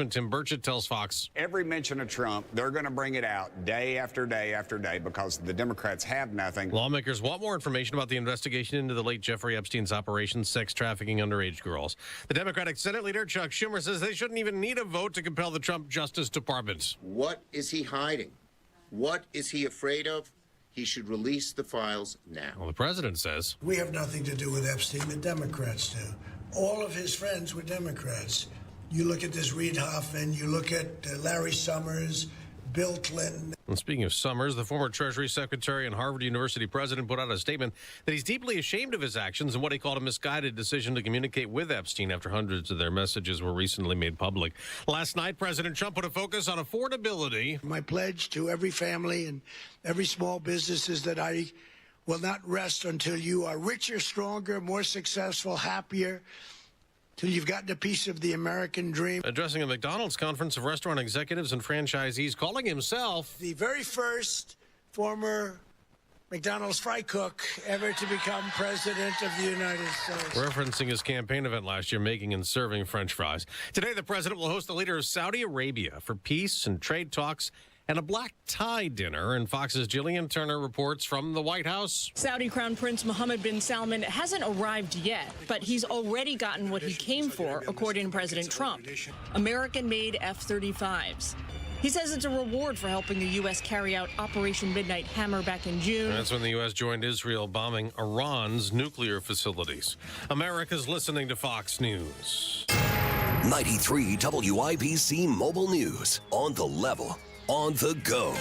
Tim Burchett tells Fox. Every mention of Trump, they're going to bring it out day after day after day because the Democrats have nothing. Lawmakers want more information about the investigation into the late Jeffrey Epstein's operation, sex trafficking underage girls. The Democratic Senate leader, Chuck Schumer, says they shouldn't even need a vote to compel the Trump Justice Department. What is he hiding? What is he afraid of? He should release the files now. Well, the president says. We have nothing to do with Epstein. The Democrats do. All of his friends were Democrats. You look at this Reid Hoffman, you look at Larry Summers, Bill Clinton. And speaking of Summers, the former Treasury Secretary and Harvard University president put out a statement that he's deeply ashamed of his actions and what he called a misguided decision to communicate with Epstein after hundreds of their messages were recently made public. Last night, President Trump put a focus on affordability. My pledge to every family and every small business is that I will not rest until you are richer, stronger, more successful, happier, till you've gotten a piece of the American dream. Addressing a McDonald's conference of restaurant executives and franchisees, calling himself the very first former McDonald's fry cook ever to become president of the United States. Referencing his campaign event last year, making and serving French fries. Today, the president will host the leader of Saudi Arabia for peace and trade talks and a black tie dinner. And Fox's Jillian Turner reports from the White House. Saudi Crown Prince Mohammed bin Salman hasn't arrived yet, but he's already gotten what he came for, according to President Trump, American-made F-35s. He says it's a reward for helping the U.S. carry out Operation Midnight Hammer back in June. That's when the U.S. joined Israel bombing Iran's nuclear facilities. America's listening to Fox News. 93 WIBC Mobile News. On the level. On the go.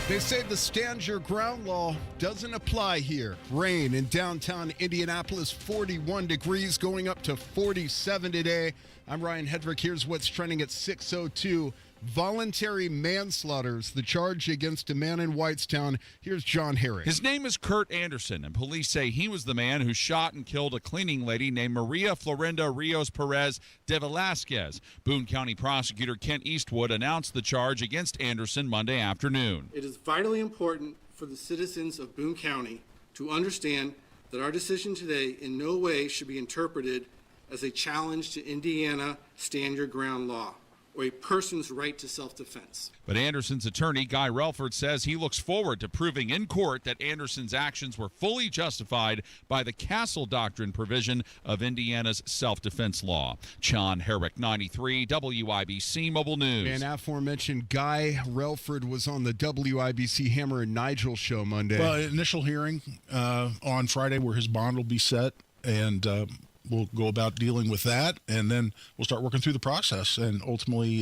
They say the stand your ground law doesn't apply here. Rain in downtown Indianapolis, 41 degrees, going up to 47 today. I'm Ryan Hedrick. Here's what's trending at 6:02. Voluntary manslaughter is the charge against a man in Whitestown. Here's John Herrick. His name is Kurt Anderson, and police say he was the man who shot and killed a cleaning lady named Maria Florinda Rios Perez de Velasquez. Boone County prosecutor Kent Eastwood announced the charge against Anderson Monday afternoon. It is vitally important for the citizens of Boone County to understand that our decision today in no way should be interpreted as a challenge to Indiana stand your ground law or a person's right to self-defense. But Anderson's attorney, Guy Relford, says he looks forward to proving in court that Anderson's actions were fully justified by the Castle Doctrine provision of Indiana's self-defense law. John Herrick, 93 WIBC Mobile News. And aforementioned Guy Relford was on the WIBC Hammer and Nigel show Monday. Well, initial hearing on Friday where his bond will be set, and we'll go about dealing with that, and then we'll start working through the process and ultimately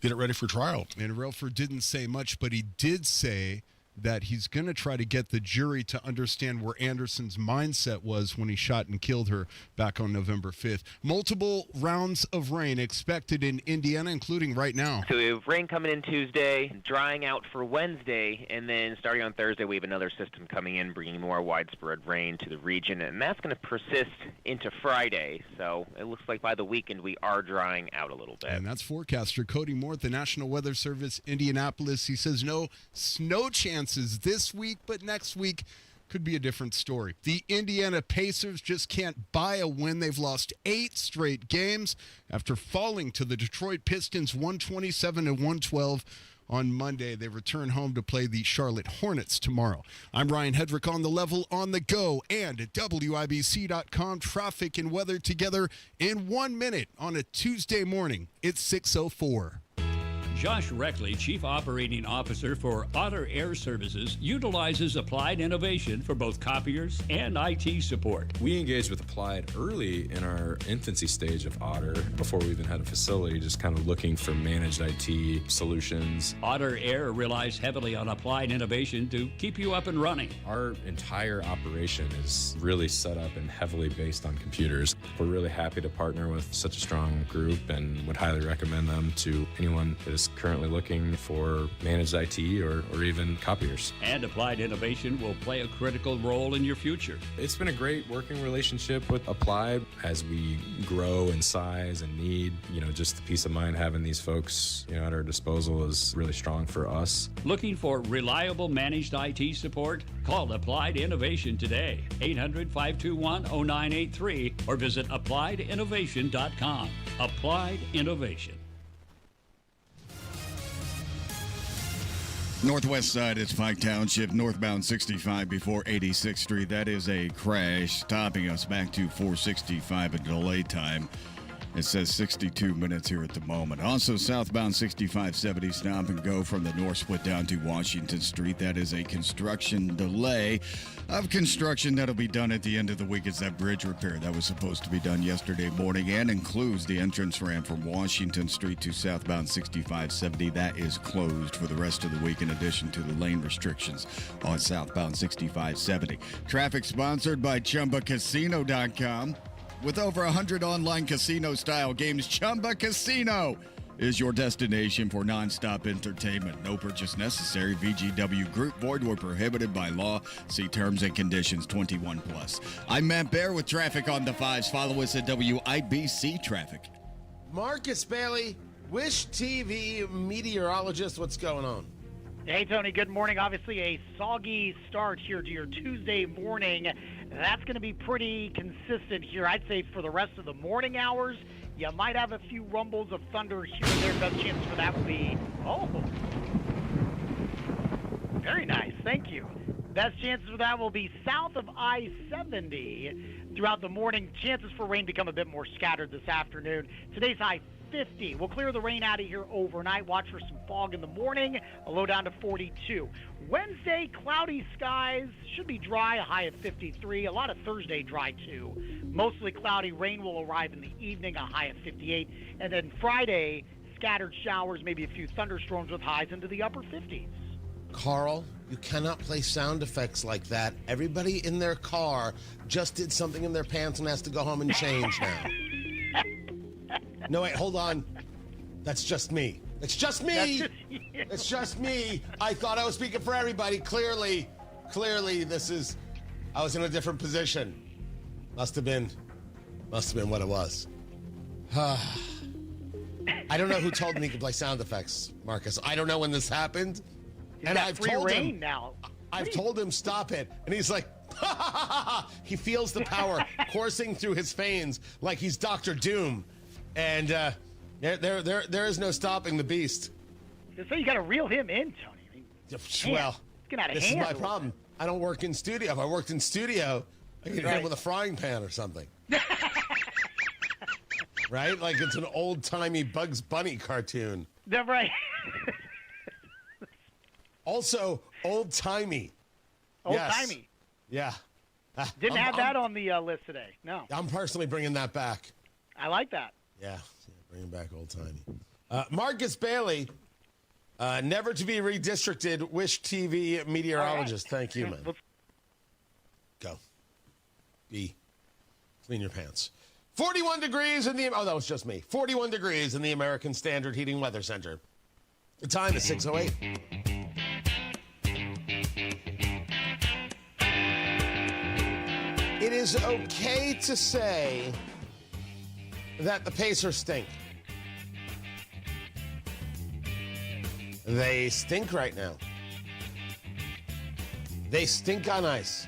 get it ready for trial. And Relford didn't say much, but he did say that he's going to try to get the jury to understand where Anderson's mindset was when he shot and killed her back on November 5th. Multiple rounds of rain expected in Indiana, including right now. So we have rain coming in Tuesday, drying out for Wednesday, and then starting on Thursday we have another system coming in, bringing more widespread rain to the region, and that's going to persist into Friday. So it looks like by the weekend we are drying out a little bit. And that's forecaster Cody Moore at the National Weather Service, Indianapolis. He says no snow chances this week, but next week could be a different story. The Indiana Pacers just can't buy a win. They've lost 8 straight games after falling to the Detroit Pistons 127-112 on Monday. They return home to play the Charlotte Hornets tomorrow. I'm Ryan Hedrick on the level, on the go, and at WIBC.com. Traffic and weather together in 1 minute on a Tuesday morning. It's 6:04. Josh Reckley, Chief Operating Officer for Otter Air Services, utilizes Applied Innovation for both copiers and IT support. We engaged with Applied early in our infancy stage of Otter, before we even had a facility, just kind of looking for managed IT solutions. Otter Air relies heavily on Applied Innovation to keep you up and running. Our entire operation is really set up and heavily based on computers. We're really happy to partner with such a strong group and would highly recommend them to anyone that is currently looking for managed IT or even copiers. And Applied Innovation will play a critical role in your future. It's been a great working relationship with Applied as we grow in size and need, just the peace of mind having these folks, at our disposal is really strong for us. Looking for reliable managed IT support? Call Applied Innovation today, 800-521-0983, or visit applieddinnovation.com. Applied Innovation. Northwest side is Pike Township, northbound 65 before 86th Street. That is a crash, stopping us back to 465, a delay time. It says 62 minutes here at the moment. Also, southbound 6570, stop and go from the north split down to Washington Street. That is a construction delay of construction that'll be done at the end of the week. It's that bridge repair that was supposed to be done yesterday morning and includes the entrance ramp from Washington Street to southbound 6570. That is closed for the rest of the week in addition to the lane restrictions on southbound 6570. Traffic sponsored by ChumbaCasino.com. With over 100 online casino-style games, Chumba Casino is your destination for nonstop entertainment. No purchase necessary. VGW Group. Void or prohibited by law. See terms and conditions. 21 plus. I'm Matt Bear with traffic on the 5s. Follow us at WIBC Traffic. Marcus Bailey, Wish TV meteorologist. What's going on? Hey, Tony. Good morning. Obviously, a soggy start here to your Tuesday morning. That's going to be pretty consistent here. I'd say for the rest of the morning hours, you might have a few rumbles of thunder here and there. Best chance for that would be, very nice. Thank you. Best chances for that will be south of I-70 throughout the morning. Chances for rain become a bit more scattered this afternoon. Today's high 50. We'll clear the rain out of here overnight. Watch for some fog in the morning, a low down to 42. Wednesday, cloudy skies. Should be dry, a high of 53. A lot of Thursday dry, too. Mostly cloudy. Rain will arrive in the evening, a high of 58. And then Friday, scattered showers, maybe a few thunderstorms with highs into the upper 50s. Carl, you cannot play sound effects like that. Everybody in their car just did something in their pants and has to go home and change now. No, wait, hold on. That's just me. It's just me. It's just me. I thought I was speaking for everybody. Clearly, I was in a different position. Must have been what it was. I don't know who told me he could play sound effects, Marcus. I don't know when this happened. And I've told him now. I've told him stop it, and he's like, he feels the power coursing through his veins like he's Dr. Doom. And there is no stopping the beast. So you got to reel him in, Tony. Well, this is my hand. problem. I don't work in studio. If I worked in studio, I could hit him with a frying pan or something. Right? Like it's an old-timey Bugs Bunny cartoon. That's right. Also, old-timey. Old-timey. Yes. Yeah. Didn't have that on the list today. No. I'm personally bringing that back. I like that. Yeah, bringing back old-timey. Marcus Bailey, never to be redistricted, Wish TV meteorologist. Right. Thank you, man. Go. B. Clean your pants. 41 degrees in the... Oh, that was just me. 41 degrees in the American Standard Heating Weather Center. The time is 6:08. It is okay to say that the Pacers stink. They stink right now. They stink on ice.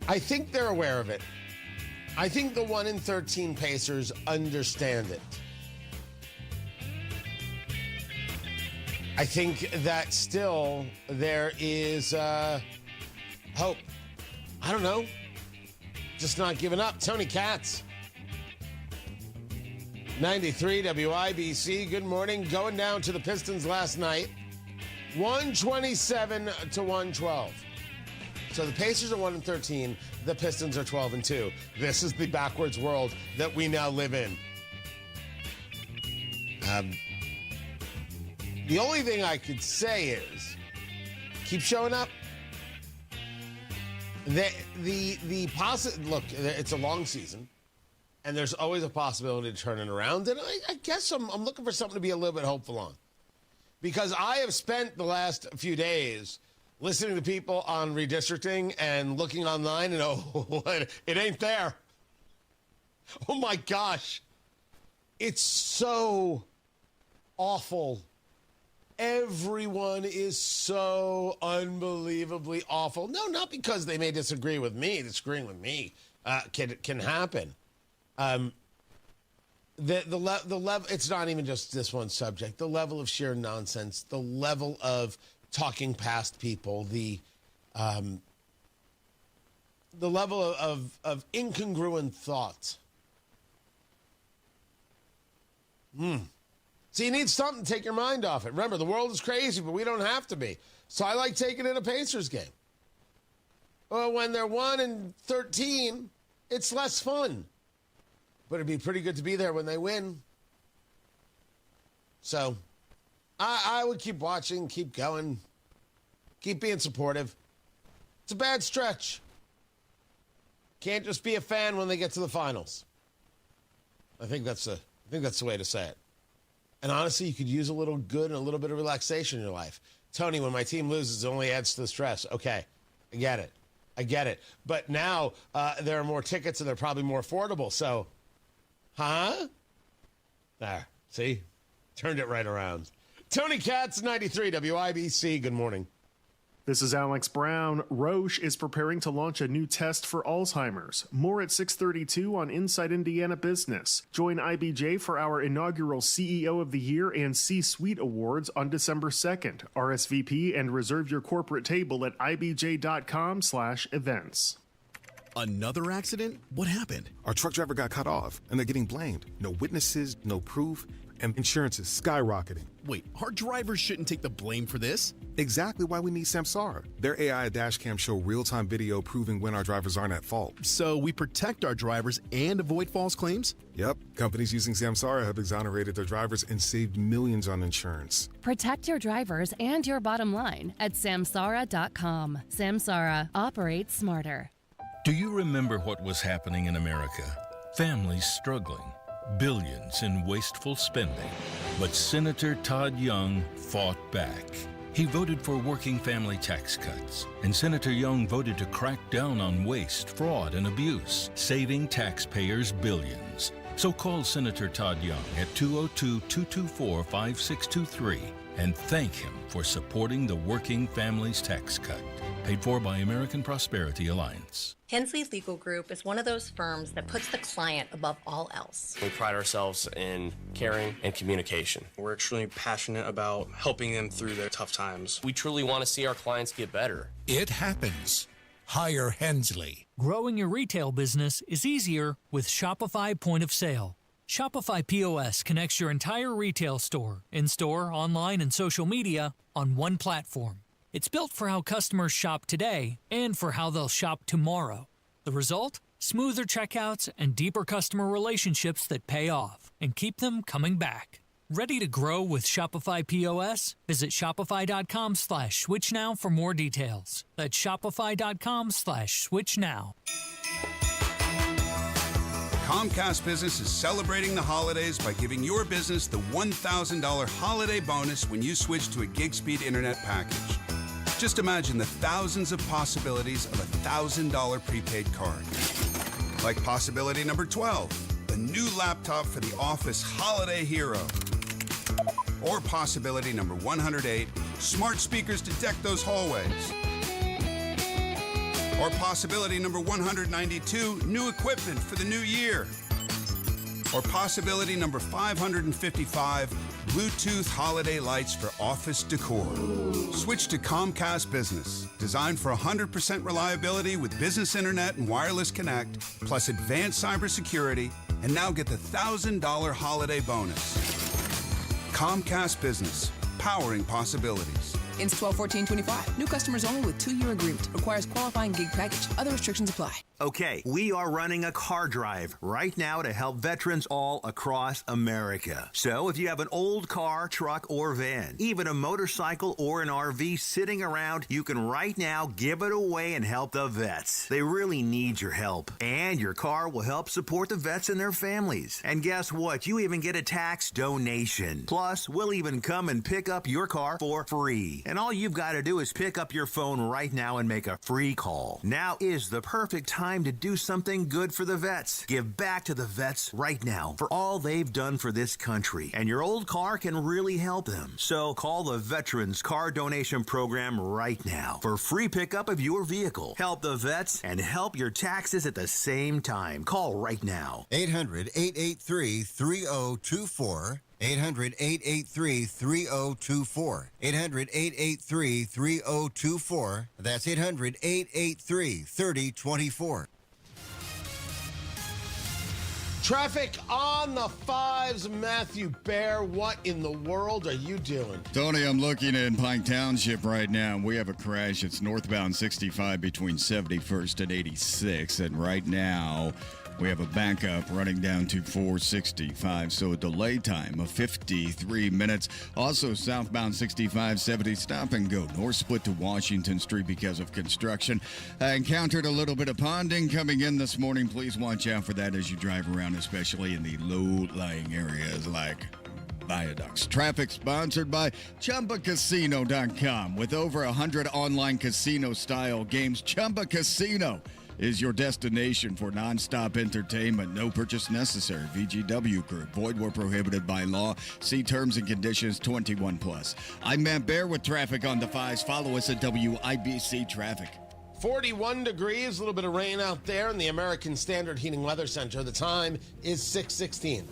I think they're aware of it. I think the 1-13 Pacers understand it. I think that still there is hope. I don't know. Just not giving up. Tony Katz. 93 WIBC. Good morning. Going down to the Pistons last night. 127 to 112. So the Pacers are 1-13. The Pistons are 12-2. This is the backwards world that we now live in. The only thing I could say is keep showing up. Look, it's a long season, and there's always a possibility to turn it around. And I guess I'm looking for something to be a little bit hopeful on, because I have spent the last few days listening to people on redistricting and looking online, and it ain't there. Oh my gosh, it's so awful. Everyone is so unbelievably awful. No, not because they may disagree with me. Disagreeing with me can happen. The level, it's not even just this one subject. The level of sheer nonsense, the level of talking past people, the level of incongruent thoughts. So you need something to take your mind off it. Remember, the world is crazy, but we don't have to be. So I like taking in a Pacers game. Well, when they're 1-13, it's less fun. But it'd be pretty good to be there when they win. So I would keep watching, keep going, keep being supportive. It's a bad stretch. Can't just be a fan when they get to the finals. I think that's the way to say it. And honestly, you could use a little good and a little bit of relaxation in your life. Tony, when my team loses, it only adds to the stress. Okay, I get it. But now there are more tickets and they're probably more affordable. So, There, see? Turned it right around. Tony Katz, 93 WIBC. Good morning. This is Alex Brown. Roche is preparing to launch a new test for Alzheimer's. More at 6:32 on Inside Indiana Business. Join IBJ for our inaugural CEO of the Year and C-Suite Awards on December 2nd. RSVP and reserve your corporate table at ibj.com/events. Another accident? What happened? Our truck driver got cut off, and they're getting blamed. No witnesses, no proof, and insurance is skyrocketing. Wait, our drivers shouldn't take the blame for this? Exactly why we need Samsara. Their AI dashcam show real-time video proving when our drivers aren't at fault. So we protect our drivers and avoid false claims? Yep. Companies using Samsara have exonerated their drivers and saved millions on insurance. Protect your drivers and your bottom line at Samsara.com. Samsara. Operate smarter. Do you remember what was happening in America? Families struggling, billions in wasteful spending. But Senator Todd Young fought back. He voted for working family tax cuts, and Senator Young voted to crack down on waste, fraud, and abuse, saving taxpayers billions. So call Senator Todd Young at 202-224-5623 and thank him for supporting the Working Families Tax Cut, paid for by American Prosperity Alliance. Hensley's Legal Group is one of those firms that puts the client above all else. We pride ourselves in caring and communication. We're extremely passionate about helping them through their tough times. We truly want to see our clients get better. It happens. Hire Hensley. Growing your retail business is easier with Shopify Point of Sale. Shopify POS connects your entire retail store, in-store, online, and social media on one platform. It's built for how customers shop today and for how they'll shop tomorrow. The result? Smoother checkouts and deeper customer relationships that pay off and keep them coming back. Ready to grow with Shopify POS? Visit shopify.com/switch now for more details. That's shopify.com/switch now. Comcast Business is celebrating the holidays by giving your business the $1,000 holiday bonus when you switch to a gig speed internet package. Just imagine the thousands of possibilities of a $1,000 prepaid card. Like possibility number 12, a new laptop for the office holiday hero. Or possibility number 108, smart speakers to deck those hallways. Or possibility number 192, new equipment for the new year. Or possibility number 555, Bluetooth holiday lights for office decor. Switch to Comcast Business, designed for 100% reliability with business internet and wireless connect, plus advanced cybersecurity, and now get the $1,000 holiday bonus. Comcast Business, powering possibilities. Ends 12/14/25. New customers only with 2-year agreement. Requires qualifying gig package. Other restrictions apply. Okay, we are running a car drive right now to help veterans all across America. So if you have an old car, truck, or van, even a motorcycle or an RV sitting around, you can right now give it away and help the vets. They really need your help. And your car will help support the vets and their families. And guess what? You even get a tax donation. Plus, we'll even come and pick up your car for free. And all you've got to do is pick up your phone right now and make a free call. Now is the perfect time to do something good for the vets. Give back to the vets right now for all they've done for this country. And your old car can really help them. So call the Veterans Car Donation Program right now for free pickup of your vehicle. Help the vets and help your taxes at the same time. Call right now. 800-883-3024. 800-883-3024. 800-883-3024. That's 800-883-3024. Traffic on the fives. Matthew Bear, what in the world are you doing? Tony, I'm looking in Pike Township right now. We have a crash. It's northbound 65 between 71st and 86. And right now, we have a backup running down to 465, so a delay time of 53 minutes. Also, southbound 6570, stop and go. North split to Washington Street because of construction. I encountered a little bit of ponding coming in this morning. Please watch out for that as you drive around, especially in the low-lying areas like viaducts. Traffic sponsored by ChumbaCasino.com. With over 100 online casino-style games, Chumba Casino is your destination for nonstop entertainment. No purchase necessary. VGW Group. Void where prohibited by law. See terms and conditions 21+. I'm Matt Bear with traffic on the fives. Follow us at WIBC Traffic. 41 degrees, a little bit of rain out there in the American Standard Heating Weather Center. The time is 6:16.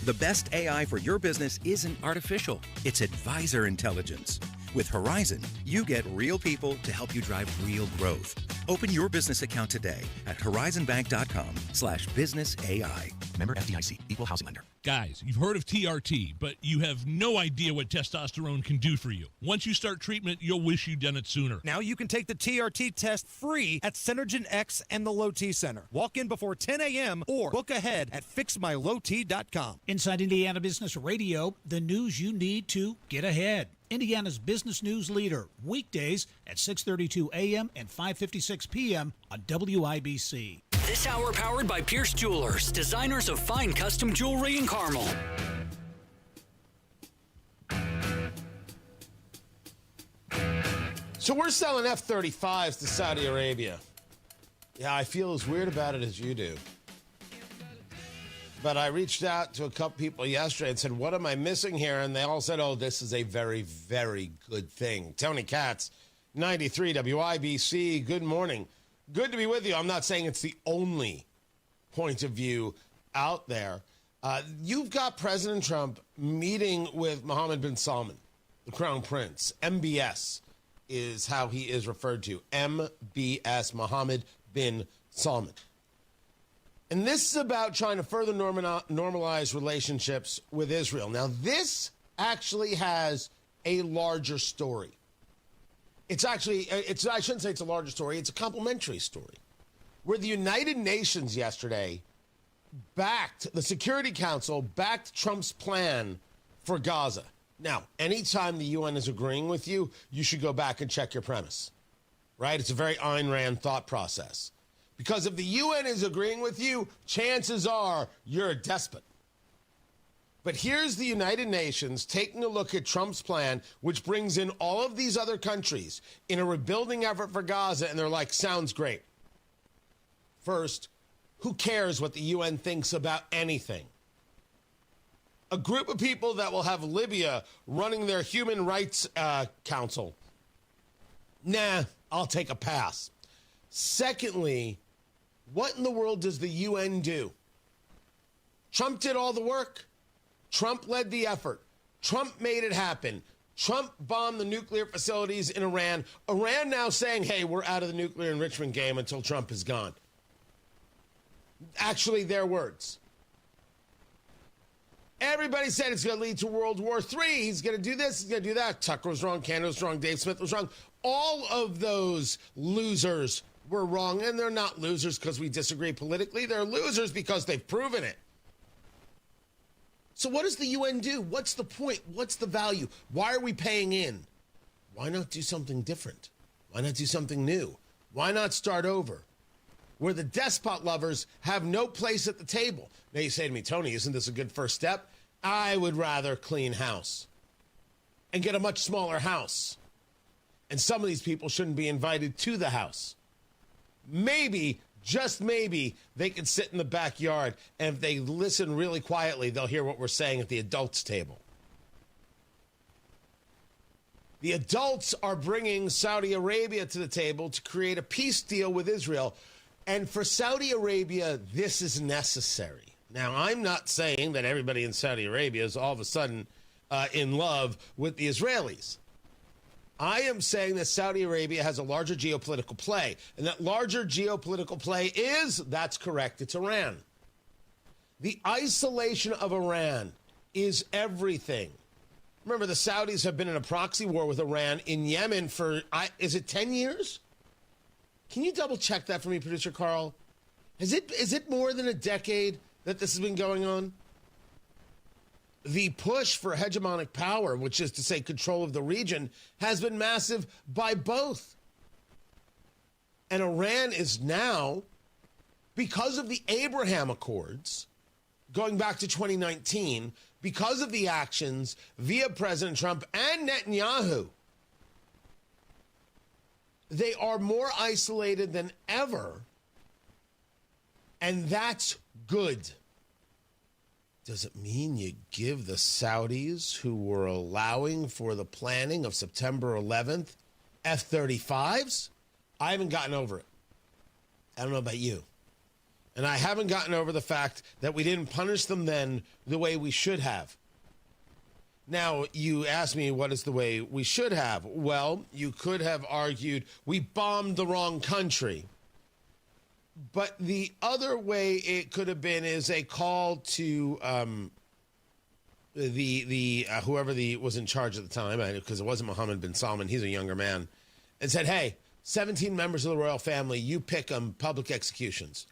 The best AI for your business isn't artificial. It's advisor intelligence. With Horizon, you get real people to help you drive real growth. Open your business account today at horizonbank.com/businessai. Member FDIC, equal housing lender. Guys, you've heard of TRT, but you have no idea what testosterone can do for you. Once you start treatment, you'll wish you'd done it sooner. Now you can take the TRT test free at Synergen X and the Low T Center. Walk in before 10 a.m. or book ahead at fixmylowt.com. Inside Indiana Business Radio, the news you need to get ahead. Indiana's business news leader, weekdays at 6:32 a.m. and 5:56 p.m. on WIBC. This hour powered by Pierce Jewelers, designers of fine custom jewelry in Carmel. So we're selling F-35s to Saudi Arabia. Yeah, I feel as weird about it as you do. But I reached out to a couple people yesterday and said, what am I missing here? And they all said, oh, this is a very, very good thing. Tony Katz, 93 WIBC, good morning. Good to be with you. I'm not saying it's the only point of view out there. You've got President Trump meeting with Mohammed bin Salman, the Crown Prince. MBS is how he is referred to. MBS, Mohammed bin Salman. And this is about trying to further normalize relationships with Israel. Now, this actually has a larger story. I shouldn't say it's a larger story. It's a complementary story. Where the United Nations yesterday the Security Council backed Trump's plan for Gaza. Now, anytime the UN is agreeing with you, you should go back and check your premise, right? It's a very Ayn Rand thought process. Because if the UN is agreeing with you, chances are you're a despot. But here's the United Nations taking a look at Trump's plan, which brings in all of these other countries in a rebuilding effort for Gaza, and they're like, sounds great. First, who cares what the UN thinks about anything? A group of people that will have Libya running their Human Rights Council. Nah, I'll take a pass. Secondly, what in the world does the UN do? Trump did all the work. Trump led the effort. Trump made it happen. Trump bombed the nuclear facilities in Iran. Iran now saying, hey, we're out of the nuclear enrichment game until Trump is gone. Actually, their words. Everybody said it's going to lead to World War III. He's going to do this, he's going to do that. Tucker was wrong, Canada was wrong, Dave Smith was wrong. All of those losers were wrong, and they're not losers because we disagree politically. They're losers because they've proven it. So what does the UN do? What's the point? What's the value? Why are we paying in? Why not do something different? Why not do something new? Why not start over? Where the despot lovers have no place at the table. Now you say to me, Tony, isn't this a good first step? I would rather clean house and get a much smaller house And some of these people shouldn't be invited to the house. Maybe, just maybe, they can sit in the backyard, and if they listen really quietly, they'll hear what we're saying at the adults' table. The adults are bringing Saudi Arabia to the table to create a peace deal with Israel. And for Saudi Arabia, this is necessary. Now, I'm not saying that everybody in Saudi Arabia is all of a sudden in love with the Israelis. I am saying that Saudi Arabia has a larger geopolitical play. And that larger geopolitical play is, that's correct, it's Iran. The isolation of Iran is everything. Remember, the Saudis have been in a proxy war with Iran in Yemen for, is it 10 years? Can you double check that for me, Producer Carl? Is it more than a decade that this has been going on? The push for hegemonic power, which is to say control of the region, has been massive by both. And Iran is now, because of the Abraham Accords, going back to 2019, because of the actions via President Trump and Netanyahu, they are more isolated than ever, and that's good. Does it mean you give the Saudis, who were allowing for the planning of September 11th, F-35s? I haven't gotten over it. I don't know about you. And I haven't gotten over the fact that we didn't punish them then the way we should have. Now, you ask me, what is the way we should have? Well, you could have argued we bombed the wrong country. But the other way it could have been is a call to whoever was in charge at the time, because it wasn't Mohammed bin Salman, he's a younger man, and said, hey, 17 members of the royal family, you pick them, public executions.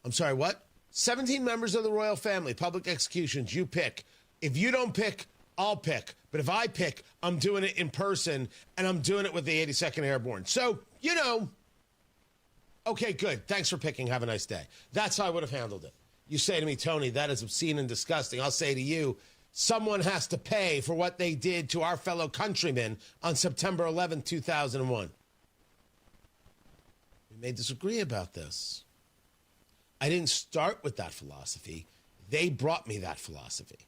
I'm sorry, what? 17 members of the royal family, public executions, you pick. If you don't pick, I'll pick. But if I pick, I'm doing it in person, and I'm doing it with the 82nd Airborne. So, you know, okay, good. Thanks for picking. Have a nice day. That's how I would have handled it. You say to me, Tony, that is obscene and disgusting. I'll say to you, someone has to pay for what they did to our fellow countrymen on September 11th, 2001. We may disagree about this. I didn't start with that philosophy. They brought me that philosophy.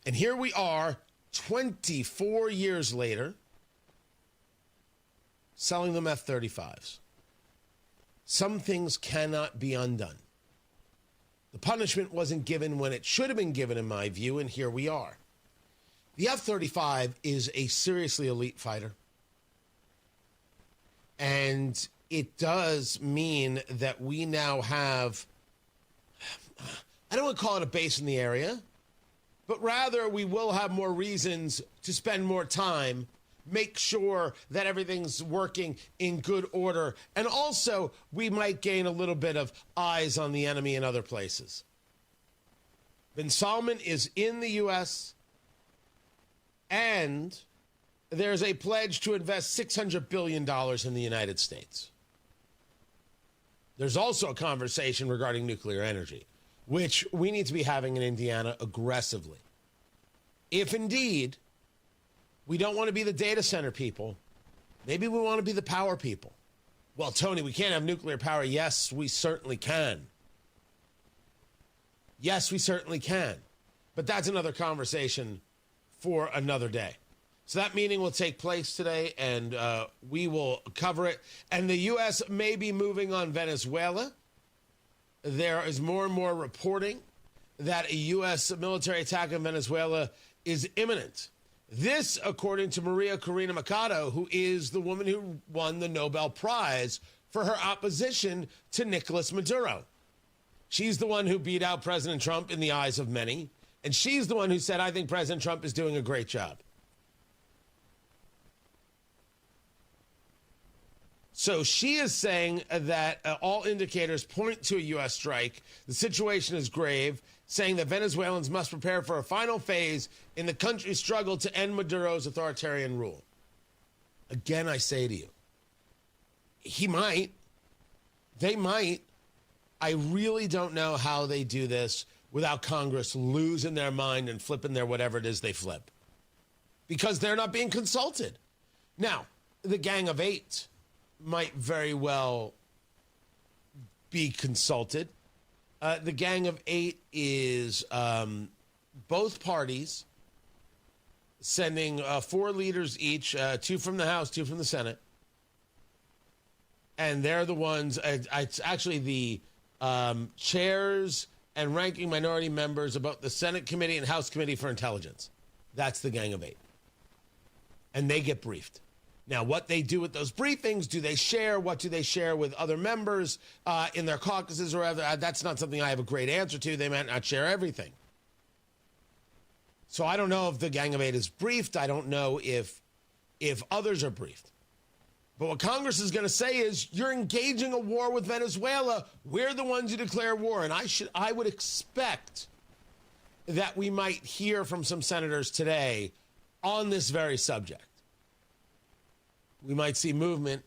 And here we are, 24 years later, selling them F-35s. Some things cannot be undone. The punishment wasn't given when it should have been given, in my view, and here we are. The F-35 is a seriously elite fighter. And it does mean that we now have, I don't want to call it a base in the area, but rather we will have more reasons to spend more time, make sure that everything's working in good order, and also we might gain a little bit of eyes on the enemy in other places. Bin Salman is in the U.S., and there's a pledge to invest $600 billion in the United States. There's also a conversation regarding nuclear energy, which we need to be having in Indiana aggressively. If indeed we don't want to be the data center people, maybe we want to be the power people. Well, Tony, we can't have nuclear power. Yes, we certainly can. Yes, we certainly can. But that's another conversation for another day. So that meeting will take place today, and we will cover it. And the U.S. may be moving on Venezuela. There is more and more reporting that a U.S. military attack in Venezuela is imminent. This, according to Maria Corina Machado, who is the woman who won the Nobel Prize for her opposition to Nicolas Maduro. She's the one who beat out President Trump in the eyes of many. And she's the one who said, I think President Trump is doing a great job. So she is saying that all indicators point to a U.S. strike. The situation is grave, saying that Venezuelans must prepare for a final phase in the country's struggle to end Maduro's authoritarian rule. Again, I say to you, he might. They might. I really don't know how they do this without Congress losing their mind and flipping their whatever it is they flip. because they're not being consulted. Now, the Gang of Eight might very well be consulted. The Gang of Eight is both parties sending 4 leaders each, 2 from the House, 2 from the Senate. And they're the ones, it's actually the chairs and ranking minority members about the Senate Committee and House Committee for Intelligence. That's the Gang of Eight. And they get briefed. Now, what they do with those briefings, do they share? What do they share with other members in their caucuses or other? That's not something I have a great answer to. They might not share everything. So I don't know if the Gang of Eight is briefed. I don't know if others are briefed. But what Congress is going to say is, you're engaging a war with Venezuela. We're the ones who declare war. And I would expect that we might hear from some senators today on this very subject. We might see movement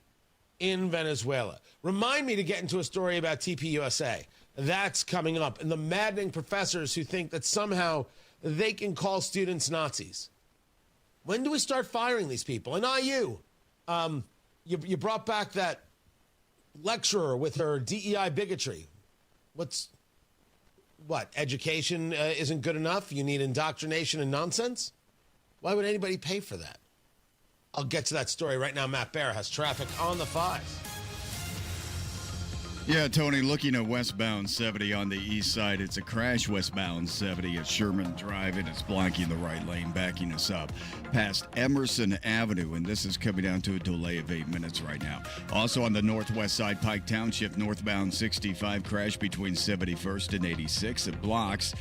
in Venezuela. Remind me to get into a story about TPUSA. That's coming up. And the maddening professors who think that somehow they can call students Nazis. When do we start firing these people? And IU, you brought back that lecturer with her DEI bigotry. What, education isn't good enough? You need indoctrination and nonsense? Why would anybody pay for that? I'll get to that story right now. Matt Bear has traffic on the 5s. Yeah, Tony, looking at westbound 70 on the east side, it's a crash westbound 70 at Sherman Drive, and it's blocking the right lane, backing us up past Emerson Avenue, and this is coming down to a delay of 8 minutes right now. Also on the northwest side, Pike Township, northbound 65, crash between 71st and 86. It blocks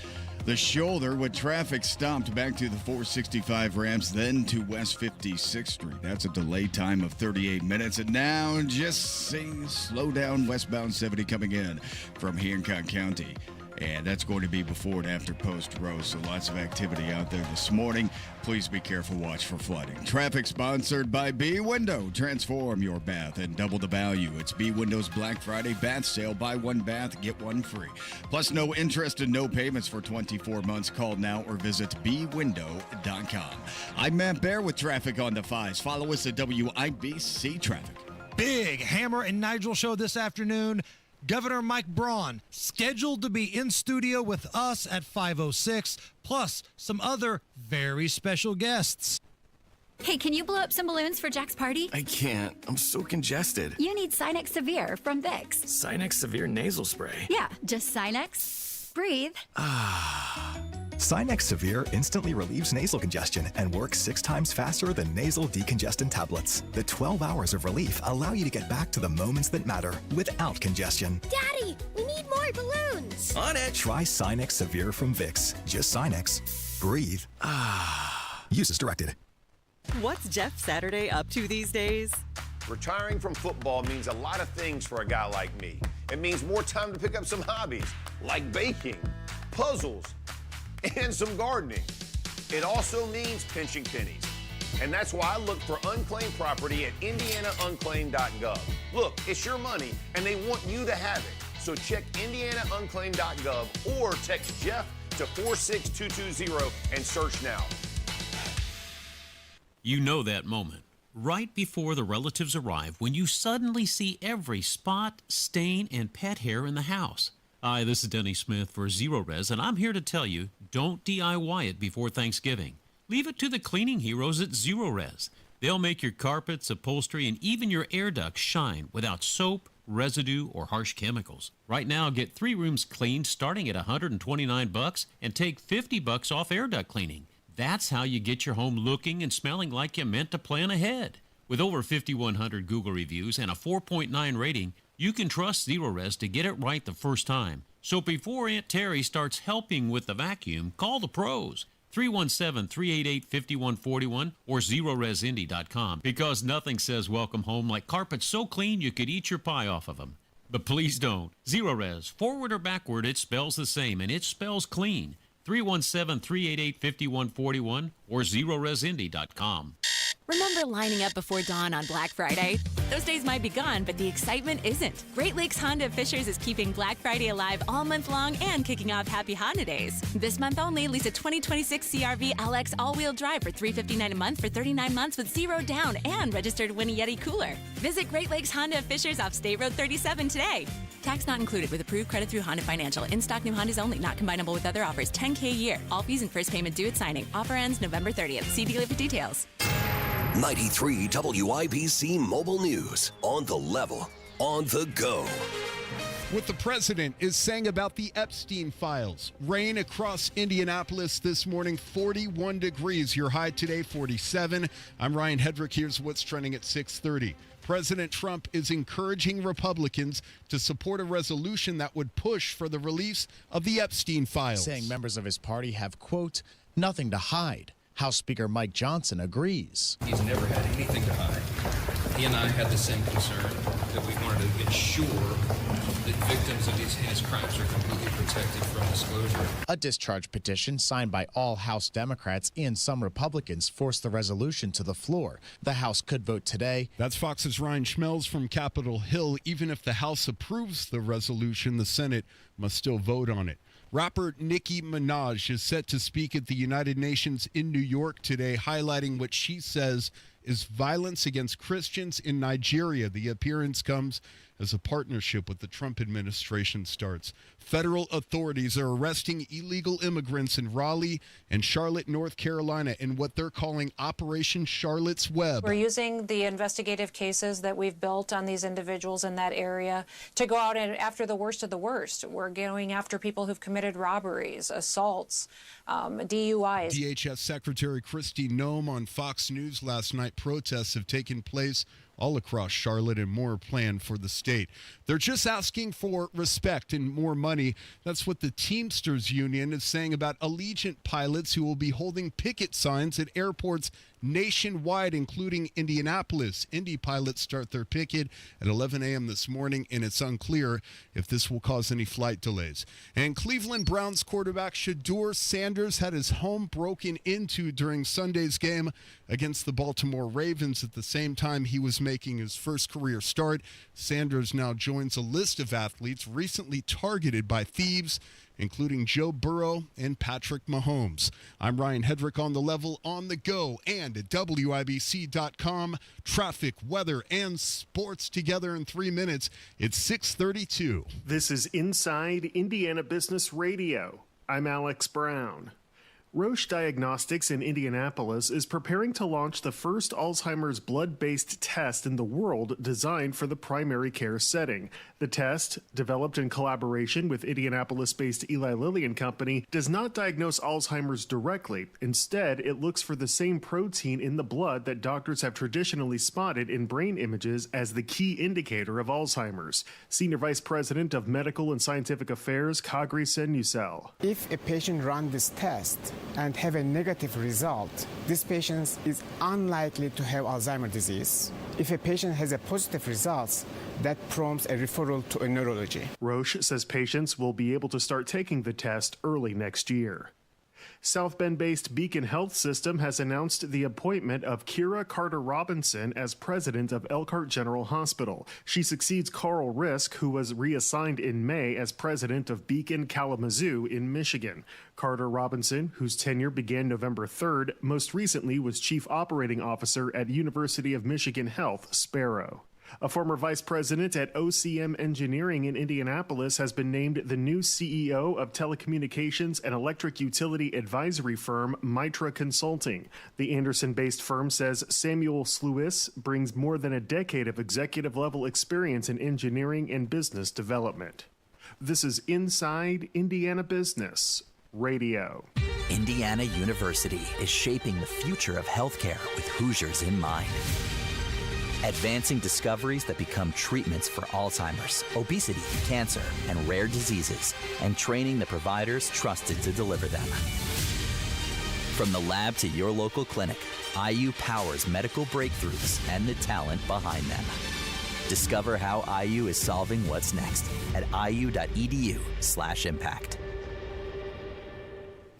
the shoulder with traffic stopped back to the 465 ramps, then to West 56th Street. That's a delay time of 38 minutes. And now just slow down westbound 70 coming in from Hancock County. And that's going to be before and after Post Road. So lots of activity out there this morning. Please be careful. Watch for flooding. Traffic sponsored by B Window. Transform your bath and double the value. It's B Window's Black Friday bath sale. Buy one bath, get one free. Plus no interest and no payments for 24 months. Call now or visit bwindow.com. I'm Matt Bear with traffic on the 5s. Follow us at WIBC Traffic. Big Hammer and Nigel show this afternoon. Governor Mike Braun scheduled to be in studio with us at 5:06, plus some other very special guests. Hey, can you blow up some balloons for Jack's party? I can't. I'm so congested. You need Sinex Severe from Vicks. Sinex Severe nasal spray. Yeah, just Sinex. Breathe. Sinex Severe instantly relieves nasal congestion and works 6 times faster than nasal decongestant tablets. The 12 hours of relief allow you to get back to the moments that matter without congestion. Daddy, we need more balloons. On it. Try Sinex Severe from Vicks. Just Sinex. Breathe. Use as directed. What's Jeff Saturday up to these days? Retiring from football means a lot of things for a guy like me. It means more time to pick up some hobbies, like baking, puzzles, and some gardening. It also means pinching pennies. And that's why I look for unclaimed property at indianaunclaimed.gov. Look, it's your money, and they want you to have it. So check indianaunclaimed.gov or text Jeff to 46220 and search now. You know that moment, right before the relatives arrive, when you suddenly see every spot, stain, and pet hair in the house. Hi, this is Denny Smith for Zero Res, and I'm here to tell you, don't DIY it before Thanksgiving. Leave it to the cleaning heroes at Zero Res. They'll make your carpets, upholstery, and even your air ducts shine without soap, residue, or harsh chemicals. Right now, get 3 rooms cleaned starting at $129 and take $50 off air duct cleaning. That's how you get your home looking and smelling like you meant to plan ahead. With over 5,100 Google reviews and a 4.9 rating, you can trust Zero Res to get it right the first time. So before Aunt Terry starts helping with the vacuum, call the pros. 317-388-5141 or ZeroResIndy.com, because nothing says welcome home like carpets so clean you could eat your pie off of them. But please don't. Zero Res, forward or backward, it spells the same, and it spells clean. 317-388-5141 or ZeroResIndy.com. Remember lining up before dawn on Black Friday? Those days might be gone, but the excitement isn't. Great Lakes Honda of Fishers is keeping Black Friday alive all month long and kicking off Happy Honda Days. This month only, lease a 2026 CRV LX all-wheel drive for $359 a month for 39 months with 0 down and registered to win a Yeti cooler. Visit Great Lakes Honda of Fishers off State Road 37 today. Tax not included with approved credit through Honda Financial. In-stock new Hondas only, not combinable with other offers. $10K a year. All fees and first payment due at signing. Offer ends November 30th. See dealer for details. 93 WIBC Mobile News. On the level. On the go. What the president is saying about the Epstein files. Rain across Indianapolis this morning, 41 degrees. Your high today, 47. I'm Ryan Hedrick. Here's what's trending at 6:30. President Trump is encouraging Republicans to support a resolution that would push for the release of the Epstein files. Saying members of his party have, quote, nothing to hide. House Speaker Mike Johnson agrees. He's never had anything to hide. He and I had the same concern that we wanted to ensure that victims of these heinous crimes are completely protected from disclosure. A discharge petition signed by all House Democrats and some Republicans forced the resolution to the floor. The House could vote today. That's Fox's Ryan Schmelz from Capitol Hill. Even if the House approves the resolution, the Senate must still vote on it. Rapper Nicki Minaj is set to speak at the United Nations in New York today, highlighting what she says is violence against Christians in Nigeria. The appearance comes as a partnership with the Trump administration starts. Federal authorities are arresting illegal immigrants in Raleigh and Charlotte, North Carolina, in what they're calling Operation Charlotte's Web. We're using the investigative cases that we've built on these individuals in that area to go out and after the worst of the worst. We're going after people who've committed robberies, assaults, DUIs. DHS Secretary Kristi Noem on Fox News last night. Protests have taken place all across Charlotte and more planned for the state. They're just asking for respect and more money. That's what the Teamsters Union is saying about Allegiant pilots who will be holding picket signs at airports nationwide, including Indianapolis. Indy pilots start their picket at 11 a.m. this morning, and it's unclear if this will cause any flight delays. And Cleveland Browns quarterback Shedeur Sanders had his home broken into during Sunday's game against the Baltimore Ravens. At the same time he was making his first career start, Sanders now joins a list of athletes recently targeted by thieves, including Joe Burrow and Patrick Mahomes. I'm Ryan Hedrick on the level, on the go, and at WIBC.com. Traffic, weather, and sports together in 3 minutes. It's 6:32. This is Inside Indiana Business Radio. I'm Alex Brown. Roche Diagnostics in Indianapolis is preparing to launch the first Alzheimer's blood-based test in the world designed for the primary care setting. The test, developed in collaboration with Indianapolis-based Eli Lilly and Company, does not diagnose Alzheimer's directly. Instead, it looks for the same protein in the blood that doctors have traditionally spotted in brain images as the key indicator of Alzheimer's. Senior Vice President of Medical and Scientific Affairs, Kadri Senusel. If a patient runs this test and have a negative result, this patient is unlikely to have Alzheimer's disease. If a patient has a positive result, that prompts a referral to a neurology. Roche says patients will be able to start taking the test early next year. South Bend-based Beacon Health System has announced the appointment of Kira Carter Robinson as president of Elkhart General Hospital. She succeeds Carl Risk, who was reassigned in May as president of Beacon Kalamazoo in Michigan. Carter Robinson, whose tenure began November 3rd, most recently was chief operating officer at University of Michigan Health, Sparrow. A former vice president at OCM Engineering in Indianapolis has been named the new CEO of telecommunications and electric utility advisory firm Mitra Consulting. The Anderson-based firm says Samuel Sluis brings more than a decade of executive-level experience in engineering and business development. This is Inside Indiana Business Radio. Indiana University is shaping the future of healthcare with Hoosiers in mind. Advancing discoveries that become treatments for Alzheimer's, obesity, cancer, and rare diseases, and training the providers trusted to deliver them. From the lab to your local clinic, IU powers medical breakthroughs and the talent behind them. Discover how IU is solving what's next at iu.edu/impact.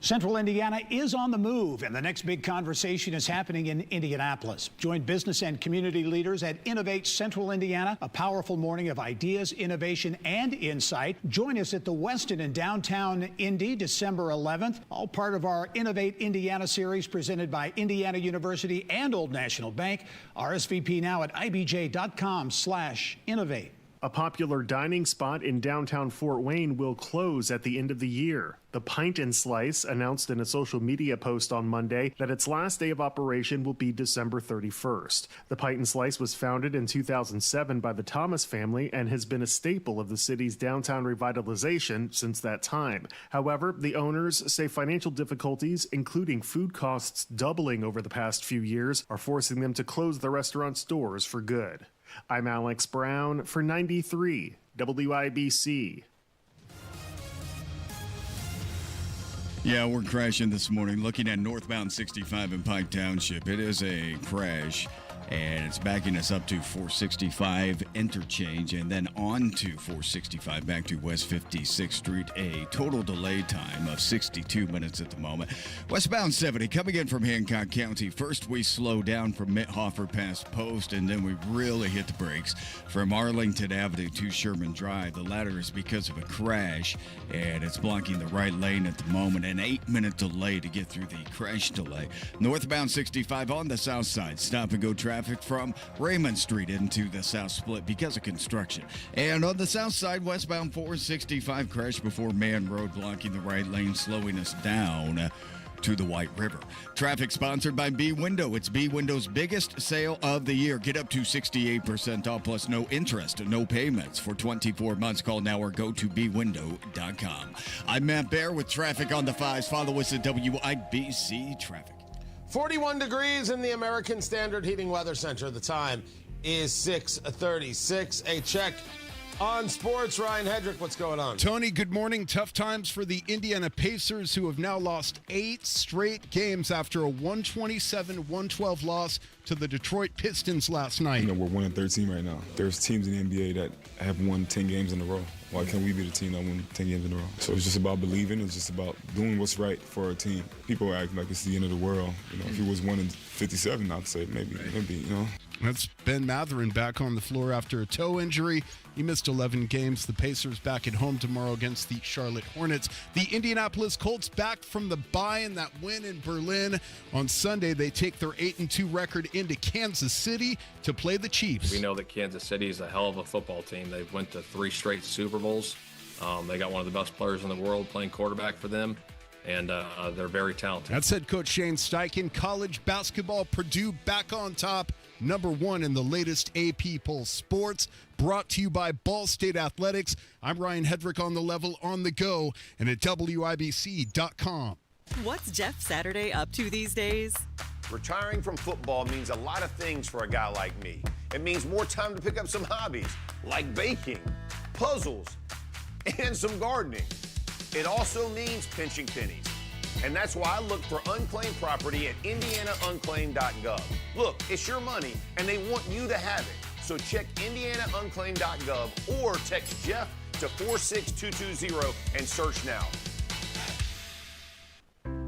Central Indiana is on the move, and the next big conversation is happening in Indianapolis. Join business and community leaders at Innovate Central Indiana, a powerful morning of ideas, innovation, and insight. Join us at the Westin in downtown Indy, December 11th, all part of our Innovate Indiana series presented by Indiana University and Old National Bank. RSVP now at ibj.com/innovate. A popular dining spot in downtown Fort Wayne will close at the end of the year. The Pint and Slice announced in a social media post on Monday that its last day of operation will be December 31st. The Pint and Slice was founded in 2007 by the Thomas family and has been a staple of the city's downtown revitalization since that time. However, the owners say financial difficulties, including food costs doubling over the past few years, are forcing them to close the restaurant's doors for good. I'm Alex Brown for 93 WIBC. Yeah, we're crashing this morning. Looking at northbound 65 in Pike Township. It is a crash, and it's backing us up to 465 interchange and then on to 465 back to West 56th Street. A total delay time of 62 minutes at the moment. Westbound 70 coming in from Hancock County. First, we slow down from Mithofer past Post, and then we really hit the brakes from Arlington Avenue to Sherman Drive. The latter is because of a crash, and it's blocking the right lane at the moment. An 8-minute delay to get through the crash delay. Northbound 65 on the south side. Stop and go traffic from Raymond Street into the south split because of construction. And on the south side, westbound 465 crash before Man Road, blocking the right lane, slowing us down to the White River. Traffic sponsored by B Window. It's B Window's biggest sale of the year. Get up to 68% off plus no interest, no payments for 24 months. Call now or go to bwindow.com. I'm Matt Bear with traffic on the 5s. Follow us at WIBC Traffic. 41 degrees in the American Standard Heating Weather Center. The time is 6:36. A check on sports. Ryan Hedrick, what's going on? Tony, good morning. Tough times for the Indiana Pacers, who have now lost 8 straight games after a 127-112 loss to the Detroit Pistons last night. You know, we're 1-13 right now. There's teams in the NBA that have won 10 games in a row. Why can't we be the team that won 10 games in a row? So it's just about believing. It's just about doing what's right for our team. People act like it's the end of the world. You know, if it was 1-57, I'd say maybe, you know. That's Ben Matherin back on the floor after a toe injury. He missed 11 games. The Pacers back at home tomorrow against the Charlotte Hornets. The Indianapolis Colts back from the bye in that win in Berlin. On Sunday, they take their 8-2 record into Kansas City to play the Chiefs. We know that Kansas City is a hell of a football team. They went to 3 straight Super Bowls. They got one of the best players in the world playing quarterback for them. And they're very talented. That's head coach Shane Steichen. College basketball, Purdue back on top. #1 in the latest AP poll. Sports brought to you by Ball State Athletics. I'm Ryan Hedrick on the level on the go and at WIBC.com. What's Jeff Saturday up to these days? Retiring from football means a lot of things for a guy like me. It means more time to pick up some hobbies like baking, puzzles, and some gardening. It also means pinching pennies. And that's why I look for unclaimed property at indianaunclaimed.gov. Look, it's your money, and they want you to have it. So check indianaunclaimed.gov or text Jeff to 46220 and search now.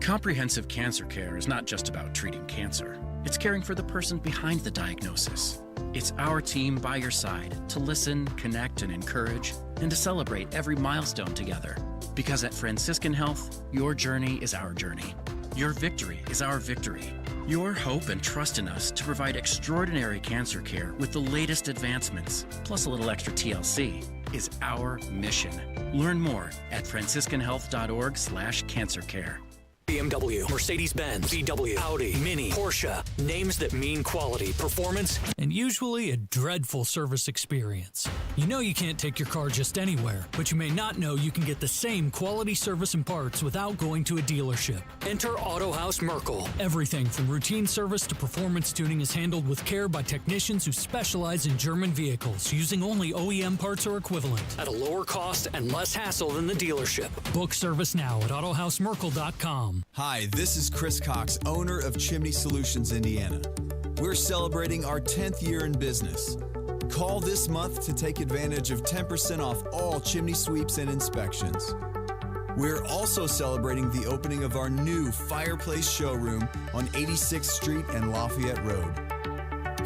Comprehensive cancer care is not just about treating cancer. It's caring for the person behind the diagnosis. It's our team by your side to listen, connect, and encourage, and to celebrate every milestone together. Because at Franciscan Health, your journey is our journey. Your victory is our victory. Your hope and trust in us to provide extraordinary cancer care with the latest advancements, plus a little extra TLC, is our mission. Learn more at franciscanhealth.org/cancercare. BMW, Mercedes-Benz, VW, Audi, Mini, Porsche. Names that mean quality, performance, and usually a dreadful service experience. You know you can't take your car just anywhere, but you may not know you can get the same quality service and parts without going to a dealership. Enter Autohaus Merkel. Everything from routine service to performance tuning is handled with care by technicians who specialize in German vehicles, using only OEM parts or equivalent at a lower cost and less hassle than the dealership. Book service now at autohausmerkel.com. Hi, this is Chris Cox, owner of Chimney Solutions, Indiana. We're celebrating our 10th year in business. Call this month to take advantage of 10% off all chimney sweeps and inspections. We're also celebrating the opening of our new fireplace showroom on 86th Street and Lafayette Road.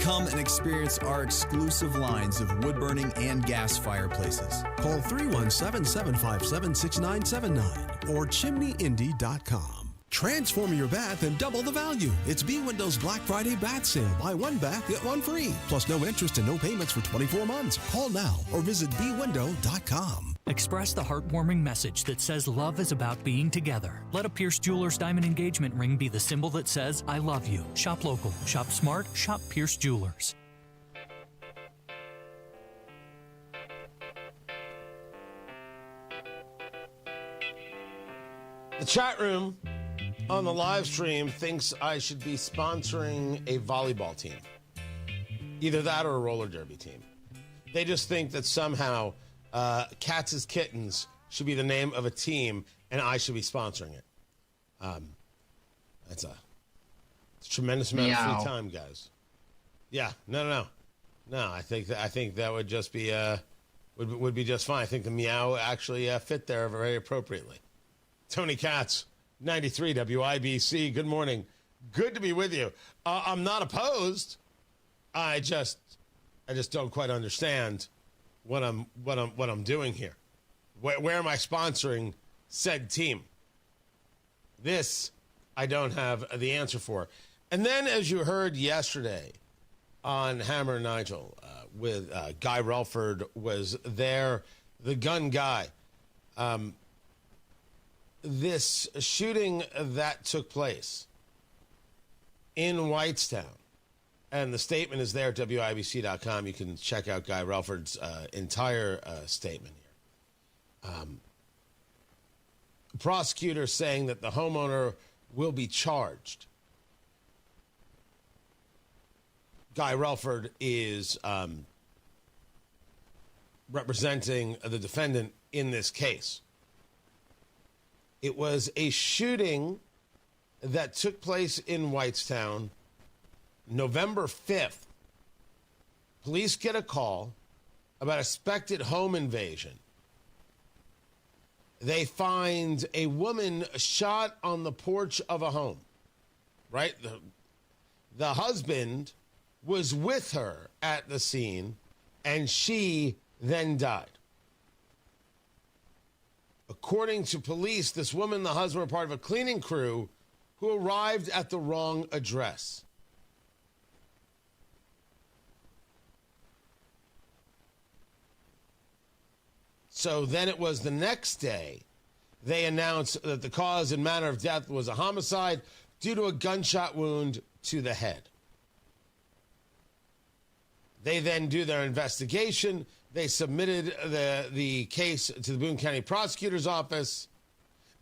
Come and experience our exclusive lines of wood-burning and gas fireplaces. Call 317-757-6979 or chimneyindy.com. Transform your bath and double the value. It's B Windows Black Friday Bath Sale. Buy one bath, get one free. Plus no interest and no payments for 24 months. Call now or visit bwindow.com. Express the heartwarming message that says love is about being together. Let a Pierce Jewelers diamond engagement ring be the symbol that says, I love you. Shop local, shop smart, shop Pierce Jewelers. The chat room on the live stream thinks I should be sponsoring a volleyball team. Either that or a roller derby team. They just think that somehow Katz's Kittens should be the name of a team and I should be sponsoring it. It's a tremendous amount of free time, guys. Yeah, no. I think that would just be would be just fine. I think the meow actually fit there very appropriately. Tony Katz, 93 WIBC. Good morning. Good to be with you. I'm not opposed. I just don't quite understand what I'm doing here. Where am I sponsoring said team? This I don't have the answer for. And then, as you heard yesterday on Hammer and Nigel, with Guy Relford was there, the gun guy. This shooting that took place in Whitestown, and the statement is there at WIBC.com. You can check out Guy Relford's entire statement here. Prosecutor saying that the homeowner will be charged. Guy Relford is representing the defendant in this case. It was a shooting that took place in Whitestown November 5th. Police get a call about a suspected home invasion. They find a woman shot on the porch of a home, right? The husband was with her at the scene, and she then died. According to police, this woman and the husband were part of a cleaning crew who arrived at the wrong address. So then it was the next day they announced that the cause and manner of death was a homicide due to a gunshot wound to the head. They then do their investigation. They submitted the case to the Boone County Prosecutor's Office.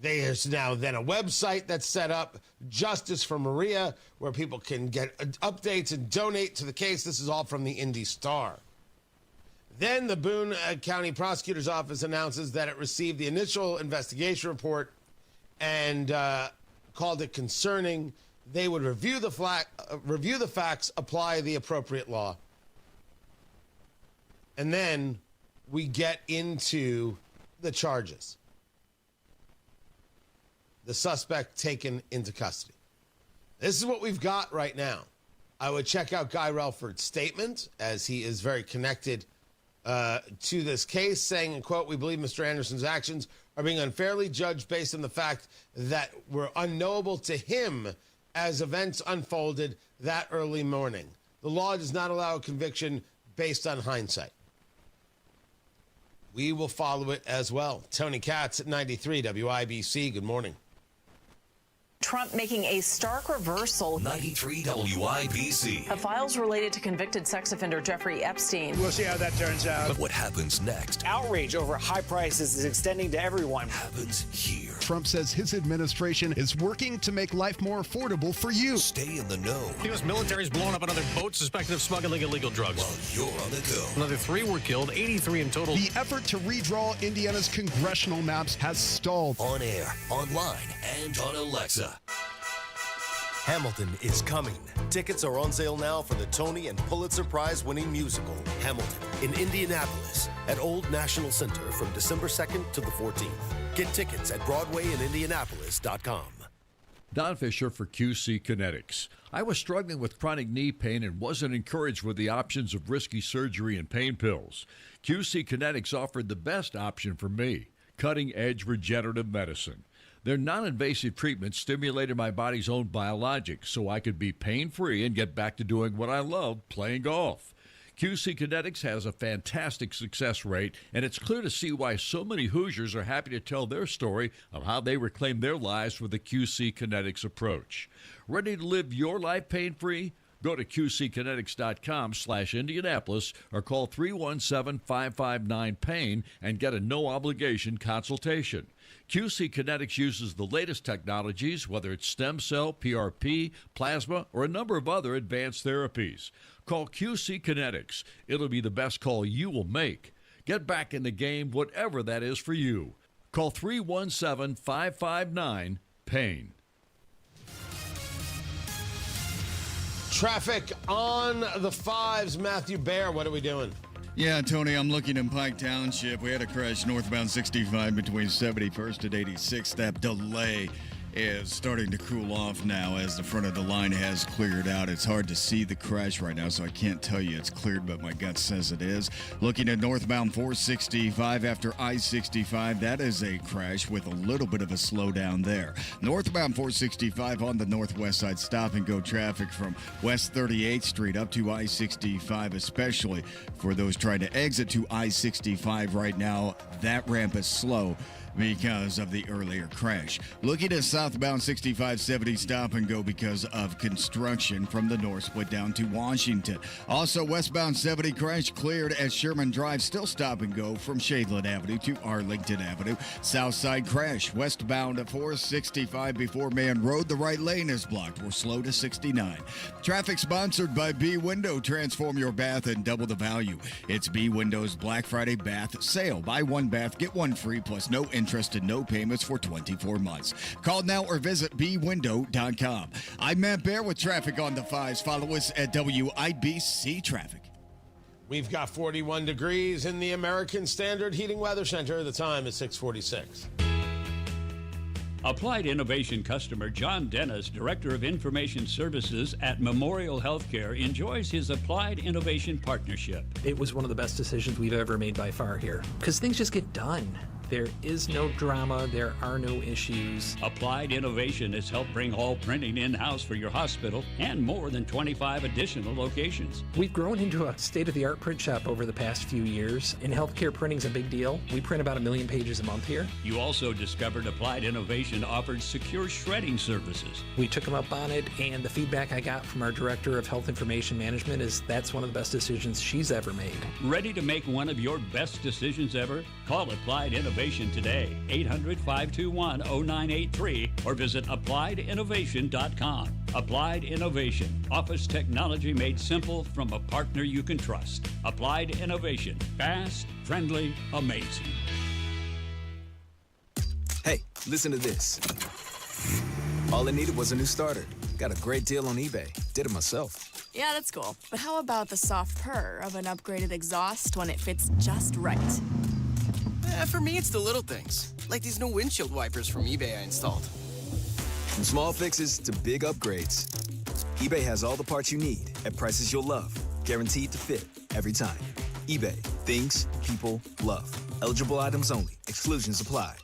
There's now then a website that's set up, Justice for Maria, where people can get updates and donate to the case. This is all from the Indy Star. Then the Boone County Prosecutor's Office announces that it received the initial investigation report and called it concerning. They would review the facts, apply the appropriate law. And then we get into the charges. The suspect taken into custody. This is what we've got right now. I would check out Guy Relford's statement, as he is very connected to this case, saying, and quote, "We believe Mr. Anderson's actions are being unfairly judged based on the fact that were unknowable to him as events unfolded that early morning. The law does not allow a conviction based on hindsight." We will follow it as well. Tony Katz at 93 WIBC. Good morning. Trump making a stark reversal. 93 WIBC. Of files related to convicted sex offender Jeffrey Epstein. We'll see how that turns out. But what happens next? Outrage over high prices is extending to everyone. Happens here. Trump says his administration is working to make life more affordable for you. Stay in the know. The U.S. military has blown up another boat suspected of smuggling illegal drugs. While you're on the go. Another 3 were killed, 83 in total. The effort to redraw Indiana's congressional maps has stalled. On air, online, and on Alexa. Hamilton is coming. Tickets are on sale now for the Tony and Pulitzer Prize-winning musical, Hamilton, in Indianapolis at Old National Center from December 2nd to the 14th. Get tickets at BroadwayInIndianapolis.com. Don Fisher for QC Kinetics. I was struggling with chronic knee pain and wasn't encouraged with the options of risky surgery and pain pills. QC Kinetics offered the best option for me, cutting-edge regenerative medicine. Their non-invasive treatment stimulated my body's own biologics so I could be pain-free and get back to doing what I love, playing golf. QC Kinetics has a fantastic success rate, and it's clear to see why so many Hoosiers are happy to tell their story of how they reclaimed their lives with the QC Kinetics approach. Ready to live your life pain-free? Go to qckinetics.com/Indianapolis or call 317-559-PAIN and get a no-obligation consultation. QC Kinetics uses the latest technologies, whether it's stem cell, PRP, plasma, or a number of other advanced therapies. Call QC Kinetics. It'll be the best call you will make. Get back in the game, whatever that is for you. Call 317-559-PAIN. Traffic on the 5s. Matthew Bear, what are we doing? Yeah, Tony, I'm looking in Pike Township. We had a crash northbound 65 between 71st and 86th. That delay is starting to cool off now as the front of the line has cleared out. It's hard to see the crash right now, so I can't tell you it's cleared, but my gut says it is. Looking at northbound 465 after I-65, that is a crash with a little bit of a slowdown there. Northbound 465 on the northwest side, stop-and-go traffic from West 38th Street up to I-65, especially for those trying to exit to I-65 right now. That ramp is slow because of the earlier crash. Looking at southbound 6570 stop and go because of construction from the north split down to Washington. Also westbound 70 crash cleared at Sherman Drive, still stop and go from Shadeland Avenue to Arlington Avenue. South side crash westbound at 465 before Man Road. The right lane is blocked. We're slow to 69. Traffic sponsored by B Window. Transform your bath and double the value. It's B Window's Black Friday bath sale. Buy one bath, get one free, plus no interest and no payments for 24 months. Call now or visit bwindow.com. I'm Matt Bear with traffic on the 5s. Follow us at WIBC Traffic. We've got 41 degrees in the American Standard Heating Weather Center. The time is 6:46. Applied Innovation customer John Dennis, Director of Information Services at Memorial Healthcare, enjoys his Applied Innovation partnership. It was one of the best decisions we've ever made by far here, because things just get done. There is no drama. There are no issues. Applied Innovation has helped bring all printing in-house for your hospital and more than 25 additional locations. We've grown into a state-of-the-art print shop over the past few years, and healthcare printing's a big deal. We print about 1 million pages a month here. You also discovered Applied Innovation offered secure shredding services. We took them up on it, and the feedback I got from our Director of Health Information Management is that's one of the best decisions she's ever made. Ready to make one of your best decisions ever? Call Applied Innovation today, 800-521-0983, or visit appliedinnovation.com. Applied Innovation, office technology made simple from a partner you can trust. Applied Innovation, fast, friendly, amazing. Hey, listen to this. All I needed was a new starter. Got a great deal on eBay. Did it myself. Yeah, that's cool. But how about the soft purr of an upgraded exhaust when it fits just right? For me, it's the little things, like these new windshield wipers from eBay I installed. From small fixes to big upgrades, eBay has all the parts you need at prices you'll love, guaranteed to fit every time. eBay, things people love. Eligible items only. Exclusions apply.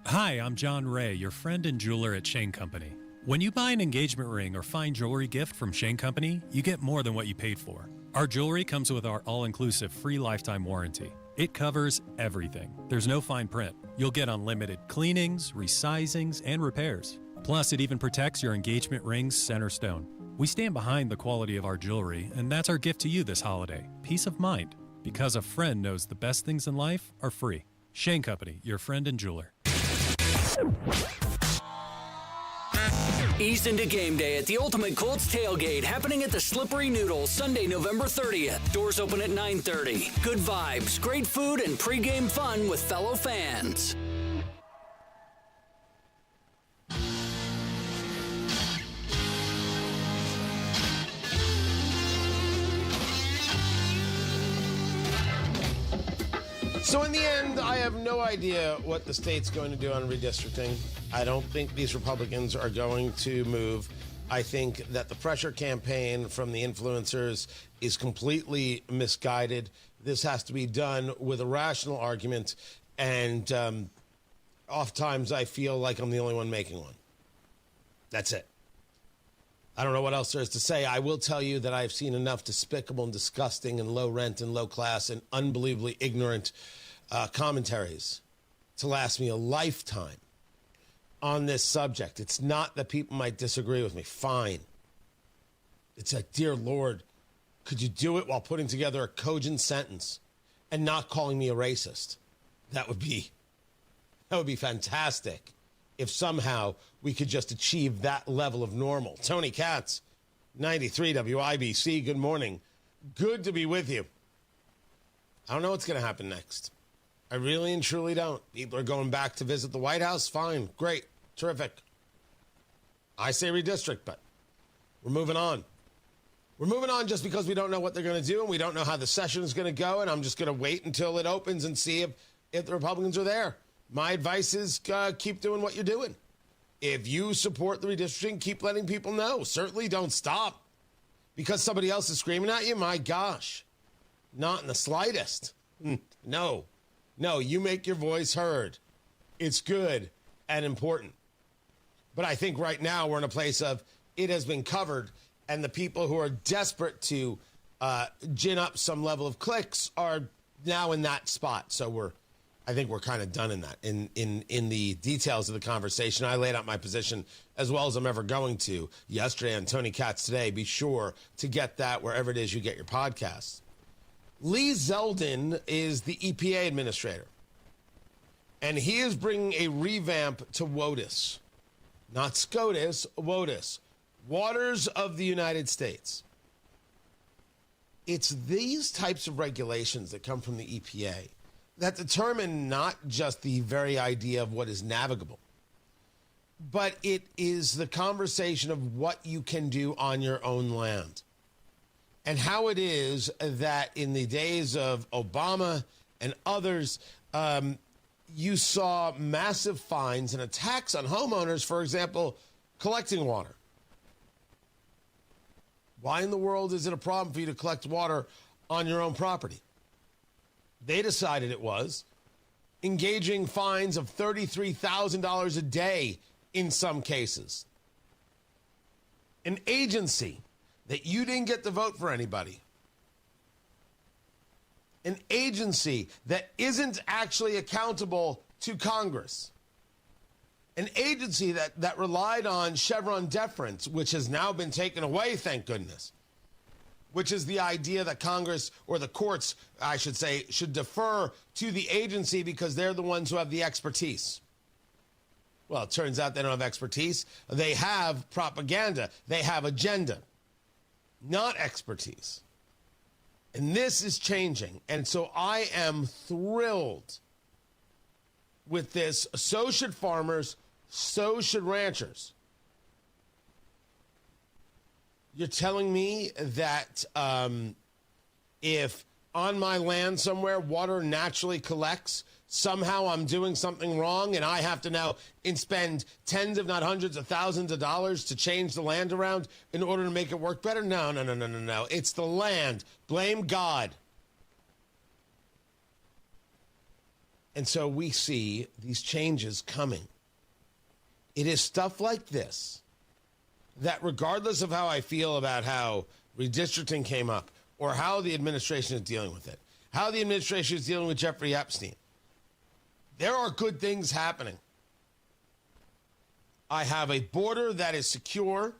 Hi, I'm John Ray, your friend and jeweler at Shane Company. When you buy an engagement ring or fine jewelry gift from Shane Company, you get more than what you paid for. Our jewelry comes with our all-inclusive free lifetime warranty. It covers everything. There's no fine print. You'll get unlimited cleanings, resizings, and repairs. Plus, it even protects your engagement ring's center stone. We stand behind the quality of our jewelry, and that's our gift to you this holiday. Peace of mind. Because a friend knows the best things in life are free. Shane Company, your friend and jeweler. Ease into game day at the Ultimate Colts Tailgate, happening at the Slippery Noodle, Sunday, November 30th. Doors open at 9:30. Good vibes, great food, and pregame fun with fellow fans. So in the end, I have no idea what the state's going to do on redistricting. I don't think these Republicans are going to move. I think that the pressure campaign from the influencers is completely misguided. This has to be done with a rational argument, and oftentimes I feel like I'm the only one making one. That's it. I don't know what else there is to say. I will tell you that I've seen enough despicable and disgusting and low rent and low class and unbelievably ignorant commentaries to last me a lifetime on this subject. It's not that people might disagree with me. Fine. It's like, dear Lord, could you do it while putting together a cogent sentence and not calling me a racist? That would be fantastic if somehow we could just achieve that level of normal. Tony Katz, 93 WIBC, good morning. Good to be with you. I don't know what's going to happen next. I really and truly don't. People are going back to visit the White House. Fine, great, terrific. I say redistrict, but we're moving on. We're moving on just because we don't know what they're going to do and we don't know how the session is going to go, and I'm just going to wait until it opens and see if the Republicans are there. My advice is keep doing what you're doing. If you support the redistricting, keep letting people know. Certainly don't stop because somebody else is screaming at you. My gosh, not in the slightest. No, you make your voice heard. It's good and important. But I think right now we're in a place of it has been covered, and the people who are desperate to gin up some level of clicks are now in that spot. So I think we're kind of done in that. In the details of the conversation, I laid out my position as well as I'm ever going to yesterday on Tony Katz Today. Be sure to get that wherever it is you get your podcasts. Lee Zeldin is the EPA administrator, and he is bringing a revamp to WOTUS. Not SCOTUS, WOTUS. Waters of the United States. It's these types of regulations that come from the EPA that determine not just the very idea of what is navigable, but it is the conversation of what you can do on your own land. And how it is that in the days of Obama and others, you saw massive fines and attacks on homeowners, for example, collecting water. Why in the world is it a problem for you to collect water on your own property? They decided it was engaging fines of $33,000 a day in some cases. An agency that you didn't get to vote for anybody. An agency that isn't actually accountable to Congress. An agency that relied on Chevron deference, which has now been taken away, thank goodness. Which is the idea that Congress, or the courts, I should say, should defer to the agency because they're the ones who have the expertise. Well, it turns out they don't have expertise. They have propaganda. They have agenda, not expertise. And this is changing. And so I am thrilled with this. So should farmers. So should ranchers. You're telling me that if on my land somewhere water naturally collects, somehow I'm doing something wrong and I have to now spend tens, if not hundreds of thousands of dollars to change the land around in order to make it work better? No. It's the land. Blame God. And so we see these changes coming. It is stuff like this that, regardless of how I feel about how redistricting came up or how the administration is dealing with it, how the administration is dealing with Jeffrey Epstein, there are good things happening. I have a border that is secure.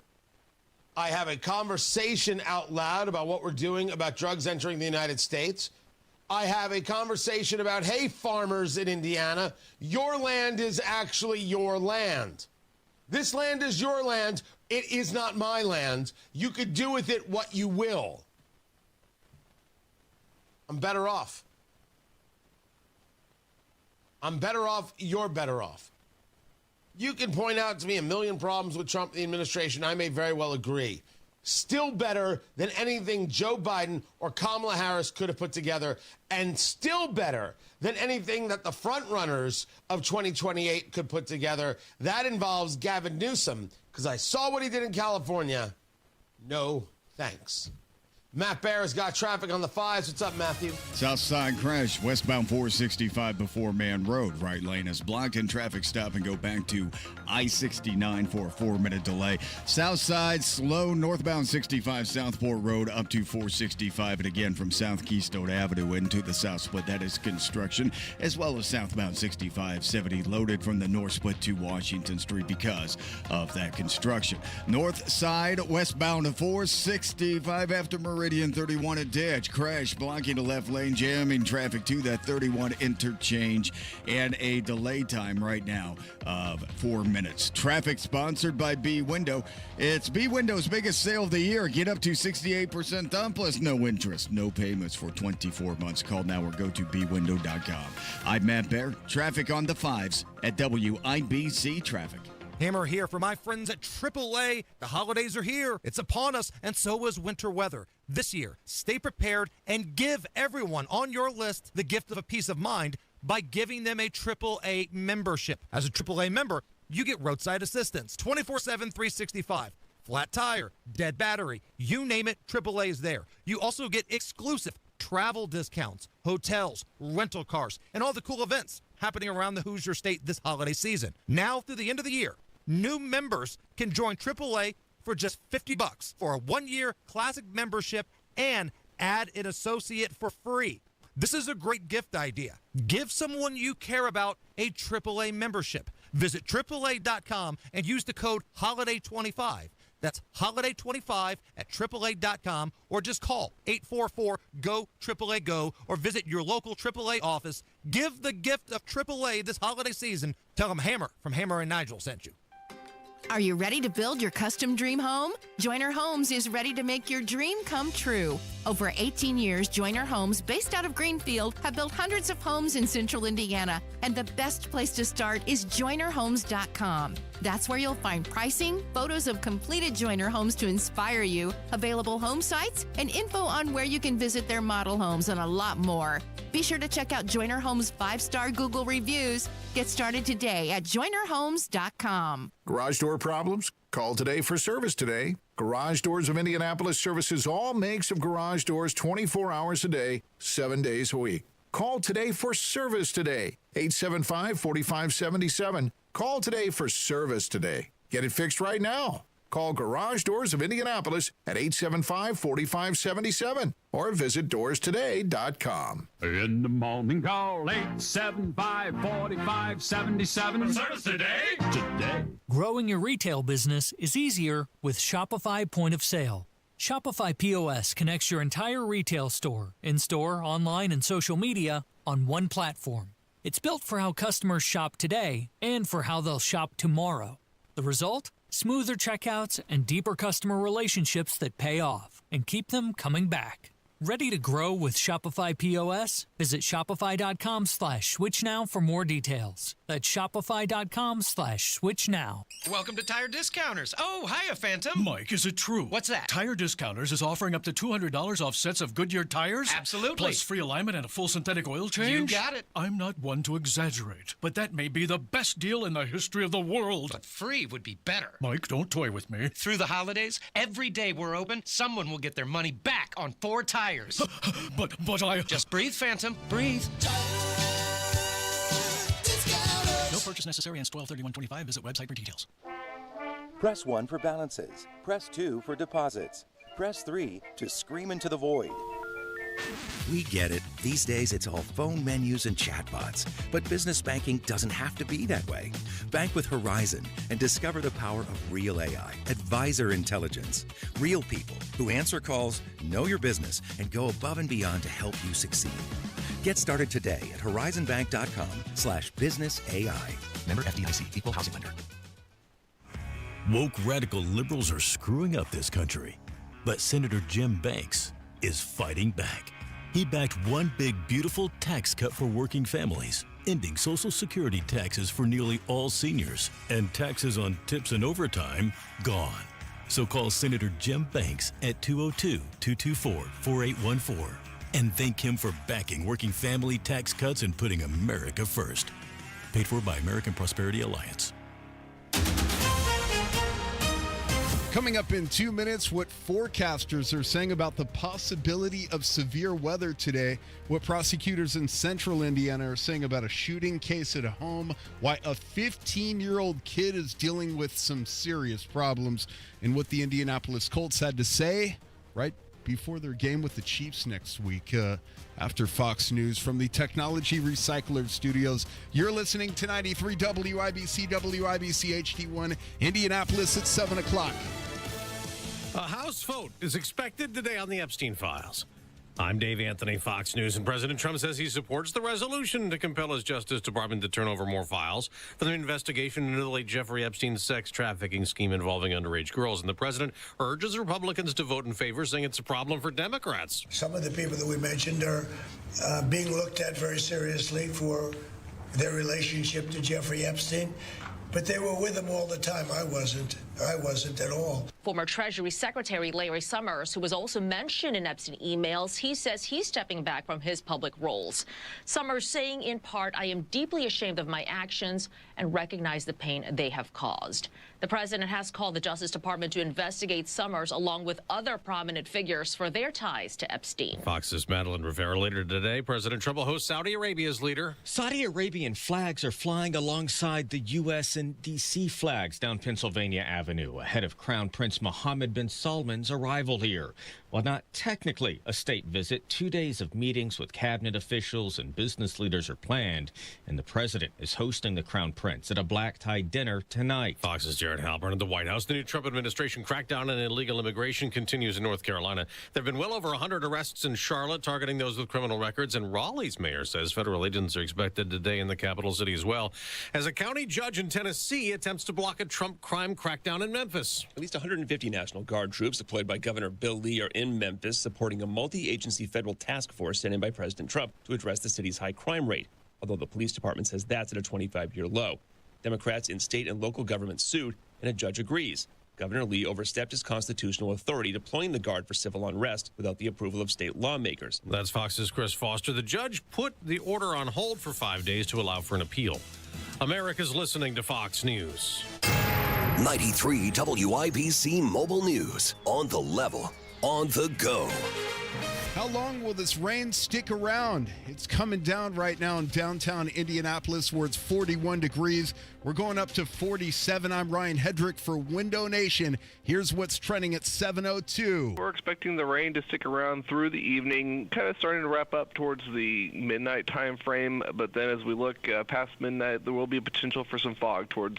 I have a conversation out loud about what we're doing about drugs entering the United States. I have a conversation about, hey, farmers in Indiana, your land is actually your land. This land is your land. It is not my land. You could do with it what you will. I'm better off. I'm better off. You're better off. You can point out to me a million problems with Trump and the administration. I may very well agree. still better than anything Joe Biden or Kamala Harris could have put together, and still better than anything that the front runners of 2028 could put together. That involves Gavin Newsom, because I saw what he did in California. No thanks. Matt Bear has got traffic on the 5s. What's up, Matthew? South side crash, westbound 465 before Man Road. Right lane is blocked and traffic stop and go back to I-69 for a 4-minute delay. South side slow, northbound 65 Southport Road up to 465. And again from South Keystone Avenue into the south split. That is construction, as well as southbound 6570 loaded from the north split to Washington Street because of that construction. North side westbound 465 after Meridian 31 at Ditch. Crash blocking the left lane, jamming traffic to that 31 interchange, and a delay time right now of 4 minutes. Traffic sponsored by B Window. It's B Window's biggest sale of the year. Get up to 68% down plus no interest, no payments for 24 months. Call now or go to bwindow.com. I'm Matt Bear. Traffic on the 5s at WIBC Traffic. Hammer here for my friends at AAA. The holidays are here. It's upon us, and so is winter weather. This year, stay prepared and give everyone on your list the gift of a peace of mind by giving them a AAA membership. As a AAA member, you get roadside assistance 24/7, 365. Flat tire, dead battery, you name it, AAA is there. You also get exclusive travel discounts, hotels, rental cars, and all the cool events happening around the Hoosier State this holiday season. Now through the end of the year, new members can join AAA for just $50 for a 1-year classic membership and add an associate for free. This is a great gift idea. Give someone you care about a AAA membership. Visit AAA.com and use the code HOLIDAY25. That's HOLIDAY25 at AAA.com, or just call 844-GO-AAA-GO or visit your local AAA office. Give the gift of AAA this holiday season. Tell them Hammer from Hammer and Nigel sent you. Are you ready to build your custom dream home? Joyner Homes is ready to make your dream come true. Over 18 years, Joyner Homes, based out of Greenfield, have built hundreds of homes in central Indiana. And the best place to start is JoynerHomes.com. That's where you'll find pricing, photos of completed Joyner homes to inspire you, available home sites, and info on where you can visit their model homes, and a lot more. Be sure to check out Joyner Homes' 5-star Google reviews. Get started today at JoynerHomes.com. Garage door problems? Call today for service today. Garage Doors of Indianapolis services all makes of garage doors 24 hours a day, 7 days a week. Call today for service today. 875-4577. Call today for service today. Get it fixed right now. Call Garage Doors of Indianapolis at 875-4577 or visit doorstoday.com. In the morning, call 875-4577. Service today. Growing your retail business is easier with Shopify Point of Sale. Shopify POS connects your entire retail store, in-store, online, and social media on one platform. It's built for how customers shop today and for how they'll shop tomorrow. The result? Smoother checkouts and deeper customer relationships that pay off and keep them coming back. Ready to grow with Shopify POS? Visit shopify.com/switch now for more details. That's shopify.com/switch now. Welcome to Tire Discounters. Oh, hiya, Phantom. Mike, is it true? What's that? Tire Discounters is offering up to $200 off sets of Goodyear tires? Absolutely. Plus free alignment and a full synthetic oil change? You got it. I'm not one to exaggerate, but that may be the best deal in the history of the world. But free would be better. Mike, don't toy with me. Through the holidays, every day we're open, someone will get their money back on 4 tires. But I... Just breathe, Phantom. Breathe. No purchase necessary and 12/31/25. Visit website for details. Press 1 for balances. Press 2 for deposits. Press 3 to scream into the void. We get it. These days, it's all phone menus and chatbots. But business banking doesn't have to be that way. Bank with Horizon and discover the power of real AI, advisor intelligence. Real people who answer calls, know your business, and go above and beyond to help you succeed. Get started today at horizonbank.com/businessai. Member FDIC, Equal Housing Lender. Woke radical liberals are screwing up this country. But Senator Jim Banks is fighting back. He backed one big, beautiful tax cut for working families, ending Social Security taxes for nearly all seniors, and taxes on tips and overtime gone. So call Senator Jim Banks at 202-224-4814 and thank him for backing working family tax cuts and putting America first. Paid for by American Prosperity Alliance. Coming up in 2 minutes, what forecasters are saying about the possibility of severe weather today, what prosecutors in central Indiana are saying about a shooting case at a home, why a 15-year-old kid is dealing with some serious problems, and what the Indianapolis Colts had to say right before their game with the Chiefs next week. After Fox News from the Technology Recycler Studios, you're listening to 93 WIBC, WIBC HD1, Indianapolis at 7 o'clock. A House vote is expected today on the Epstein files. I'm Dave Anthony, Fox News, and President Trump says he supports the resolution to compel his Justice Department to turn over more files for the investigation into the late Jeffrey Epstein's sex trafficking scheme involving underage girls. And the president urges Republicans to vote in favor, saying it's a problem for Democrats. Some of the people that we mentioned are being looked at very seriously for their relationship to Jeffrey Epstein. But they were with him all the time. I wasn't at all. Former Treasury Secretary Larry Summers, who was also mentioned in Epstein emails, he says he's stepping back from his public roles. Summers saying in part, I am deeply ashamed of my actions and recognize the pain they have caused. The president has called the Justice Department to investigate Summers along with other prominent figures for their ties to Epstein. Fox's Madeline Rivera. Later today, President Trump will host Saudi Arabia's leader. Saudi Arabian flags are flying alongside the U.S. and D.C. flags down Pennsylvania Avenue ahead of Crown Prince Mohammed bin Salman's arrival here. While not technically a state visit, 2 days of meetings with cabinet officials and business leaders are planned, and the president is hosting the Crown Prince at a black-tie dinner tonight. Fox's Jared Halpern at the White House. The new Trump administration crackdown on illegal immigration continues in North Carolina. There have been well over 100 arrests in Charlotte targeting those with criminal records, and Raleigh's mayor says federal agents are expected today in the capital city as well, as a county judge in Tennessee attempts to block a Trump crime crackdown in Memphis. At least 150 National Guard troops deployed by Governor Bill Lee are in Memphis, supporting a multi-agency federal task force sent in by President Trump to address the city's high crime rate, although the police department says that's at a 25-year low. Democrats in state and local government sued, and a judge agrees. Governor Lee overstepped his constitutional authority, deploying the Guard for civil unrest without the approval of state lawmakers. That's Fox's Chris Foster. The judge put the order on hold for 5 days to allow for an appeal. America's listening to Fox News. 93 WIBC Mobile News. On the level, on the go. How long will this rain stick around? It's coming down right now in downtown Indianapolis where it's 41 degrees. We're going up to 47. I'm Ryan Hedrick for Window Nation. Here's what's trending at 7:02. We're expecting the rain to stick around through the evening, kind of starting to wrap up towards the midnight time frame. But then as we look past midnight, there will be a potential for some fog towards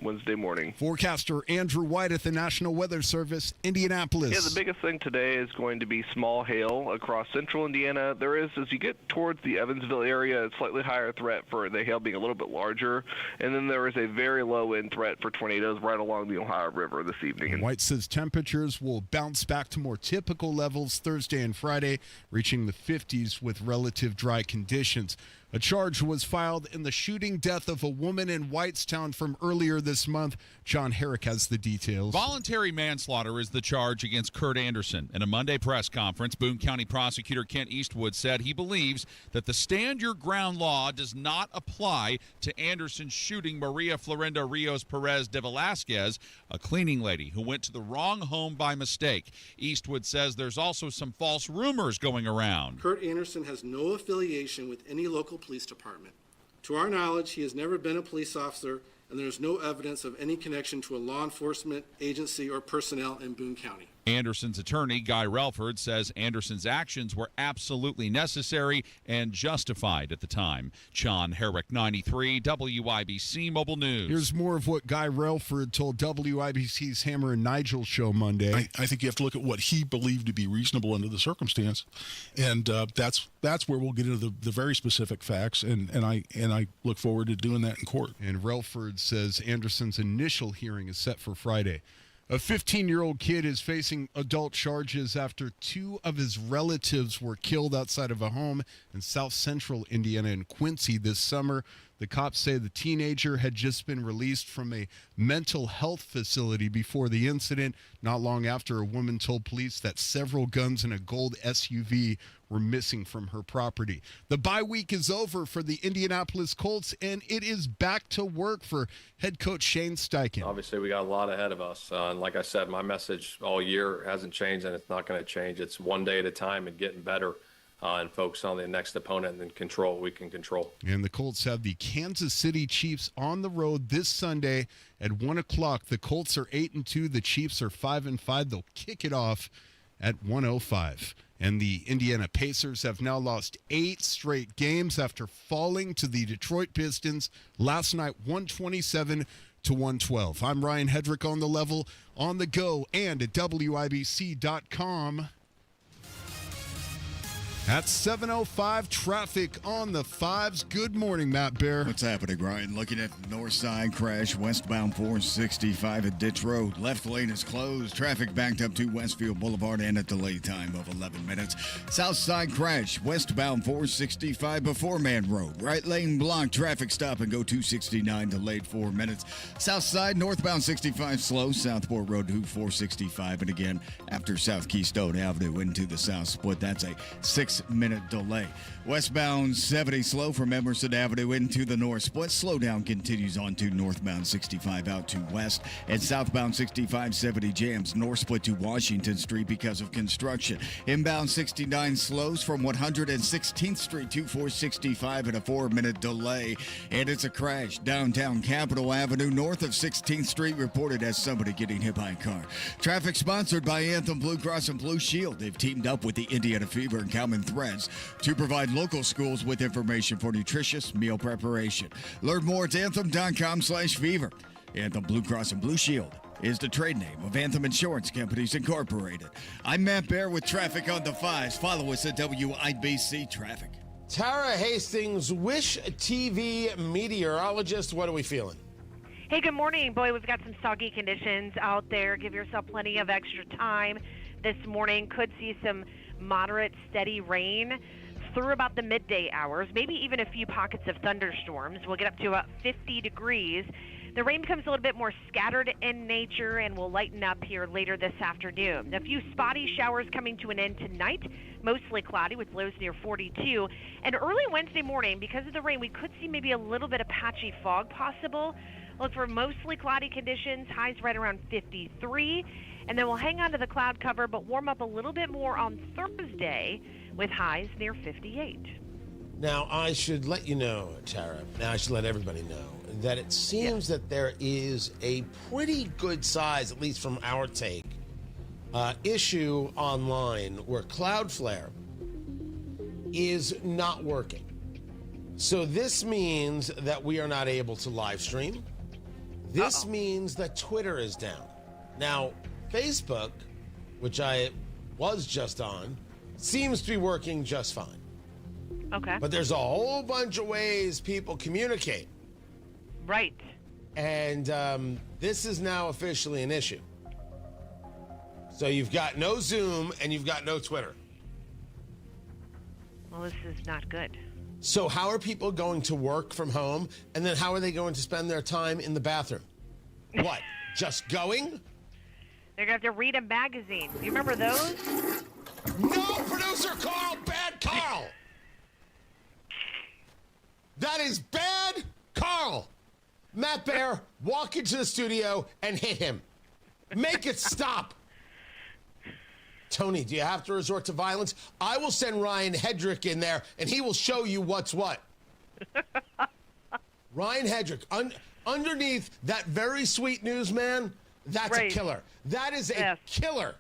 Wednesday morning. Forecaster Andrew White at the National Weather Service, Indianapolis. Yeah, the biggest thing today is going to be small hail across central Indiana. There is, as you get towards the Evansville area, a slightly higher threat for the hail being a little bit larger. And then there is a very low-end threat for tornadoes right along the Ohio River this evening. White says temperatures will bounce back to more typical levels Thursday and Friday, reaching the 50s with relative dry conditions. A charge was filed in the shooting death of a woman in Whitestown from earlier this month. John Herrick has the details. Voluntary manslaughter is the charge against Kurt Anderson. In a Monday press conference, Boone County prosecutor Kent Eastwood said he believes that the stand your ground law does not apply to Anderson shooting Maria Florinda Rios Perez de Velasquez, a cleaning lady who went to the wrong home by mistake. Eastwood says there's also some false rumors going around. Kurt Anderson has no affiliation with any local police department. To our knowledge, he has never been a police officer, and there is no evidence of any connection to a law enforcement agency or personnel in Boone County. Anderson's attorney, Guy Relford, says Anderson's actions were absolutely necessary and justified at the time. John Herrick, 93 WIBC Mobile News. Here's more of what Guy Relford told WIBC's Hammer and Nigel show Monday. I think you have to look at what he believed to be reasonable under the circumstance, and that's where we'll get into the very specific facts, and I look forward to doing that in court. And Relford says Anderson's initial hearing is set for Friday. A 15-year-old kid is facing adult charges after two of his relatives were killed outside of a home in south central Indiana in Quincy this summer. The cops say the teenager had just been released from a mental health facility before the incident, not long after a woman told police that several guns and a gold SUV were missing from her property. The bye week is over for the Indianapolis Colts, and it is back to work for head coach Shane Steichen. Obviously, we got a lot ahead of us. And like I said, my message all year hasn't changed, and it's not going to change. It's one day at a time and getting better and focus on the next opponent and then control what we can control. And the Colts have the Kansas City Chiefs on the road this Sunday at 1 o'clock. The Colts are 8-2. The Chiefs are 5-5. They'll kick it off at 1:05. And the Indiana Pacers have now lost 8 straight games after falling to the Detroit Pistons last night, 127-112. I'm Ryan Hedrick on the level, on the go, and at WIBC.com. At 7:05, traffic on the 5s. Good morning, Matt Bear. What's happening, Ryan? Looking at the north side crash, westbound 465 at Ditch Road. Left lane is closed. Traffic backed up to Westfield Boulevard and a delay time of 11 minutes. South side crash, westbound 465 before Man Road. Right lane blocked. Traffic stop and go 269 delayed 4 minutes. South side, northbound 65 slow. Southport Road to 465. And again, after South Keystone Avenue into the south split, that's a 6-minute delay. Westbound 70 slow from Emerson Avenue into the north split. Slowdown continues on to northbound 65 out to west. And southbound 65 70 jams north split to Washington Street because of construction. Inbound 69 slows from 116th Street to 465 and a 4-minute delay. And it's a crash downtown Capitol Avenue north of 16th Street, reported as somebody getting hit by a car. Traffic sponsored by Anthem Blue Cross and Blue Shield. They've teamed up with the Indiana Fever and Common Threads to provide local schools with information for nutritious meal preparation. Learn more at anthem.com/fever. Anthem Blue Cross and Blue Shield is the trade name of Anthem Insurance Companies Incorporated. I'm Matt Bear with traffic on the 5s. Follow us at WIBC Traffic. Tara Hastings, Wish TV meteorologist. What are we feeling? Hey, good morning. Boy, we've got some soggy conditions out there. Give yourself plenty of extra time this morning. Could see some moderate, steady rain through about the midday hours, maybe even a few pockets of thunderstorms. We'll get up to about 50 degrees. The rain becomes a little bit more scattered in nature and will lighten up here later this afternoon. A few spotty showers coming to an end tonight, mostly cloudy with lows near 42. And early Wednesday morning, because of the rain, we could see maybe a little bit of patchy fog possible. Look for mostly cloudy conditions, highs right around 53. And then we'll hang on to the cloud cover, but warm up a little bit more on Thursday with highs near 58. Now, I should let you know, Tara, now I should let everybody know, that it seems that there is a pretty good size, at least from our take, issue online where Cloudflare is not working. So this means that we are not able to live stream. This means that Twitter is down. Now, Facebook, which I was just on, seems to be working just fine. Okay. But there's a whole bunch of ways people communicate. Right. And this is now officially an issue. So you've got no Zoom and you've got no Twitter. Well, this is not good. So how are people going to work from home? And then how are they going to spend their time in the bathroom? What? Just going? They're going to have to read a magazine. You remember those? No, producer Carl, bad Carl. That is bad Carl. Matt Bear, walk into the studio and hit him. Make it stop. Tony, do you have to resort to violence? I will send Ryan Hedrick in there, and he will show you what's what. Ryan Hedrick, underneath that very sweet newsman, that's a killer. That is a killer.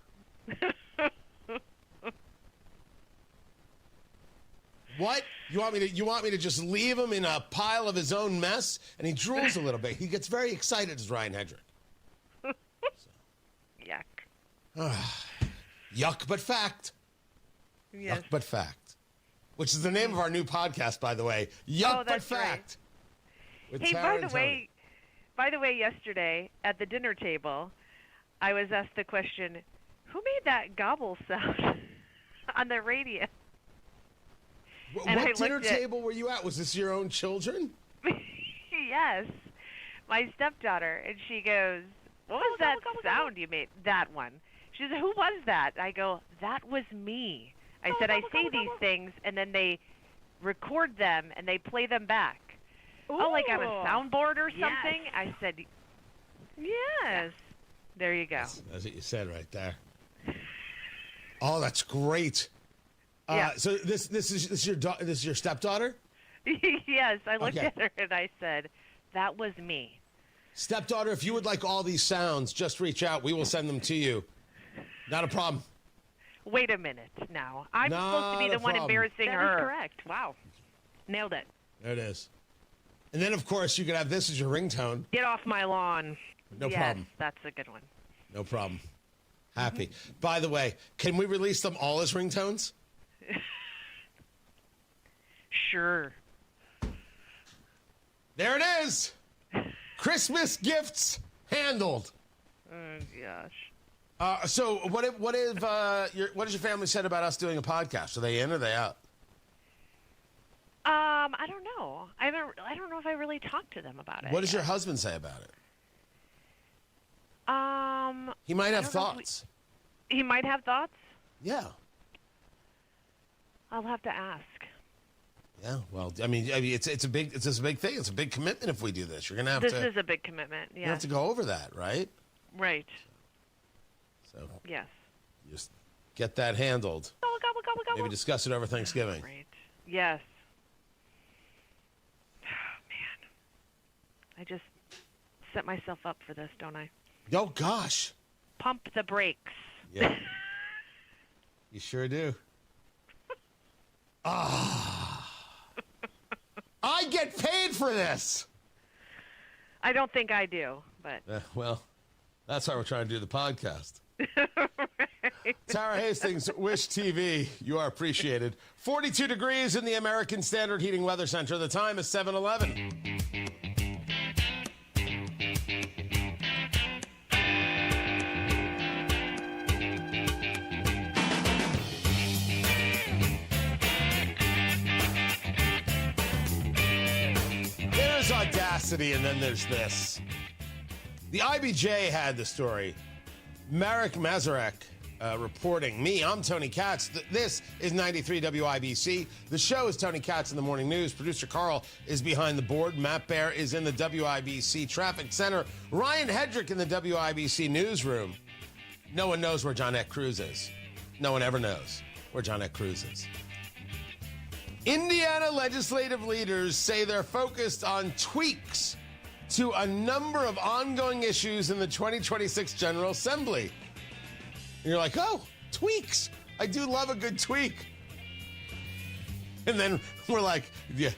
What? You want me to just leave him in a pile of his own mess? And he drools a little bit. He gets very excited as Ryan Hedrick. Yuck. Yuck, but fact. Yes. Yuck, but fact. Which is the name of our new podcast, by the way. Yuck, but fact. Right. Hey, by the way, yesterday at the dinner table, I was asked the question, who made that gobble sound on the radio? What dinner table were you at? Was this your own children? Yes, my stepdaughter, and she goes, "What was that sound you made?" That one. She said, "Who was that?" I go, "That was me." I said, "I say these things, and then they record them and they play them back." Oh, like on a soundboard or something? Yes. I said, "Yes." There you go. That's what you said right there. Oh, that's great. Yeah. So this is your stepdaughter? Yes, I looked at her and I said, "That was me." Stepdaughter, if you would like all these sounds, just reach out. We will send them to you. Not a problem. Wait a minute now. I'm supposed to be the one embarrassing her. That is correct. Wow. Nailed it. There it is. And then, of course, you could have this as your ringtone. Get off my lawn. No problem. That's a good one. No problem. Happy. By the way, can we release them all as ringtones? Sure. There it is. Christmas gifts handled. Oh gosh. So what has your family said about us doing a podcast? Are they in or are they out? I don't know. I don't know if I really talked to them about it. What does your husband say about it? He might have thoughts. He might have thoughts? Yeah. I'll have to ask. Yeah, well, I mean, it's a big thing. It's a big commitment if we do this. You're gonna have This is a big commitment. Yeah. You have to go over that, right? Right. So. Yes. Just get that handled. Gobble. Maybe discuss it over Thanksgiving. Right. Yes. Oh, man. I just set myself up for this, don't I? Oh gosh. Pump the brakes. Yeah. You sure do. I get paid for this. I don't think I do, but well, that's why we're trying to do the podcast. Right. Tara Hastings, Wish TV, you are appreciated. 42 degrees in the American Standard Heating Weather Center. The time is 7:11. There's audacity, and then there's this. The IBJ had the story. Marek Mazurek reporting. I'm Tony Katz. This is 93 WIBC. The show is Tony Katz in the Morning News. Producer Carl is behind the board. Matt Baer is in the WIBC Traffic Center. Ryan Hedrick in the WIBC Newsroom. No one knows where Johnette Cruz is. No one ever knows where Johnette Cruz is. Indiana legislative leaders say they're focused on tweaks to a number of ongoing issues in the 2026 General Assembly. And you're like, oh, tweaks. I do love a good tweak. And then we're like, yeah,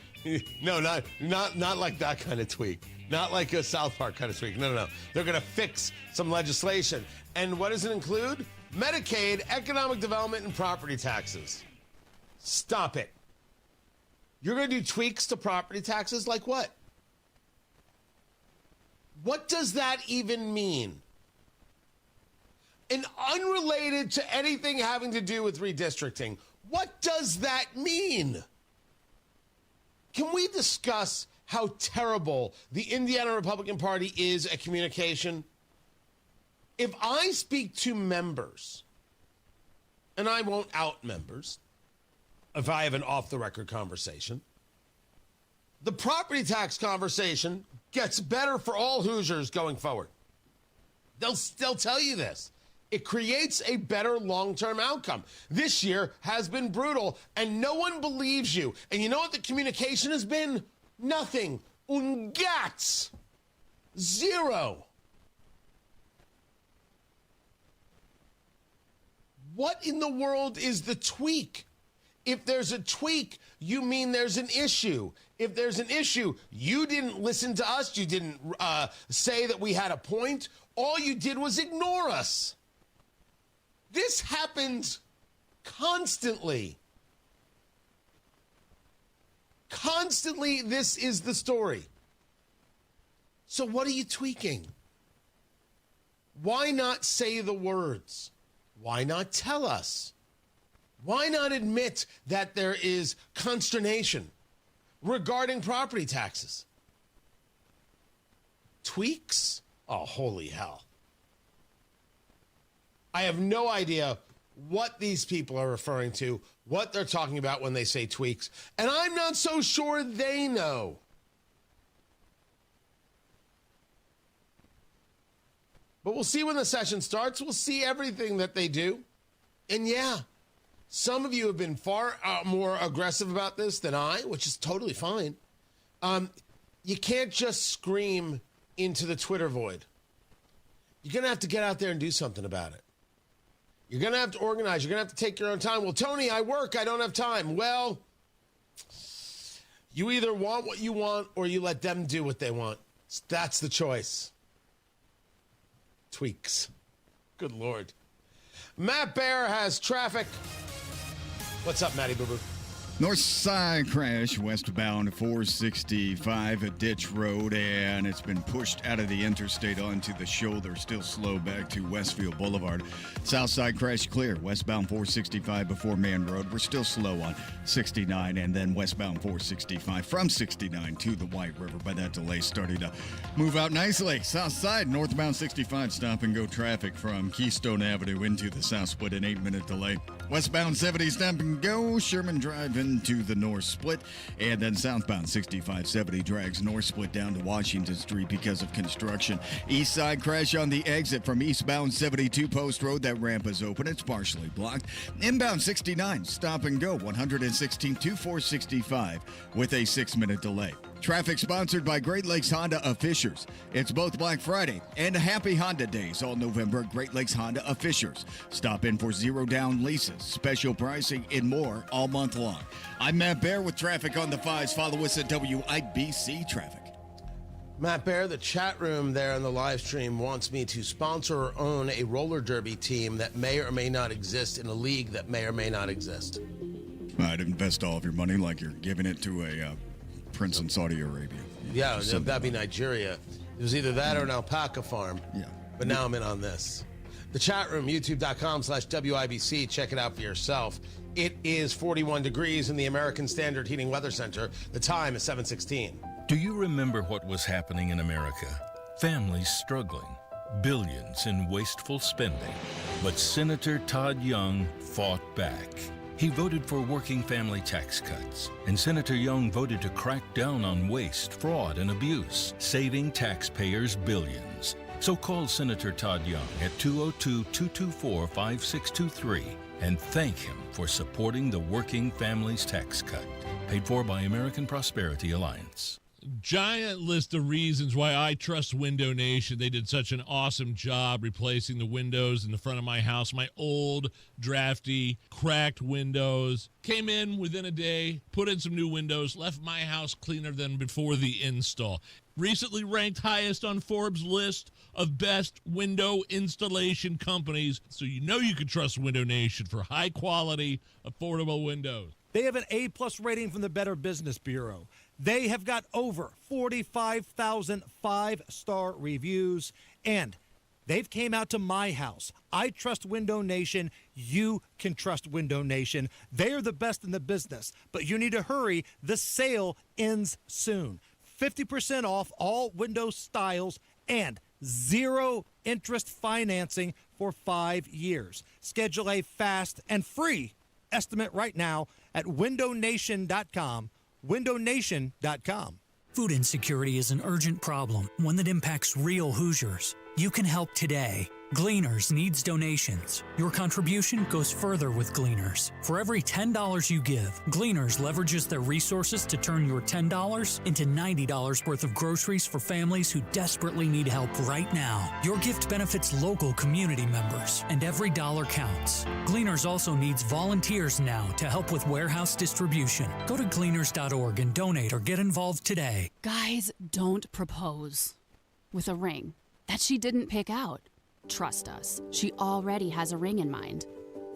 no, not like that kind of tweak. Not like a South Park kind of tweak. No. They're going to fix some legislation. And what does it include? Medicaid, economic development, and property taxes. Stop it. You're going to do tweaks to property taxes? Like what? What does that even mean? And unrelated to anything having to do with redistricting, what does that mean? Can we discuss how terrible the Indiana Republican Party is at communication? If I speak to members, and I won't out members, if I have an off-the-record conversation, the property tax conversation gets better for all Hoosiers going forward. They'll tell you this. It creates a better long-term outcome. This year has been brutal, and no one believes you. And you know what the communication has been? Nothing. Gats. Zero. What in the world is the tweak? If there's a tweak, you mean there's an issue. If there's an issue, you didn't listen to us. You didn't say that we had a point. All you did was ignore us. This happens constantly. Constantly, this is the story. So what are you tweaking? Why not say the words? Why not tell us? Why not admit that there is consternation regarding property taxes? Tweaks? Oh, holy hell. I have no idea what these people are referring to, what they're talking about when they say tweaks, and I'm not so sure they know. But we'll see when the session starts. We'll see everything that they do. And yeah, some of you have been far more aggressive about this than I, which is totally fine. You can't just scream into the Twitter void. You're going to have to get out there and do something about it. You're going to have to organize. You're going to have to take your own time. Well, Tony, I work. I don't have time. Well, you either want what you want or you let them do what they want. That's the choice. Tweaks. Good Lord. Matt Bear has traffic. What's up, Matty Boo Boo? North side crash westbound 465 at Ditch Road, and it's been pushed out of the interstate onto the shoulder. Still slow back to Westfield Boulevard. South side crash clear. Westbound 465 before Man Road. We're still slow on 69, and then westbound 465 from 69 to the White River. By that delay starting to move out nicely. South side northbound 65 stop and go traffic from Keystone Avenue into the South Split, an 8-minute delay. Westbound 70 stop and go Sherman Drive into the North Split, and then southbound 6570 drags North Split down to Washington Street because of construction. East side crash on the exit from eastbound 72 Post Road. That ramp is open. It's partially blocked. Inbound 69 stop and go 116 to 465 with a 6-minute delay. Traffic sponsored by Great Lakes Honda of Fishers. It's both Black Friday and Happy Honda Days all November at Great Lakes Honda of Fishers. Stop in for 0-down leases, special pricing, and more all month long. I'm Matt Bear with traffic on the 5s. Follow us at WIBC Traffic. Matt Bear, the chat room there on the live stream wants me to sponsor or own a roller derby team that may or may not exist in a league that may or may not exist. I'd invest all of your money like you're giving it to a prince in Saudi Arabia. Yeah, that'd be Nigeria. It was either that or an alpaca farm. Yeah. But now I'm in on this. The chat room, youtube.com/WIBC. Check it out for yourself. It is 41 degrees in the American Standard Heating Weather Center. The time is 7:16. Do you remember what was happening in America? Families struggling, billions in wasteful spending. But Senator Todd Young fought back. He voted for working family tax cuts, and Senator Young voted to crack down on waste, fraud, and abuse, saving taxpayers billions. So call Senator Todd Young at 202-224-5623 and thank him for supporting the Working Families Tax Cut, paid for by American Prosperity Alliance. Giant list of reasons why I trust Window Nation. They did such an awesome job replacing the windows in the front of my house. My old, drafty, cracked windows. Came in within a day, put in some new windows, left my house cleaner than before the install. Recently ranked highest on Forbes' list of best window installation companies. So you know you can trust Window Nation for high-quality, affordable windows. They have an A-plus rating from the Better Business Bureau. They have got over 45,000 5-star reviews, and they've came out to my house. I trust Window Nation. You can trust Window Nation. They are the best in the business, but you need to hurry. The sale ends soon. 50% off all window styles and 0 interest financing for 5 years. Schedule a fast and free estimate right now at windownation.com. windownation.com. Food insecurity is an urgent problem, one that impacts real Hoosiers. You can help today. Gleaners needs donations. Your contribution goes further with Gleaners. For every $10 you give, Gleaners leverages their resources to turn your $10 into $90 worth of groceries for families who desperately need help right now. Your gift benefits local community members, and every dollar counts. Gleaners also needs volunteers now to help with warehouse distribution. Go to gleaners.org and donate or get involved today. Guys, don't propose with a ring that she didn't pick out. Trust us, she already has a ring in mind.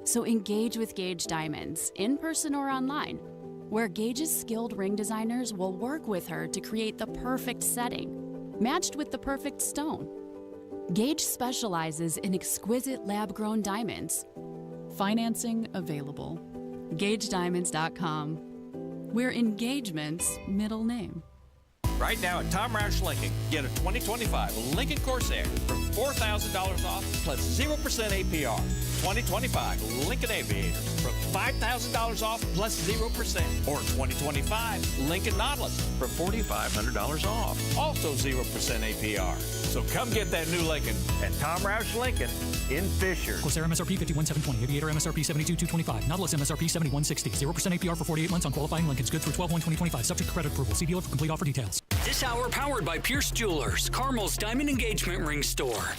So engage with Gage Diamonds, in person or online, where Gage's skilled ring designers will work with her to create the perfect setting, matched with the perfect stone. Gage specializes in exquisite lab-grown diamonds. Financing available. GageDiamonds.com. We're engagement's middle name. Right now at Tom Roush Lincoln, get a 2025 Lincoln Corsair for $4,000 off plus 0% APR. 2025 Lincoln Aviator for $5,000 off plus 0%. Or 2025 Lincoln Nautilus for $4,500 off. Also 0% APR. So come get that new Lincoln at Tom Roush Lincoln in Fisher. Corsair MSRP 51,720. Aviator MSRP 72,225. Nautilus MSRP 71,60. 0% APR for 48 months on qualifying Lincolns. Good through 12/1/2025. Subject to credit approval. See dealer for complete offer details. This hour powered by Pierce Jewelers, Carmel's Diamond Engagement Ring Store.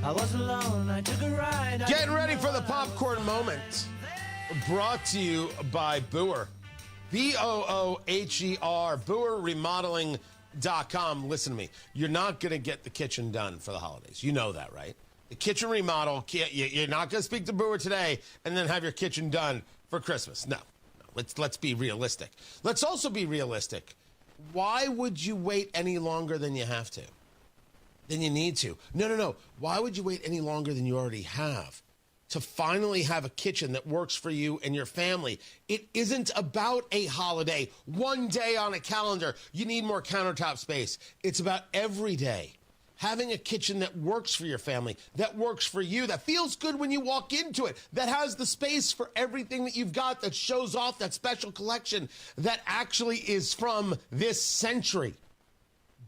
I was alone, I took a ride. Getting ready for the popcorn moment. Brought to you by Booher. B-O-O-H-E-R. BooherRemodeling.com. Listen to me. You're not going to get the kitchen done for the holidays. You know that, right? The kitchen remodel, you're not going to speak to Booher today and then have your kitchen done for Christmas. No. Let's be realistic. Let's also be realistic. Why would you wait any longer than you have to? Than you need to? No. Why would you wait any longer than you already have to finally have a kitchen that works for you and your family? It isn't about a holiday, one day on a calendar. You need more countertop space. It's about every day. Having a kitchen that works for your family, that works for you, that feels good when you walk into it, that has the space for everything that you've got, that shows off that special collection that actually is from this century.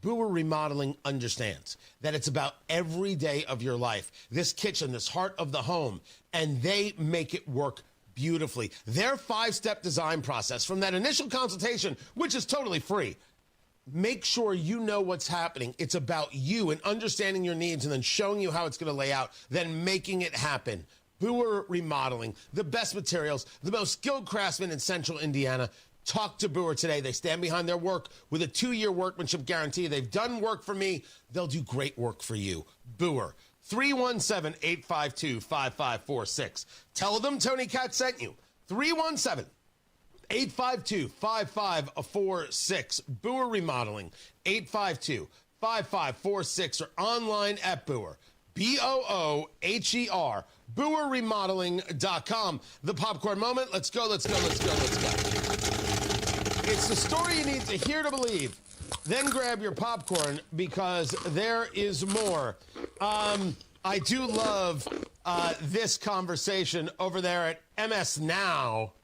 Booher Remodeling understands that it's about every day of your life. This kitchen, this heart of the home, and they make it work beautifully. Their 5-step design process, from that initial consultation, which is totally free, make sure you know what's happening. It's about you and understanding your needs and then showing you how it's going to lay out, then making it happen. Booher Remodeling, the best materials, the most skilled craftsmen in Central Indiana. Talk to Booher today. They stand behind their work with a 2-year workmanship guarantee. They've done work for me. They'll do great work for you. Booher, 317-852-5546. Tell them Tony Katz sent you. 317-852-5546. Booher Remodeling, 852-5546, or online at Booher. B-O-O-H-E-R. BooherRemodeling.com. The popcorn moment. Let's go. It's the story you need to hear to believe. Then grab your popcorn because there is more. I do love this conversation over there at MS Now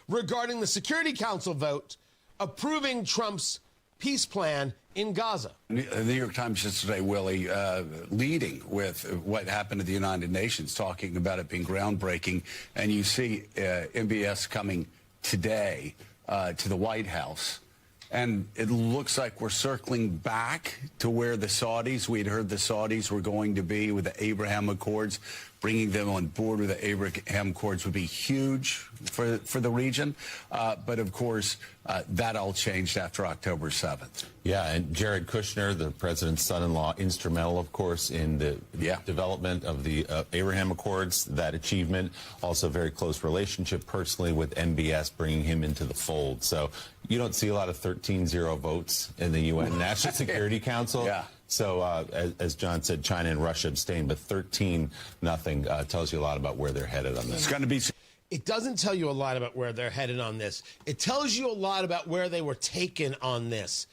regarding the Security Council vote approving Trump's peace plan in Gaza. The New York Times yesterday, Willie, leading with what happened at the United Nations, talking about it being groundbreaking. And you see MBS coming today to the White House. And it looks like we're circling back to where the Saudis, we'd heard the Saudis were going to be with the Abraham Accords. Bringing them on board with the Abraham Accords would be huge for the region. But, of course, that all changed after October 7th. Yeah, and Jared Kushner, the president's son-in-law, instrumental, of course, in the development of the Abraham Accords, that achievement. Also very close relationship personally with MBS, bringing him into the fold. So you don't see a lot of 13-0 votes in the UN National Security Council. Yeah. So, as John said, China and Russia abstained, but 13-0 tells you a lot about where they're headed on this. It's going to be. It doesn't tell you a lot about where they're headed on this. It tells you a lot about where they were taken on this.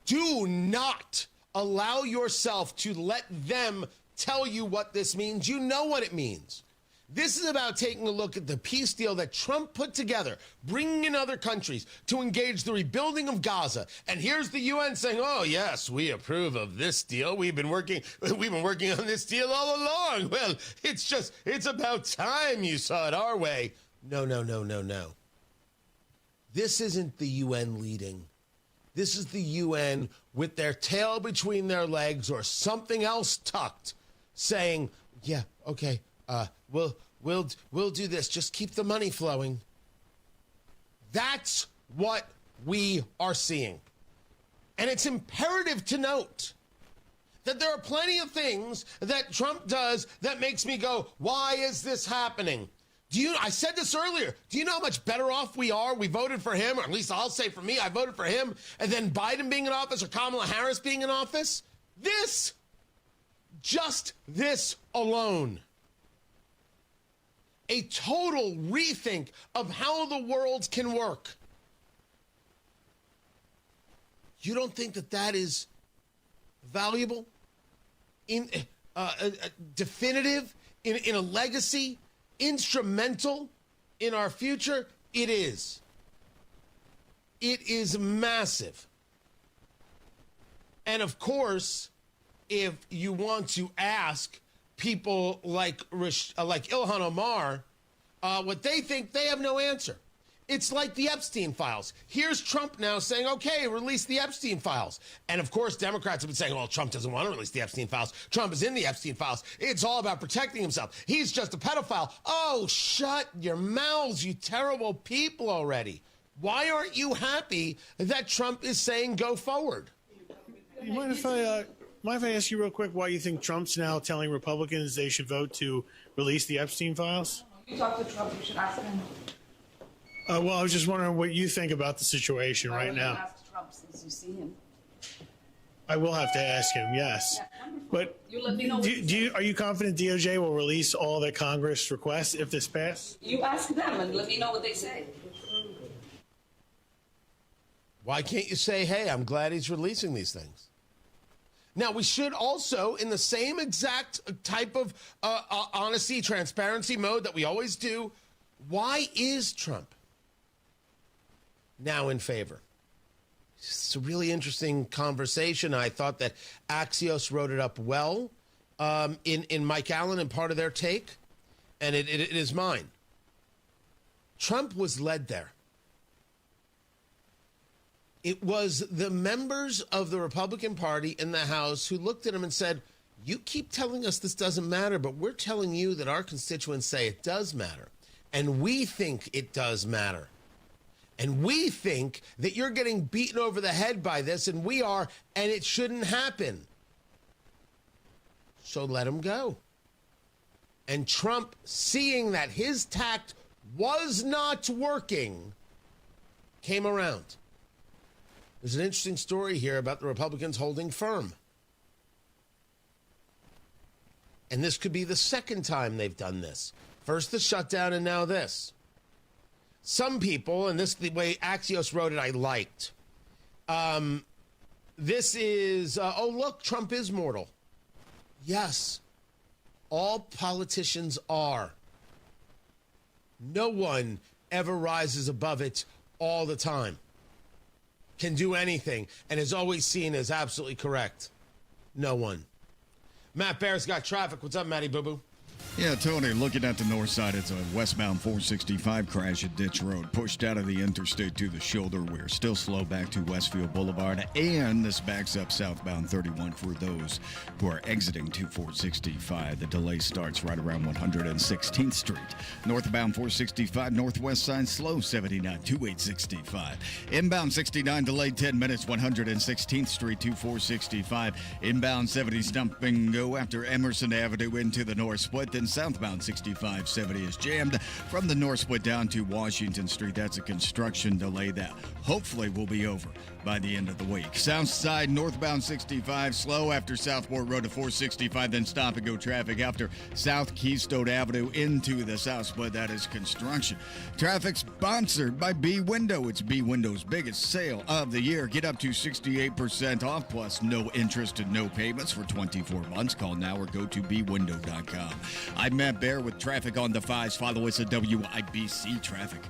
Do not allow yourself to let them tell you what this means. You know what it means. This is about taking a look at the peace deal that Trump put together, bringing in other countries to engage the rebuilding of Gaza. And here's the UN saying, "Oh yes, we approve of this deal. We've been working on this deal all along. Well, it's about time you saw it our way." No. This isn't the UN leading. This is the UN with their tail between their legs or something else tucked, saying, "Yeah, okay. We'll do this. Just keep the money flowing." That's what we are seeing. And it's imperative to note that there are plenty of things that Trump does that makes me go, why is this happening? I said this earlier. Do you know how much better off we are? We voted for him, or at least I'll say for me, I voted for him, and then Biden being in office or Kamala Harris being in office? Just this alone a total rethink of how the world can work. You don't think that that is valuable, definitive, in a legacy, instrumental in our future? It is. It is massive. And of course, if you want to ask people like Ilhan Omar what they think, they have no answer. It's like the Epstein files. Here's Trump now saying, okay, release the Epstein files. And of course, Democrats have been saying, well, Trump doesn't want to release the Epstein files. Trump is in the Epstein files. It's all about protecting himself. He's just a pedophile. Oh, shut your mouths, you terrible people already. Why aren't you happy that Trump is saying go forward? You mind if I ask you real quick why you think Trump's now telling Republicans they should vote to release the Epstein files? You talk to Trump, you should ask him. Well, I was just wondering what you think about the situation right now. Ask Trump since you see him. I will have to ask him, yes. Yeah, but you let me know. Are you confident DOJ will release all that Congress requests if this passes? You ask them and let me know what they say. Why can't you say, hey, I'm glad he's releasing these things? Now, we should also, in the same exact type of honesty, transparency mode that we always do, why is Trump now in favor? It's a really interesting conversation. I thought that Axios wrote it up well in Mike Allen and part of their take, and it is mine. Trump was led there. It was the members of the Republican Party in the House who looked at him and said, you keep telling us this doesn't matter, but we're telling you that our constituents say it does matter. And we think it does matter. And we think that you're getting beaten over the head by this, and we are, and it shouldn't happen. So let him go. And Trump, seeing that his tact was not working, came around. There's an interesting story here about the Republicans holding firm. And this could be the second time they've done this. First the shutdown and now this. Some people, and this is the way Axios wrote it, I liked. This is, oh, look, Trump is mortal. Yes, all politicians are. No one ever rises above it all the time. Can do anything, and is always seen as absolutely correct. No one. Matt Bear's got traffic. What's up, Matty Boo Boo? Yeah, Tony, looking at the north side, it's a westbound 465 crash at Ditch Road. Pushed out of the interstate to the shoulder. We're still slow back to Westfield Boulevard. And this backs up southbound 31 for those who are exiting to 465. The delay starts right around 116th Street. Northbound 465, northwest side slow 79 to 865. Inbound 69 delayed 10 minutes, 116th Street to 465. Inbound 70 stump and go after Emerson Avenue into the north split. Then southbound 6570 is jammed from the north split down to Washington Street. That's a construction delay that hopefully will be over by the end of the week. South side northbound 65 slow after Southport Road to 465, then stop and go traffic after South Keystone Avenue into the south split. That is construction. Traffic sponsored by B Window. It's B Window's biggest sale of the year. Get up to 68% off plus no interest and no payments for 24 months. Call now or go to bwindow.com. I'm Matt Bear with traffic on the 5s. Follow us at WIBC Traffic.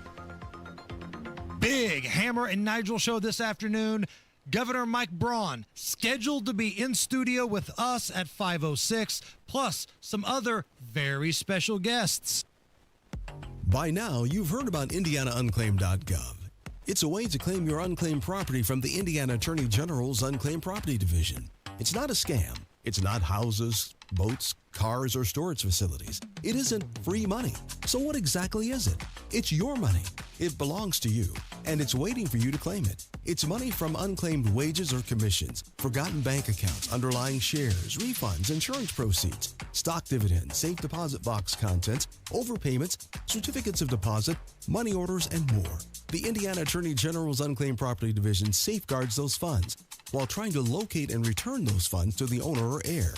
Big Hammer and Nigel show this afternoon. Governor Mike Braun scheduled to be in studio with us at 5:06, plus some other very special guests. By now, you've heard about IndianaUnclaimed.gov. It's a way to claim your unclaimed property from the Indiana Attorney General's Unclaimed Property Division. It's not a scam. It's not houses, boats, cars, or storage facilities. It isn't free money. So what exactly is it? It's your money. It belongs to you, and it's waiting for you to claim it. It's money from unclaimed wages or commissions, forgotten bank accounts, underlying shares, refunds, insurance proceeds, stock dividends, safe deposit box contents, overpayments, certificates of deposit, money orders, and more. The Indiana Attorney General's Unclaimed Property Division safeguards those funds while trying to locate and return those funds to the owner or heir.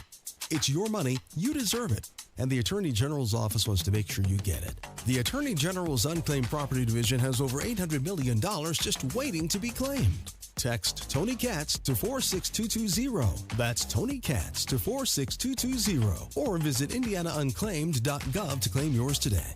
It's your money, you deserve it, and the Attorney General's office wants to make sure you get it. The Attorney General's Unclaimed Property Division has over $800 million just waiting to be claimed. Text Tony Katz to 46220. That's Tony Katz to 46220. Or visit indianaunclaimed.gov to claim yours today.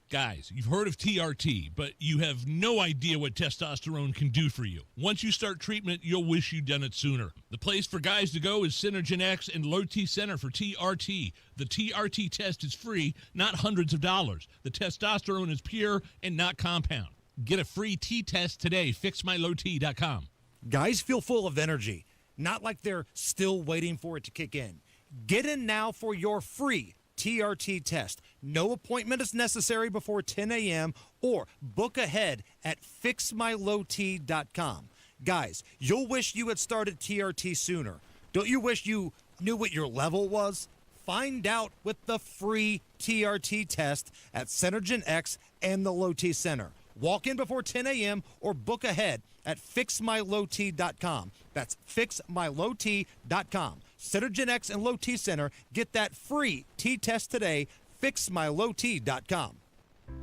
Guys, you've heard of TRT, but you have no idea what testosterone can do for you. Once you start treatment, you'll wish you'd done it sooner. The place for guys to go is Synergen X and Low T Center for TRT. The TRT test is free, not hundreds of dollars. The testosterone is pure and not compound. Get a free T-test today, fixmylowt.com. Guys feel full of energy, not like they're still waiting for it to kick in. Get in now for your free TRT test. No appointment is necessary before 10 a.m. or book ahead at fixmylowt.com. Guys, you'll wish you had started TRT sooner. Don't you wish you knew what your level was? Find out with the free TRT test at Synergen X and the Low T Center. Walk in before 10 a.m. or book ahead at fixmylowt.com. That's fixmylowt.com. Synergen X and Low T Center. Get that free T-test today. fixmylowt.com.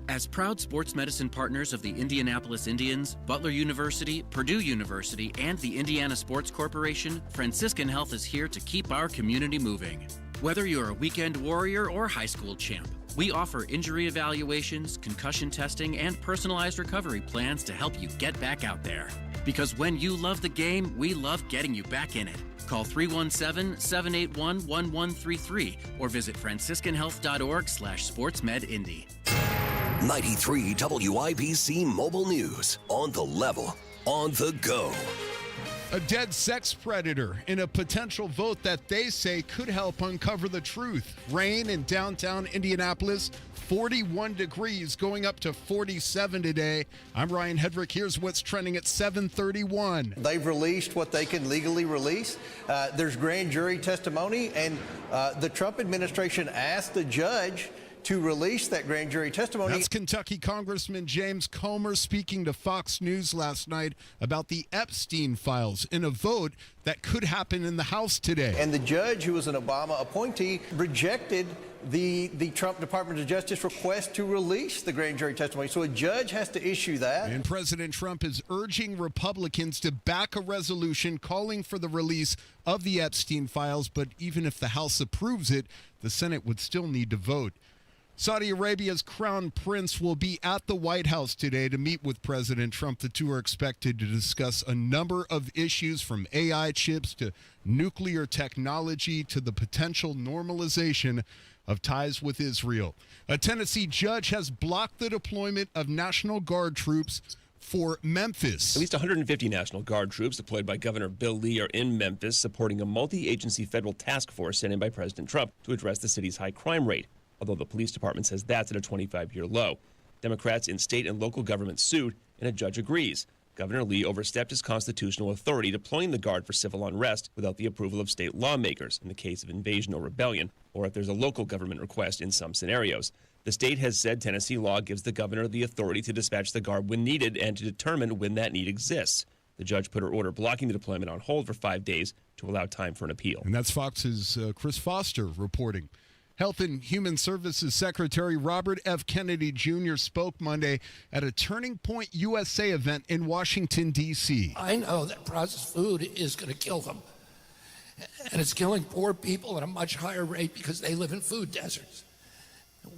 As proud sports medicine partners of the Indianapolis Indians, Butler University, Purdue University, and the Indiana Sports Corporation, Franciscan Health is here to keep our community moving. Whether you're a weekend warrior or high school champ, we offer injury evaluations, concussion testing, and personalized recovery plans to help you get back out there. Because when you love the game, we love getting you back in it. Call 317-781-1133 or visit franciscanhealth.org/sportsmedindy. 93 WIBC Mobile News. On the level, on the go. A dead sex predator in a potential vote that they say could help uncover the truth. Rain in downtown Indianapolis, 41 degrees, going up to 47 today. I'm Ryan Hedrick. Here's what's trending at 7:31. They've released what they can legally release. There's grand jury testimony, and the Trump administration asked the judge to release that grand jury testimony. That's Kentucky Congressman James Comer speaking to Fox News last night about the Epstein files in a vote that could happen in the House today. And the judge, who was an Obama appointee, rejected the Trump Department of Justice request to release the grand jury testimony. So a judge has to issue that. And President Trump is urging Republicans to back a resolution calling for the release of the Epstein files. But even if the House approves it, the Senate would still need to vote. Saudi Arabia's crown prince will be at the White House today to meet with President Trump. The two are expected to discuss a number of issues, from AI chips to nuclear technology to the potential normalization of ties with Israel. A Tennessee judge has blocked the deployment of National Guard troops for Memphis. At least 150 National Guard troops deployed by Governor Bill Lee are in Memphis, supporting a multi-agency federal task force sent in by President Trump to address the city's high crime rate, although the police department says that's at a 25-year low. Democrats in state and local government sued, and a judge agrees. Governor Lee overstepped his constitutional authority deploying the Guard for civil unrest without the approval of state lawmakers in the case of invasion or rebellion, or if there's a local government request in some scenarios. The state has said Tennessee law gives the governor the authority to dispatch the Guard when needed and to determine when that need exists. The judge put her order blocking the deployment on hold for 5 days to allow time for an appeal. And that's Fox's Chris Foster reporting. Health and Human Services Secretary Robert F. Kennedy Jr. spoke Monday at a Turning Point USA event in Washington, D.C. I know that processed food is going to kill them. And it's killing poor people at a much higher rate because they live in food deserts.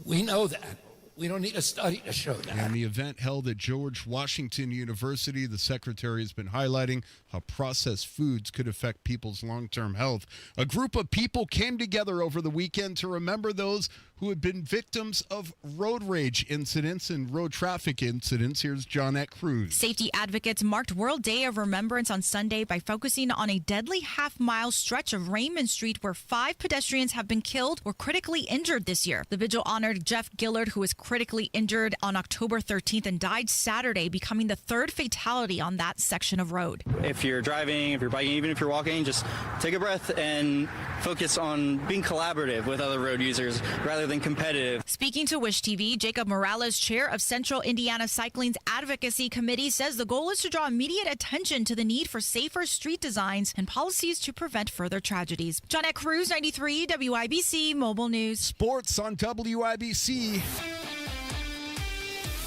We know that. We don't need a study to show that. And the event held at George Washington University, the secretary has been highlighting how processed foods could affect people's long-term health. A group of people came together over the weekend to remember those who had been victims of road rage incidents and road traffic incidents. Here's Johnette Cruz. Safety advocates marked World Day of Remembrance on Sunday by focusing on a deadly half-mile stretch of Raymond Street where 5 pedestrians have been killed or critically injured this year. The vigil honored Jeff Gillard, who was critically injured on October 13th and died Saturday, becoming the 3rd fatality on that section of road. If you're driving, if you're biking, even if you're walking, just take a breath and focus on being collaborative with other road users rather rather than competitive. Speaking to Wish TV, Jacob Morales, chair of Central Indiana Cycling's Advocacy Committee, says the goal is to draw immediate attention to the need for safer street designs and policies to prevent further tragedies. Johnette Cruz, 93 WIBC Mobile News. Sports on WIBC.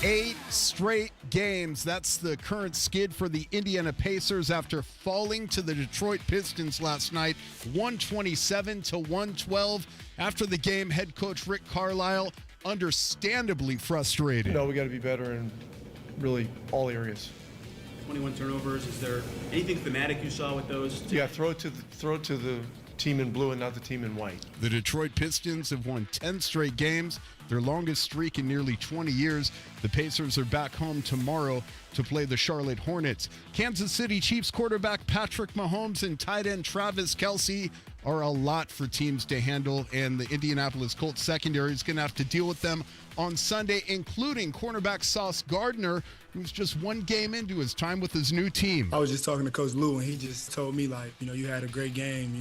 8 straight games. That's the current skid for the Indiana Pacers after falling to the Detroit Pistons last night, 127-112. After the game, head coach Rick Carlisle understandably frustrated. We got to be better in really all areas. 21 turnovers. Is there anything thematic you saw with those? Yeah, throw to the team in blue and not the team in white. The Detroit Pistons have won 10 straight games, their longest streak in nearly 20 years. The Pacers are back home tomorrow to play the Charlotte Hornets. Kansas City Chiefs quarterback Patrick Mahomes and tight end Travis Kelce are a lot for teams to handle, and the Indianapolis Colts secondary is going to have to deal with them on Sunday, including cornerback Sauce Gardner, who's just one game into his time with his new team. I was just talking to Coach Lou, and he just told me, you had a great game.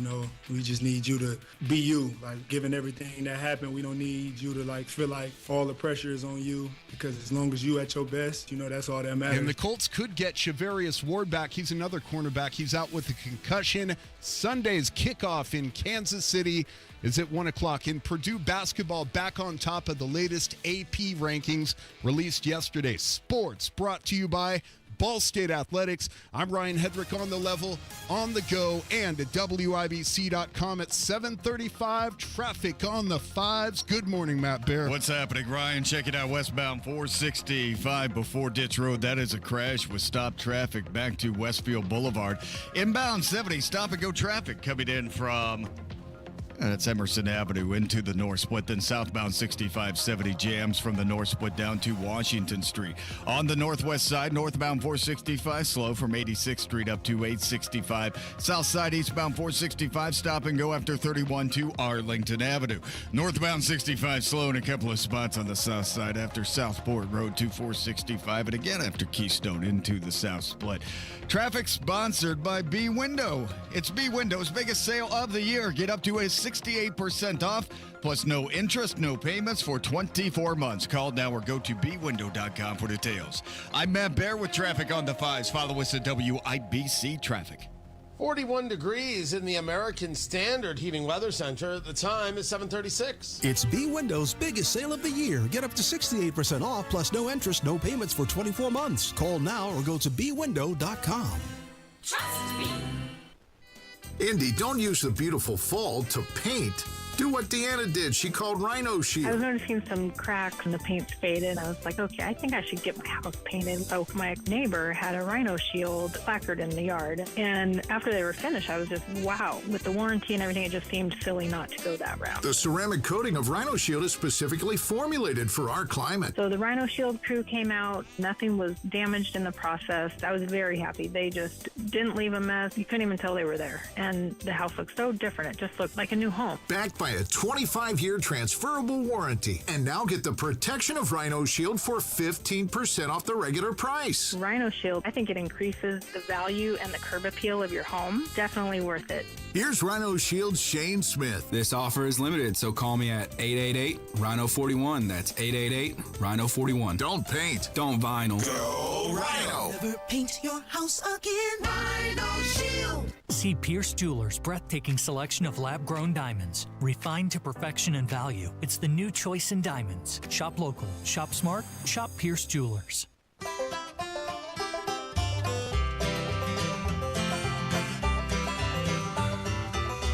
We just need you to be you. Given everything that happened, we don't need you to, feel like all the pressure is on you, because as long as you at your best, that's all that matters. And the Colts could get Shavarius Ward back. He's another cornerback. He's out with a concussion. Sunday's kickoff in Kansas City is at 1 o'clock. In Purdue basketball back on top of the latest AP rankings released yesterday. Sports brought to you by Ball State Athletics. I'm Ryan Hedrick on the level, on the go, and at WIBC.com at 7:35. Traffic on the 5s. Good morning, Matt Bear. What's happening, Ryan? Check it out. Westbound 465 before Ditch Road. That is a crash with stopped traffic back to Westfield Boulevard. Inbound 70, stop-and-go traffic coming in from... That's Emerson Avenue into the North Split. Then southbound 6570 jams from the North Split down to Washington Street. On the northwest side, northbound 465 slow from 86th Street up to 865. South side eastbound 465 stop and go after 31 to Arlington Avenue. Northbound 65 slow in a couple of spots on the south side after Southport Road to 465 and again after Keystone into the South Split. Traffic sponsored by B Window. It's B Window's biggest sale of the year. Get up to a 68% off, plus no interest, no payments for 24 months. Call now or go to bwindow.com for details. I'm Matt Bear with traffic on the 5s. Follow us at WIBC Traffic. 41 degrees in the American Standard Heating Weather Center. The time is 7:36. It's B Window's biggest sale of the year. Get up to 68% off, plus no interest, no payments for 24 months. Call now or go to bwindow.com. Trust me. Indy, don't use the beautiful fall to paint. Do what Deanna did. She called Rhino Shield. I was noticing some cracks and the paint's faded. I was like, okay, I think I should get my house painted. So my neighbor had a Rhino Shield placard in the yard. And after they were finished, I was just, wow. With the warranty and everything, it just seemed silly not to go that route. The ceramic coating of Rhino Shield is specifically formulated for our climate. So the Rhino Shield crew came out. Nothing was damaged in the process. I was very happy. They just didn't leave a mess. You couldn't even tell they were there. And the house looked so different. It just looked like a new home. Backed by a 25-year transferable warranty. And now get the protection of Rhino Shield for 15% off the regular price. Rhino Shield, I think it increases the value and the curb appeal of your home. Definitely worth it. Here's Rhino Shield's Shane Smith. This offer is limited, so call me at 888-RHINO-41. That's 888-RHINO-41. Don't paint. Don't vinyl. Go Rhino. Never paint your house again. Rhino Shield. See Pierce Jewelers' breathtaking selection of lab-grown diamonds, refined to perfection and value. It's the new choice in diamonds. Shop local, shop smart, shop Pierce Jewelers.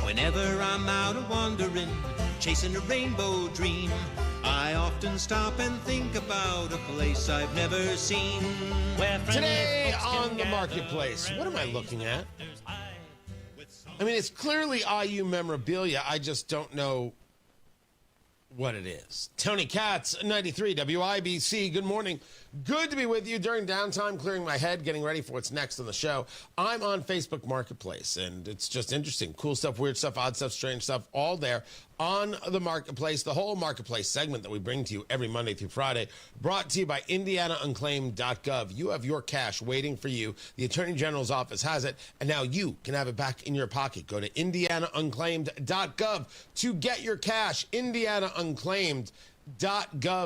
Whenever I'm out wandering, chasing a rainbow dream, I often stop and think about a place I've never seen. Today on the marketplace, what am I looking at? I mean, it's clearly IU memorabilia. I just don't know what it is. Tony Katz, 93 WIBC. Good morning. Good to be with you during downtime, clearing my head, getting ready for what's next on the show. I'm on Facebook Marketplace, and it's just interesting. Cool stuff, weird stuff, odd stuff, strange stuff, all there on the Marketplace. The whole Marketplace segment that we bring to you every Monday through Friday, brought to you by IndianaUnclaimed.gov. You have your cash waiting for you. The Attorney General's office has it, and now you can have it back in your pocket. Go to IndianaUnclaimed.gov to get your cash. IndianaUnclaimed.gov.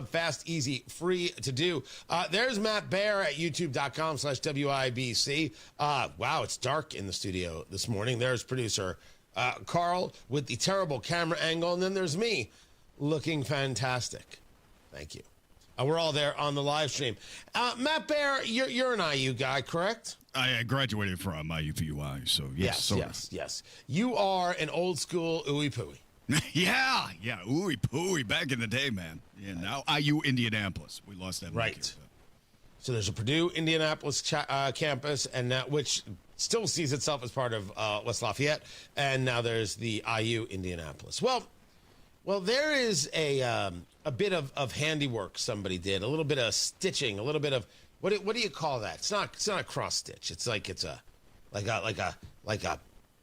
Fast, easy, free to do. There's Matt Bear at youtube.com/WIBC. Wow, it's dark in the studio this morning. There's producer Carl with the terrible camera angle. And then there's me looking fantastic. Thank you. We're all there on the live stream. Matt Bear, you're an IU guy, correct? I graduated from IUPUI, so yes. Yes. You are an old school ooey pooey. yeah, ooey pooey back in the day, man. Yeah, now IU Indianapolis. We lost that. Right. So there's a Purdue Indianapolis campus, and which still sees itself as part of West Lafayette, and now there's the IU Indianapolis. Well, there is a bit of handiwork somebody did, a little bit of stitching, a little bit of what do you call that? It's not a cross stitch. It's like a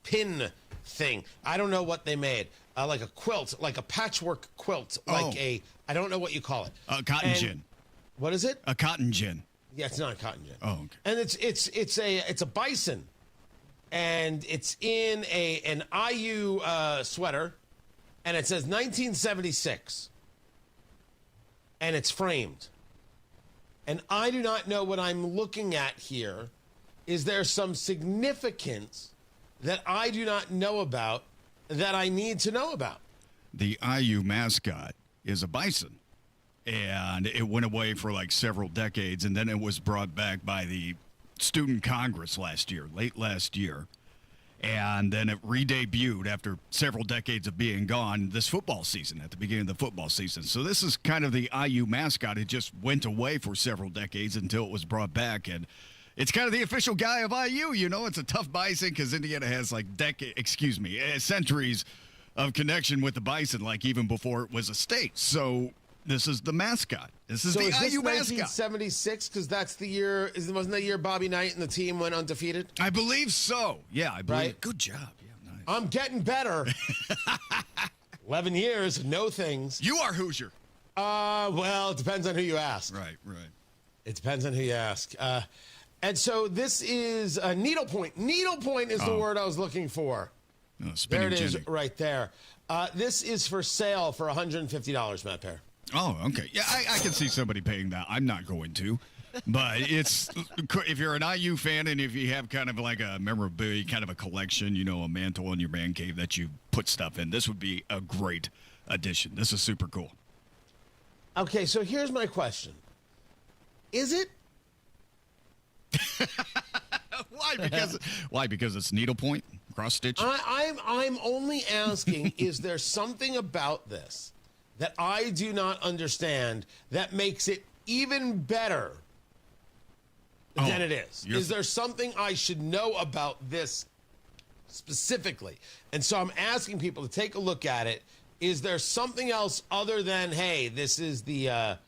pin thing. I don't know what they made. Like a quilt, like a patchwork quilt, I don't know what you call it. A cotton gin. What is it? A cotton gin. Yeah, it's not a cotton gin. Oh, okay. And it's a bison, and it's in an IU sweater, and it says 1976, and it's framed. And I do not know what I'm looking at here. Is there some significance that I do not know about that I need to know about? The IU mascot is a bison, and it went away for like several decades, and then it was brought back by the Student Congress late last year, and then it re-debuted after several decades of being gone this football season, at the beginning of the football season. So this is kind of the IU mascot. It just went away for several decades until it was brought back, and it's kind of the official guy of IU. You know, it's a tough bison because Indiana has like centuries of connection with the bison, like even before it was a state. So this is the mascot. This is the IU mascot. 1976, because that's the year. Wasn't that year Bobby Knight and the team went undefeated? I believe so. Yeah, I believe. Right? Good job. Yeah, nice. I'm getting better. 11 years, no things. You are Hoosier. Well, it depends on who you ask. Right. It depends on who you ask. And so this is needlepoint. Needlepoint is the word I was looking for. There it is, right there. This is for sale for $150, Matt Pear. Oh, okay. Yeah, I can see somebody paying that. I'm not going to. But it's, if you're an IU fan and if you have kind of like a memorabilia, kind of a collection, you know, a mantle in your man cave that you put stuff in, this would be a great addition. This is super cool. Okay, so here's my question. Is it? Why? Because it's needlepoint, cross stitch. I'm only asking: is there something about this that I do not understand that makes it even better than it is? Is there something I should know about this specifically? And so I'm asking people to take a look at it. Is there something else other than, hey, this is the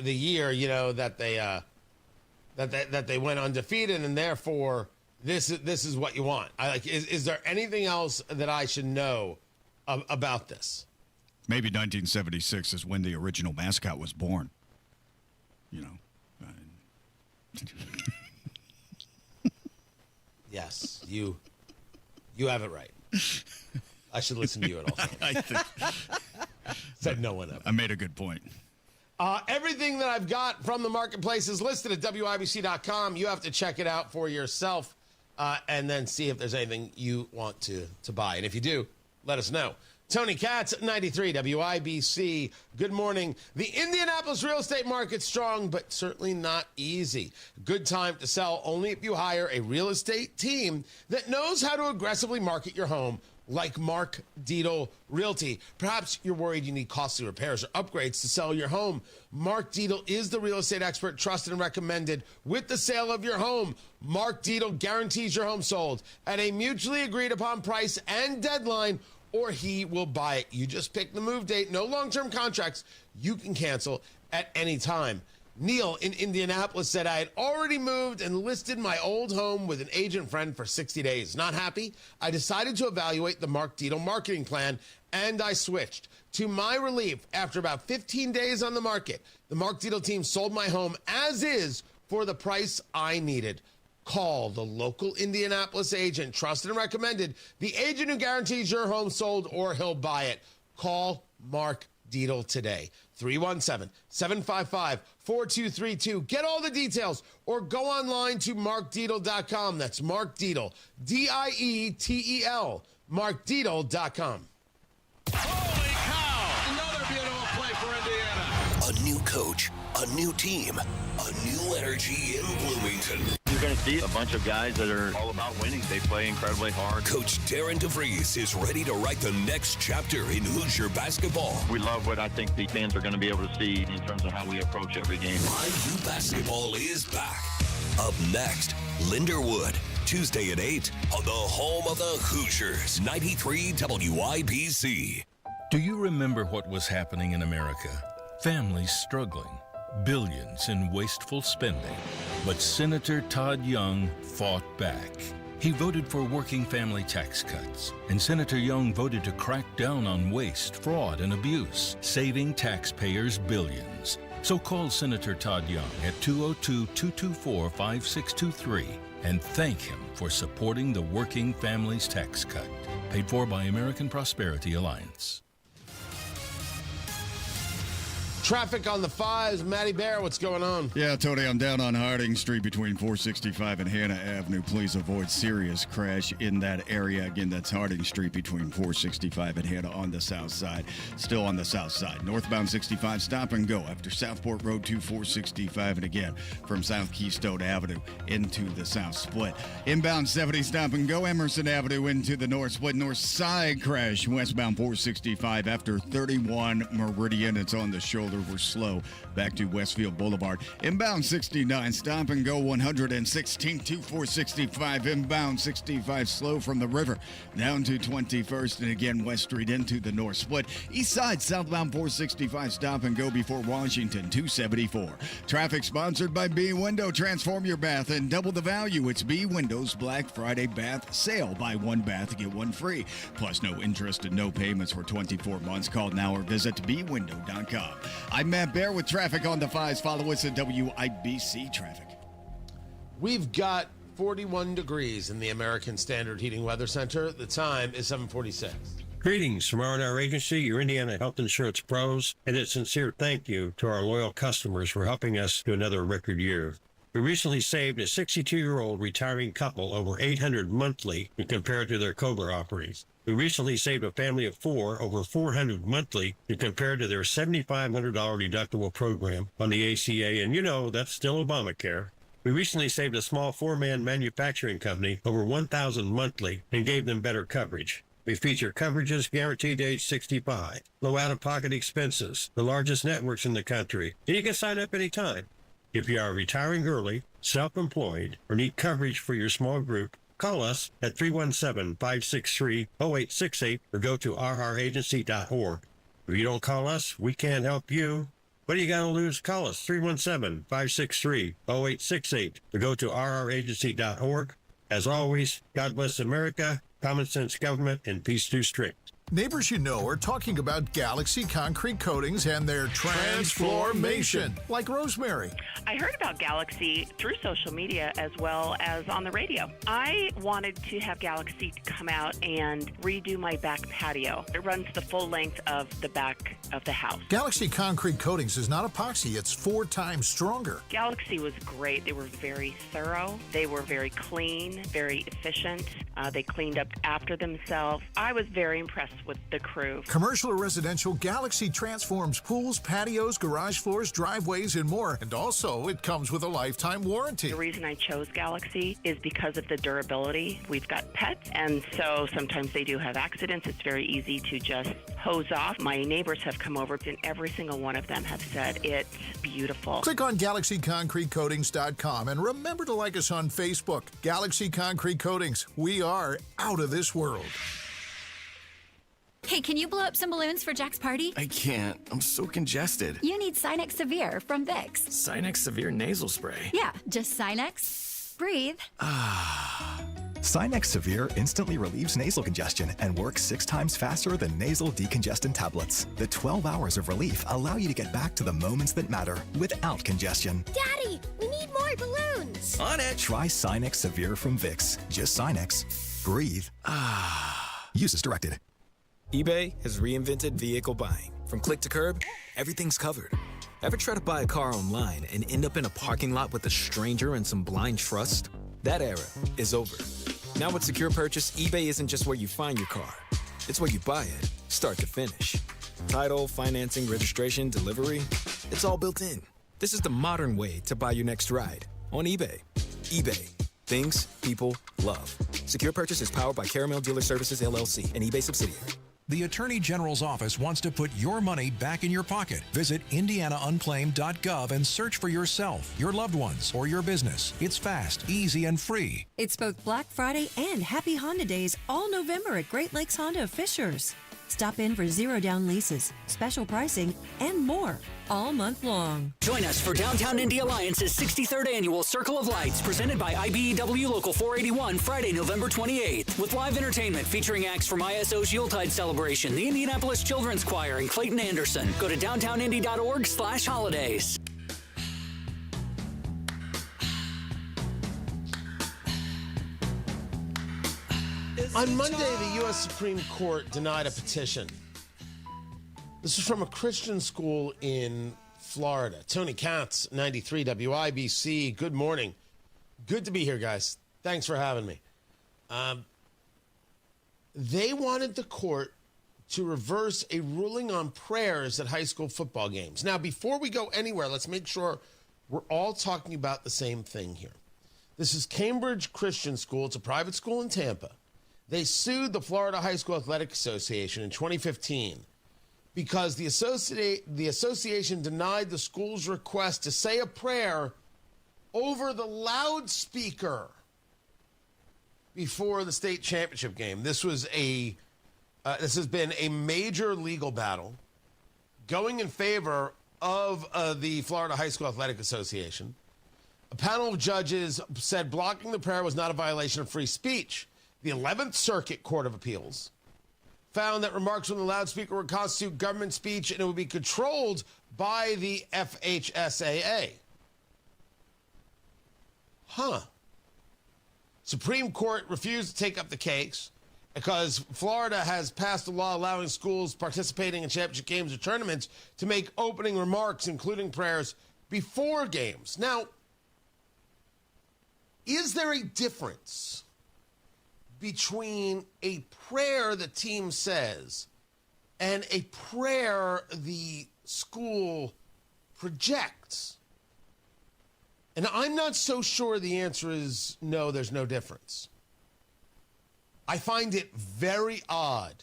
year, you know, that they that they went undefeated, and therefore this is what you want? Is there anything else that I should know about this? Maybe 1976 is when the original mascot was born. You know. Yes, you have it right. I should listen to you at all times. Said no one ever. I made a good point. Everything that I've got from the marketplace is listed at WIBC.com. You have to check it out for yourself and then see if there's anything you want to buy. And if you do, let us know. Tony Katz, 93 WIBC. Good morning. The Indianapolis real estate market's strong, but certainly not easy. Good time to sell only if you hire a real estate team that knows how to aggressively market your home, like Mark Dietel Realty. Perhaps you're worried you need costly repairs or upgrades to sell your home. Mark Dietel is the real estate expert trusted and recommended with the sale of your home. Mark Dietel guarantees your home sold at a mutually agreed upon price and deadline, or he will buy it. You just pick the move date. No long-term contracts. You can cancel at any time. Neil in Indianapolis said, I had already moved and listed my old home with an agent friend for 60 days. Not happy? I decided to evaluate the Mark Dietel marketing plan, and I switched. To my relief, after about 15 days on the market, the Mark Dietel team sold my home as is for the price I needed. Call the local Indianapolis agent, trusted and recommended, the agent who guarantees your home sold or he'll buy it. Call Mark Dietel today. 317-755-4232. Get all the details or go online to markdietel.com. That's Mark Dietel, Dietel, markdietel.com. Holy cow! Another beautiful play for Indiana. A new coach, a new team, a new energy in Bloomington. You're going to see a bunch of guys that are all about winning. They play incredibly hard. Coach Darren DeVries is ready to write the next chapter in Hoosier basketball. We love what I think the fans are going to be able to see in terms of how we approach every game. IU basketball is back. Up next, Linderwood, Tuesday at 8 on the home of the Hoosiers, 93 WIBC. Do you remember what was happening in America? Families struggling, billions in wasteful spending. But Senator Todd Young fought back. He voted for working family tax cuts, and Senator Young voted to crack down on waste, fraud, and abuse, saving taxpayers billions. So call Senator Todd Young at 202-224-5623 and thank him for supporting the Working Families Tax Cut. Paid for by American Prosperity Alliance. Traffic on the 5s. Matty Bear, what's going on? Yeah, Tony, I'm down on Harding Street between 465 and Hannah Avenue. Please avoid serious crash in that area. Again, that's Harding Street between 465 and Hannah on the south side. Still on the south side. Northbound 65, stop and go after Southport Road to 465. And again, from South Keystone Avenue into the south split. Inbound 70, stop and go Emerson Avenue into the north split. North side crash westbound 465 after 31 Meridian. It's on the shoulder. We're slow back to Westfield Boulevard. Inbound 69, stop and go 116 to 465. Inbound 65, slow from the river down to 21st. And again, West Street into the north split. East side, southbound 465, stop and go before Washington 274. Traffic sponsored by B Window. Transform your bath and double the value. It's B Windows Black Friday Bath Sale. Buy one bath, get one free. Plus no interest and no payments for 24 months. Call now or visit bwindow.com. I'm Matt Bear with traffic on the 5s. Follow us at WIBC Traffic. We've got 41 degrees in the American Standard Heating Weather Center. The time is 7:46. Greetings from R&R Agency, your Indiana health insurance pros, and a sincere thank you to our loyal customers for helping us to another record year. We recently saved a 62-year-old retiring couple over $800 monthly when compared to their COBRA offerings. We recently saved a family of 4 over $400 monthly when compared to their $7,500 deductible program on the ACA, and you know that's still Obamacare. We recently saved a small 4-man manufacturing company over $1,000 monthly and gave them better coverage. We feature coverages guaranteed to age 65, low out-of-pocket expenses, the largest networks in the country, and you can sign up anytime. If you are retiring early, self-employed, or need coverage for your small group, call us at 317-563-0868 or go to rragency.org. If you don't call us, we can't help you. What do you got to lose? Call us 317-563-0868 or go to rragency.org. As always, God bless America, common sense government, and peace through strict. Neighbors you know are talking about Galaxy Concrete Coatings and their transformation, like Rosemary. I heard about Galaxy through social media as well as on the radio. I wanted to have Galaxy come out and redo my back patio. It runs the full length of the back of the house. Galaxy Concrete Coatings is not epoxy. It's 4 times stronger. Galaxy was great. They were very thorough. They were very clean, very efficient. They cleaned up after themselves. I was very impressed with the crew. Commercial or residential, Galaxy transforms pools, patios, garage floors, driveways, and more. And also, it comes with a lifetime warranty. The reason I chose Galaxy is because of the durability. We've got pets, and so sometimes they do have accidents. It's very easy to just hose off. My neighbors have come over, and every single one of them have said it's beautiful. Click on GalaxyConcreteCoatings.com and remember to like us on Facebook. Galaxy Concrete Coatings. We are out of this world. Hey, can you blow up some balloons for Jack's party? I can't. I'm so congested. You need Sinex Severe from Vicks. Sinex Severe Nasal Spray. Yeah, just Sinex. Breathe. Sinex Severe instantly relieves nasal congestion and works 6 times faster than nasal decongestant tablets. The 12 hours of relief allow you to get back to the moments that matter without congestion. Daddy, we need more balloons. On it. Try Sinex Severe from Vicks. Just Sinex. Breathe. Use as directed. eBay has reinvented vehicle buying. From click to curb, everything's covered. Ever try to buy a car online and end up in a parking lot with a stranger and some blind trust? That era is over. Now with Secure Purchase, eBay isn't just where you find your car. It's where you buy it, start to finish. Title, financing, registration, delivery, it's all built in. This is the modern way to buy your next ride on eBay. eBay. Things people love. Secure Purchase is powered by Caramel Dealer Services, LLC, an eBay subsidiary. The Attorney General's office wants to put your money back in your pocket. Visit indianaunclaimed.gov and search for yourself, your loved ones, or your business. It's fast, easy, and free. It's both Black Friday and Happy Honda Days all November at Great Lakes Honda of Fishers. Stop in for 0-down leases, special pricing, and more all month long. Join us for Downtown Indy Alliance's 63rd Annual Circle of Lights, presented by IBEW Local 481, Friday, November 28th, with live entertainment featuring acts from ISO's Yuletide Celebration, the Indianapolis Children's Choir, and Clayton Anderson. Go to downtownindy.org/holidays. On Monday, the U.S. Supreme Court denied a petition. This is from a Christian school in Florida. Tony Katz, 93 WIBC. Good morning. Good to be here, guys. Thanks for having me. They wanted the court to reverse a ruling on prayers at high school football games. Now, before we go anywhere, let's make sure we're all talking about the same thing here. This is Cambridge Christian School. It's a private school in Tampa. They sued the Florida High School Athletic Association in 2015 because the association denied the school's request to say a prayer over the loudspeaker before the state championship game. This has been a major legal battle going in favor of the Florida High School Athletic Association. A panel of judges said blocking the prayer was not a violation of free speech. The 11th Circuit Court of Appeals found that remarks from the loudspeaker would constitute government speech and it would be controlled by the FHSAA. Supreme Court refused to take up the case because Florida has passed a law allowing schools participating in championship games or tournaments to make opening remarks, including prayers, before games. Now, is there a difference between a prayer the team says and a prayer the school projects? And I'm not so sure the answer is no, there's no difference. I find it very odd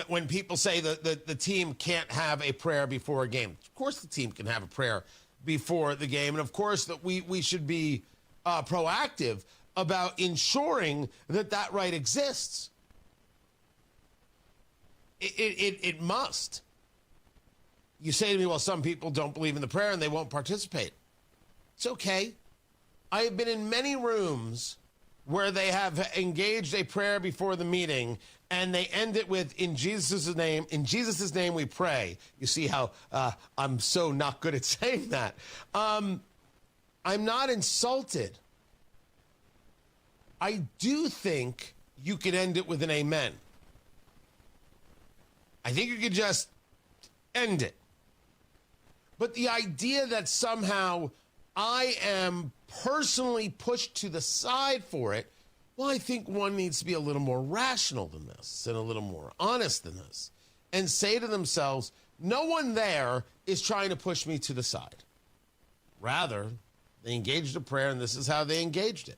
when people say that the team can't have a prayer before a game. Of course the team can have a prayer before the game, and of course that we should be proactive about ensuring that right exists. It must. You say to me, well, some people don't believe in the prayer and they won't participate. It's okay. I have been in many rooms where they have engaged a prayer before the meeting and they end it with, in Jesus' name we pray. You see how I'm so not good at saying that. I'm not insulted. I do think you could end it with an amen. I think you could just end it. But the idea that somehow I am personally pushed to the side for it, well, I think one needs to be a little more rational than this and a little more honest than this and say to themselves, no one there is trying to push me to the side. Rather, they engaged a prayer, and this is how they engaged it.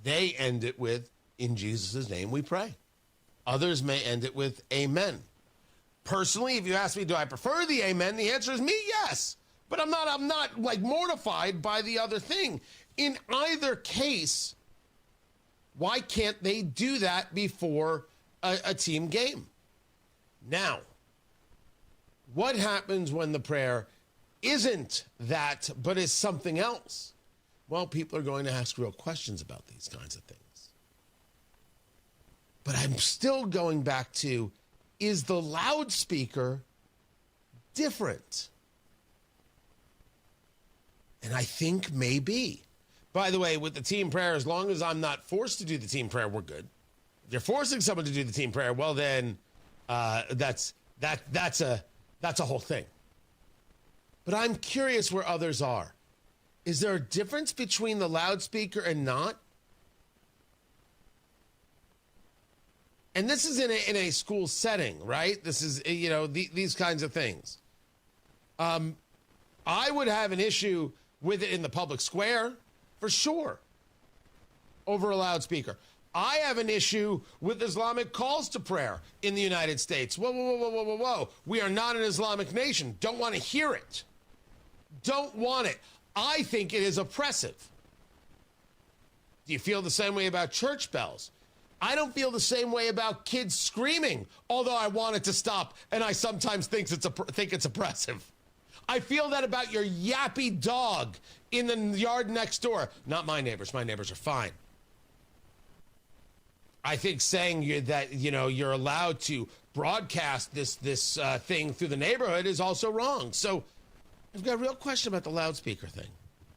They end it with, in Jesus' name we pray. Others may end it with amen. Personally, if you ask me, do I prefer the amen? The answer is me, yes. But I'm not like mortified by the other thing. In either case, Why can't they do that before a team game? Now, what happens when the prayer isn't that, but is something else? Well, people are going to ask real questions about these kinds of things. But I'm still going back to, is the loudspeaker different? And I think maybe. By the way, with the team prayer, as long as I'm not forced to do the team prayer, we're good. If you're forcing someone to do the team prayer, well, then that's a whole thing. But I'm curious where others are. Is there a difference between the loudspeaker and not? And this is in a school setting, right? This is, these kinds of things. I would have an issue with it in the public square, for sure, over a loudspeaker. I have an issue with Islamic calls to prayer in the United States. Whoa. We are not an Islamic nation. Don't want to hear it. Don't want it. I think it is oppressive. Do you feel the same way about church bells? I don't feel the same way about kids screaming, although I want it to stop, and I sometimes think it's oppressive. I feel that about your yappy dog in the yard next door. Not my neighbors. My neighbors are fine. I think saying that you're allowed to broadcast this thing through the neighborhood is also wrong. So I've got a real question about the loudspeaker thing.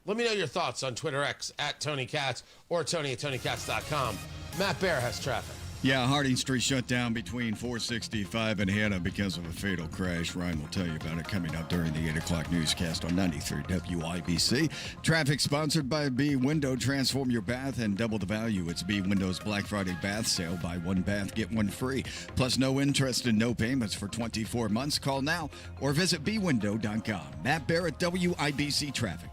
Let me know your thoughts on Twitter X at Tony Katz or Tony at TonyKatz.com. Matt Bear has traffic. Yeah, Harding Street shut down between 465 and Hannah because of a fatal crash. Ryan will tell you about it coming up during the 8 o'clock newscast on 93 WIBC. Traffic sponsored by B Window. Transform your bath and double the value. It's B Window's Black Friday bath sale. Buy one bath, get one free. Plus no interest and no payments for 24 months. Call now or visit bwindow.com. Matt Barrett, WIBC Traffic.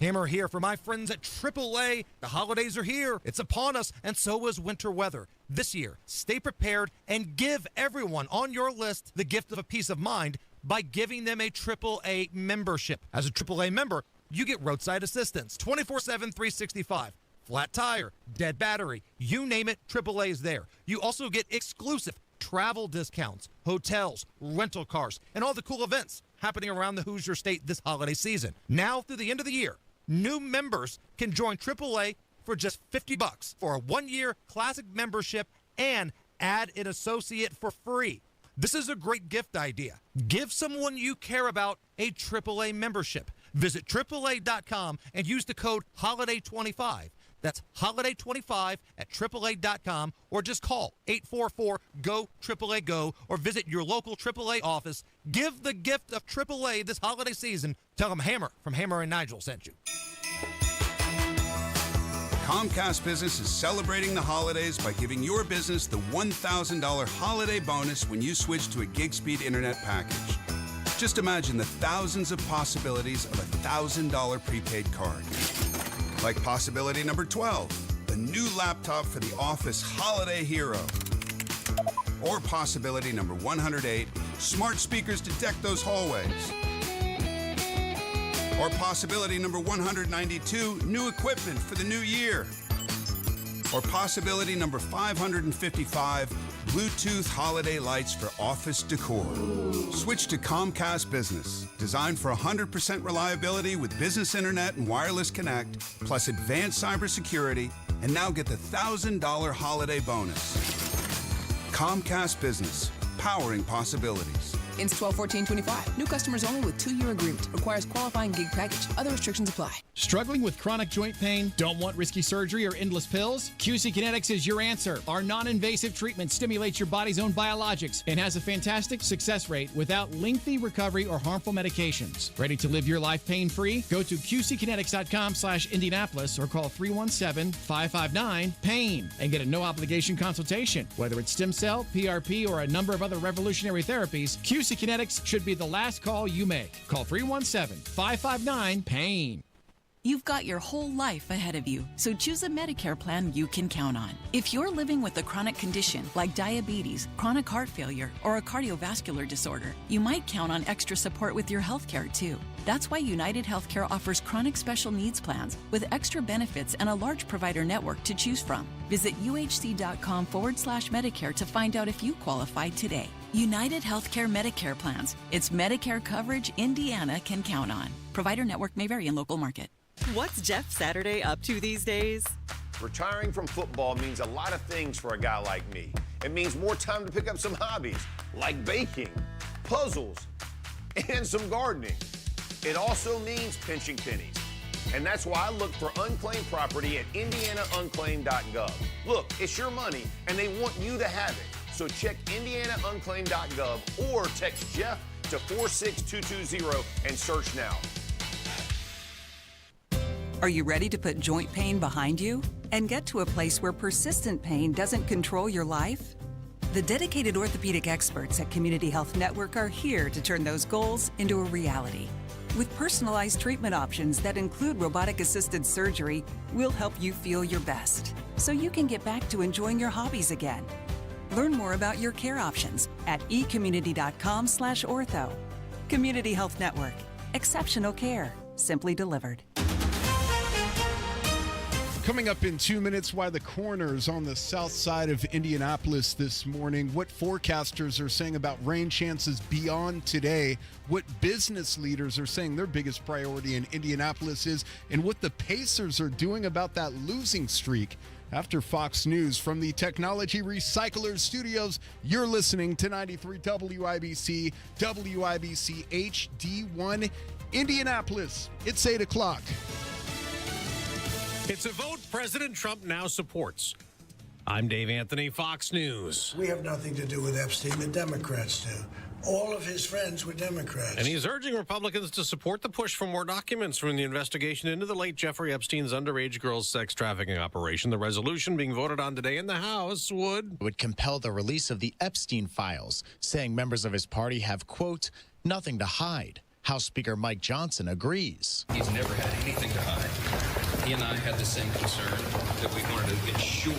Hammer here for my friends at AAA. The holidays are here. It's upon us, and so is winter weather. This year, stay prepared and give everyone on your list the gift of a peace of mind by giving them a AAA membership. As a AAA member, you get roadside assistance 24/7, 365. Flat tire, dead battery, you name it, AAA is there. You also get exclusive travel discounts, hotels, rental cars, and all the cool events happening around the Hoosier State this holiday season. Now through the end of the year, new members can join AAA for just $50 for a one-year classic membership and add an associate for free. This is a great gift idea. Give someone you care about a AAA membership. Visit AAA.com and use the code HOLIDAY25. That's HOLIDAY25 at AAA.com or just call 844-GO-AAA-GO or visit your local AAA office. Give the gift of AAA this holiday season. Tell them Hammer from Hammer and Nigel sent you. Comcast Business is celebrating the holidays by giving your business the $1,000 holiday bonus when you switch to a gig speed internet package. Just imagine the thousands of possibilities of a $1,000 prepaid card. Like possibility number 12, the new laptop for the office holiday hero. Or possibility number 108, smart speakers to deck those hallways. Or possibility number 192, new equipment for the new year. Or possibility number 555, Bluetooth holiday lights for office decor. Switch to Comcast Business, designed for 100% reliability with business internet and wireless connect, plus advanced cybersecurity, and now get the $1,000 holiday bonus. Comcast Business, powering possibilities. Ends 12/14/25. New customers only with 2-year agreement. Requires qualifying gig package. Other restrictions apply. Struggling with chronic joint pain? Don't want risky surgery or endless pills? QC Kinetics is your answer. Our non-invasive treatment stimulates your body's own biologics and has a fantastic success rate without lengthy recovery or harmful medications. Ready to live your life pain-free? Go to QCkinetics.com/Indianapolis or call 317-559-PAIN and get a no-obligation consultation. Whether it's stem cell, PRP, or a number of other revolutionary therapies, QC Kinetics should be the last call you make. Call 317-559-PAIN. You've got your whole life ahead of you, so choose a Medicare plan you can count on. If you're living with a chronic condition like diabetes, chronic heart failure, or a cardiovascular disorder, you might count on extra support with your health care too. That's why United Healthcare offers chronic special needs plans with extra benefits and a large provider network to choose from. Visit uhc.com/Medicare to find out if you qualify today. United Healthcare Medicare plans. It's Medicare coverage Indiana can count on. Provider network may vary in local market. What's Jeff Saturday up to these days? Retiring from football means a lot of things for a guy like me. It means more time to pick up some hobbies, like baking, puzzles, and some gardening. It also means pinching pennies. And that's why I look for unclaimed property at indianaunclaimed.gov. Look, it's your money, and they want you to have it. So check indianaunclaimed.gov or text Jeff to 46220 and search now. Are you ready to put joint pain behind you and get to a place where persistent pain doesn't control your life? The dedicated orthopedic experts at Community Health Network are here to turn those goals into a reality. With personalized treatment options that include robotic-assisted surgery, we'll help you feel your best so you can get back to enjoying your hobbies again. Learn more about your care options at ecommunity.com/ortho. Community Health Network. Exceptional care, simply delivered. Coming up in 2 minutes, why the coroner's on the south side of Indianapolis this morning, what forecasters are saying about rain chances beyond today, what business leaders are saying their biggest priority in Indianapolis is, and what the Pacers are doing about that losing streak. After Fox News from the Technology Recyclers Studios, you're listening to 93 WIBC, WIBC HD1 Indianapolis. It's 8 o'clock. It's a vote President Trump now supports. I'm Dave Anthony, Fox News. We have nothing to do with Epstein. The Democrats do. All of his friends were Democrats. And he's urging Republicans to support the push for more documents from the investigation into the late Jeffrey Epstein's underage girls sex trafficking operation. The resolution being voted on today in the House would compel the release of the Epstein files, saying members of his party have, quote, nothing to hide. House Speaker Mike Johnson agrees. He's never had anything to hide. He and I had the same concern that we wanted to ensure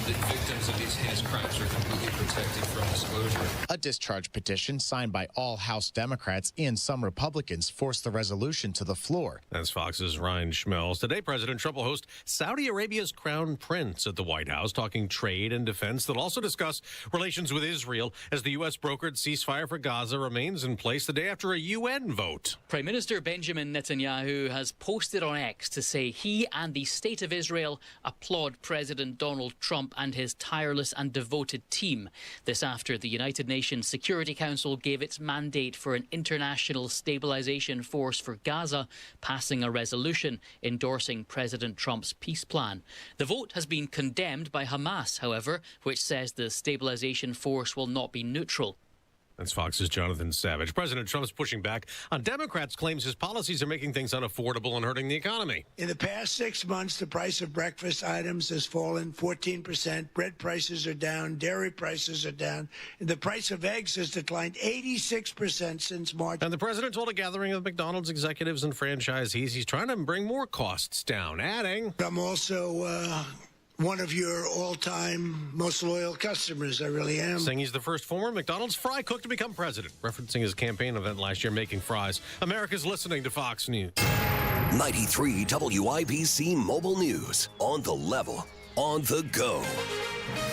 that victims of these heinous crimes are completely protected from disclosure. A discharge petition signed by all House Democrats and some Republicans forced the resolution to the floor. That's Fox's Ryan Schmelz. Today, President Trump will host Saudi Arabia's Crown Prince at the White House, talking trade and defense. They'll also discuss relations with Israel as the U.S. brokered ceasefire for Gaza remains in place the day after a UN vote. Prime Minister Benjamin Netanyahu has posted on X to say he and the State of Israel applaud President Donald Trump and his tireless and devoted team. This after the United Nations Security Council gave its mandate for an international stabilization force for Gaza, passing a resolution endorsing President Trump's peace plan. The vote has been condemned by Hamas, however, which says the stabilization force will not be neutral. That's Fox's Jonathan Savage. President Trump's pushing back on Democrats' claims his policies are making things unaffordable and hurting the economy. In the past 6 months, the price of breakfast items has fallen 14%. Bread prices are down. Dairy prices are down. And the price of eggs has declined 86% since March. And the president told a gathering of McDonald's executives and franchisees he's trying to bring more costs down, adding, I'm also one of your all-time most loyal customers. I really am. Saying he's the first former McDonald's fry cook to become president, referencing his campaign event last year, making fries. America's listening to Fox News. 93 WIBC Mobile News. On the level, on the go.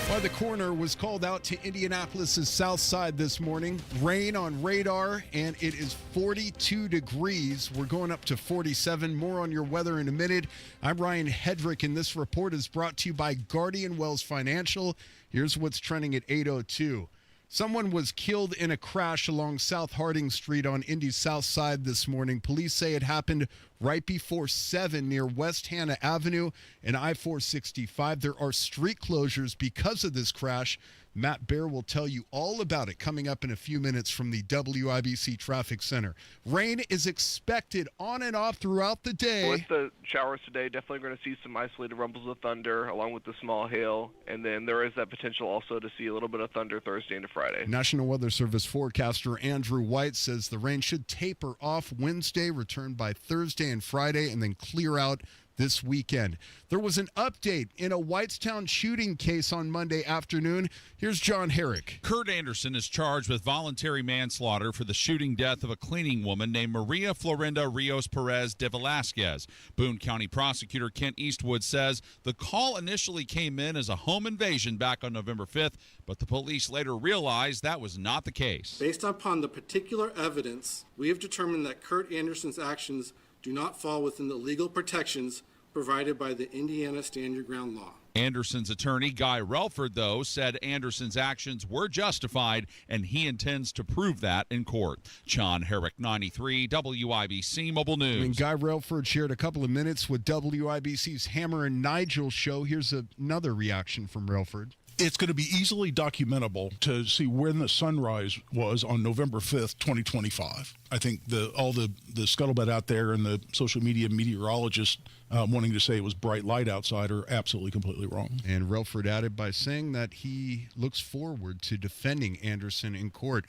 Why the coroner was called out to Indianapolis' south side this morning. Rain on radar, and it is 42 degrees. We're going up to 47. More on your weather in a minute. I'm Ryan Hedrick, and this report is brought to you by Guardian Wells Financial. Here's what's trending at 8:02. Someone was killed in a crash along South Harding Street on Indy's south side this morning. Police say it happened right before 7 near West Hannah Avenue and I-465. There are street closures because of this crash. Matt Baer will tell you all about it coming up in a few minutes from the WIBC Traffic Center. Rain is expected on and off throughout the day. With the showers today, definitely going to see some isolated rumbles of thunder along with the small hail. And then there is that potential also to see a little bit of thunder Thursday into Friday. National Weather Service forecaster Andrew White says the rain should taper off Wednesday, return by Thursday and Friday, and then clear out this weekend. There was an update in a Whitestown shooting case on Monday afternoon. Here's John Herrick. Kurt Anderson is charged with voluntary manslaughter for the shooting death of a cleaning woman named Maria Florinda Rios Perez de Velasquez. Boone County prosecutor Kent Eastwood says the call initially came in as a home invasion back on November 5th, but the police later realized that was not the case. Based upon the particular evidence, we have determined that Kurt Anderson's actions do not fall within the legal protections provided by the Indiana Stand Your Ground law. Anderson's attorney, Guy Relford, though, said Anderson's actions were justified, and he intends to prove that in court. John Herrick, 93, WIBC Mobile News. And Guy Relford shared a couple of minutes with WIBC's Hammer and Nigel show. Here's another reaction from Relford. It's going to be easily documentable to see when the sunrise was on November 5th, 2025. I think all the scuttlebutt out there and the social media meteorologists wanting to say it was bright light outside are absolutely completely wrong. And Relford added by saying that he looks forward to defending Anderson in court.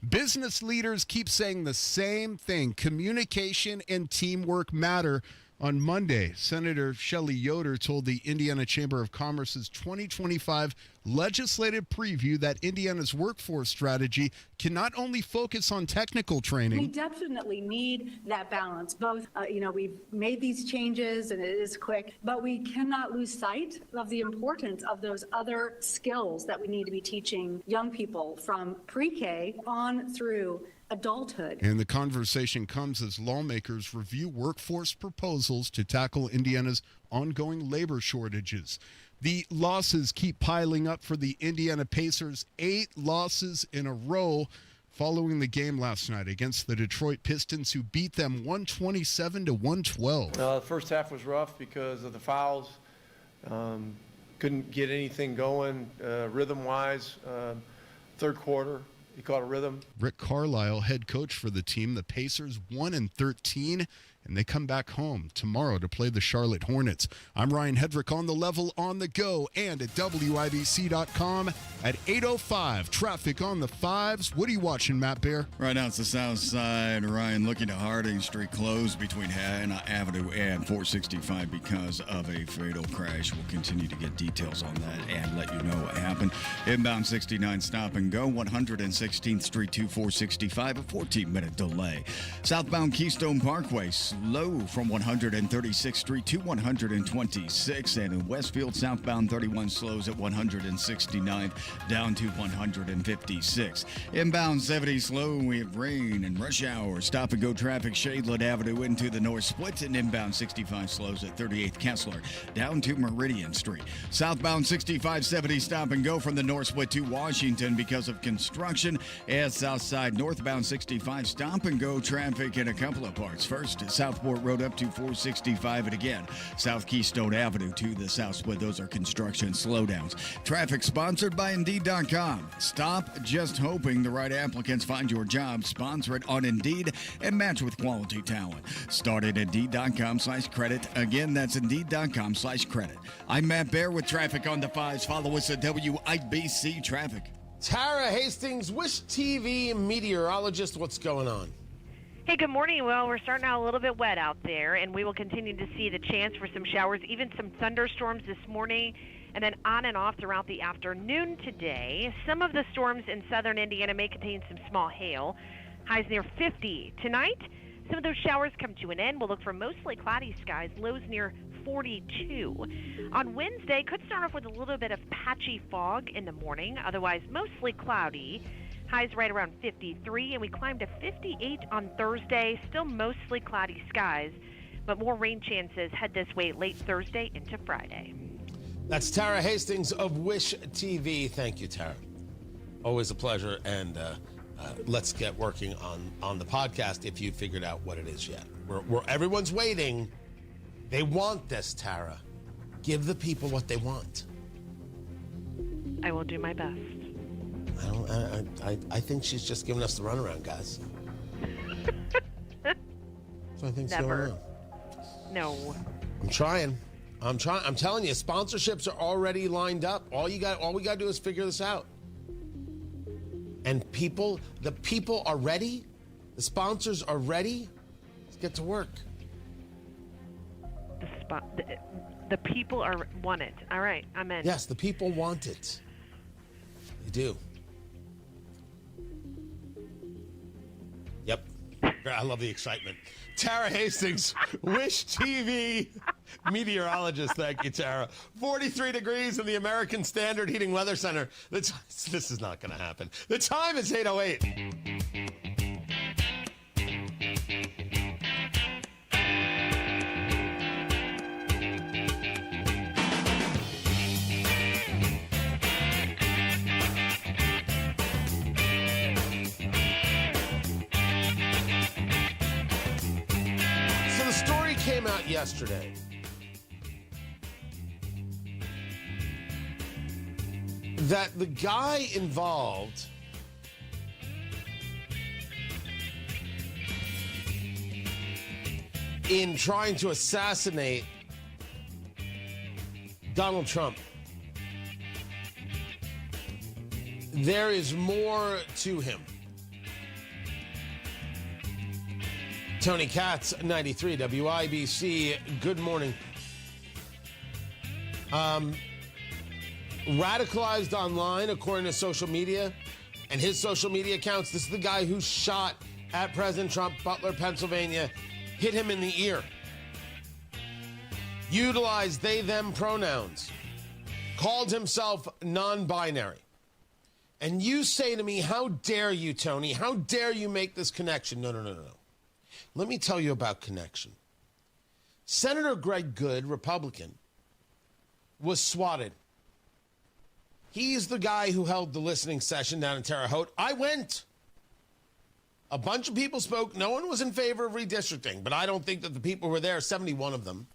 Business leaders keep saying the same thing. Communication and teamwork matter. On Monday, Senator Shelley Yoder told the Indiana Chamber of Commerce's 2025 legislative preview that Indiana's workforce strategy can not only focus on technical training. We definitely need that balance. Both, we've made these changes and it is quick, but we cannot lose sight of the importance of those other skills that we need to be teaching young people from pre-K on through adulthood. And the conversation comes as lawmakers review workforce proposals to tackle Indiana's ongoing labor shortages. The losses keep piling up for the Indiana Pacers, 8 losses in a row following the game last night against the Detroit Pistons, who beat them 127-112. The first half was rough because of the fouls. Couldn't get anything going rhythm-wise. Third quarter, he caught a rhythm. Rick Carlisle, head coach for the team. The Pacers 1-13, and they come back home tomorrow to play the Charlotte Hornets. I'm Ryan Hedrick on the level, on the go, and at WIBC.com at 8:05. Traffic on the 5s. What are you watching, Matt Bear? Right now it's the south side. Ryan, looking to Harding Street, closed between Hannah Avenue and 465 because of a fatal crash. We'll continue to get details on that and let you know what happened. Inbound 69 stop and go, 116th Street to 465, a 14-minute delay. Southbound Keystone Parkway, slow from 136th Street to 126th, and in Westfield, southbound 31 slows at 169th down to 156. Inbound 70 slow. We have rain and rush hour. Stop and go traffic, Shadeland Avenue into the North Split, and inbound 65 slows at 38th Kessler down to Meridian Street. Southbound 6570 stop and go from the North Split to Washington because of construction. And south side northbound 65 stop and go traffic in a couple of parts. First, Southport Road up to 465, and again, South Keystone Avenue to the South Split. Those are construction slowdowns. Traffic sponsored by Indeed.com. Stop just hoping the right applicants find your job. Sponsor it on Indeed and match with quality talent. Start at Indeed.com/credit. Again, that's Indeed.com/credit. I'm Matt Bear with traffic on the 5s. Follow us at WIBC Traffic. Tara Hastings, Wish TV meteorologist, what's going on? Hey, good morning. Well, we're starting out a little bit wet out there, and we will continue to see the chance for some showers, even some thunderstorms this morning, and then on and off throughout the afternoon today. Some of the storms in southern Indiana may contain some small hail, highs near 50. Tonight, some of those showers come to an end. We'll look for mostly cloudy skies, lows near 42. On Wednesday, could start off with a little bit of patchy fog in the morning, otherwise mostly cloudy. Highs right around 53, and we climb to 58 on Thursday. Still mostly cloudy skies, but more rain chances head this way late Thursday into Friday. That's Tara Hastings of Wish TV. Thank you, Tara. Always a pleasure, and let's get working on the podcast if you figured out what it is yet. Everyone's waiting. They want this, Tara. Give the people what they want. I will do my best. I think she's just giving us the runaround, guys. That's what I think's Never. going on. No. I'm trying. I'm telling you, sponsorships are already lined up. All we got to do is figure this out. And the people are ready. The sponsors are ready. Let's get to work. The The people want it. All right, I'm in. Yes, the people want it. They do. Yep. I love the excitement. Tara Hastings, Wish TV meteorologist. Thank you, Tara. 43 degrees in the American Standard Heating Weather Center. This is not going to happen. The time is 8:08. Came out yesterday that the guy involved in trying to assassinate Donald Trump, there is more to him. Tony Katz, 93 WIBC. Good morning. Radicalized online, according to social media and his social media accounts. This is the guy who shot at President Trump, Butler, Pennsylvania, hit him in the ear. Utilized they, them pronouns. Called himself non-binary. And you say to me, how dare you, Tony? How dare you make this connection? No. Let me tell you about connection. Senator Greg Good, Republican, was swatted. He's the guy who held the listening session down in Terre Haute. I went. A bunch of people spoke. No one was in favor of redistricting, but I don't think that the people who were there, 71 of them,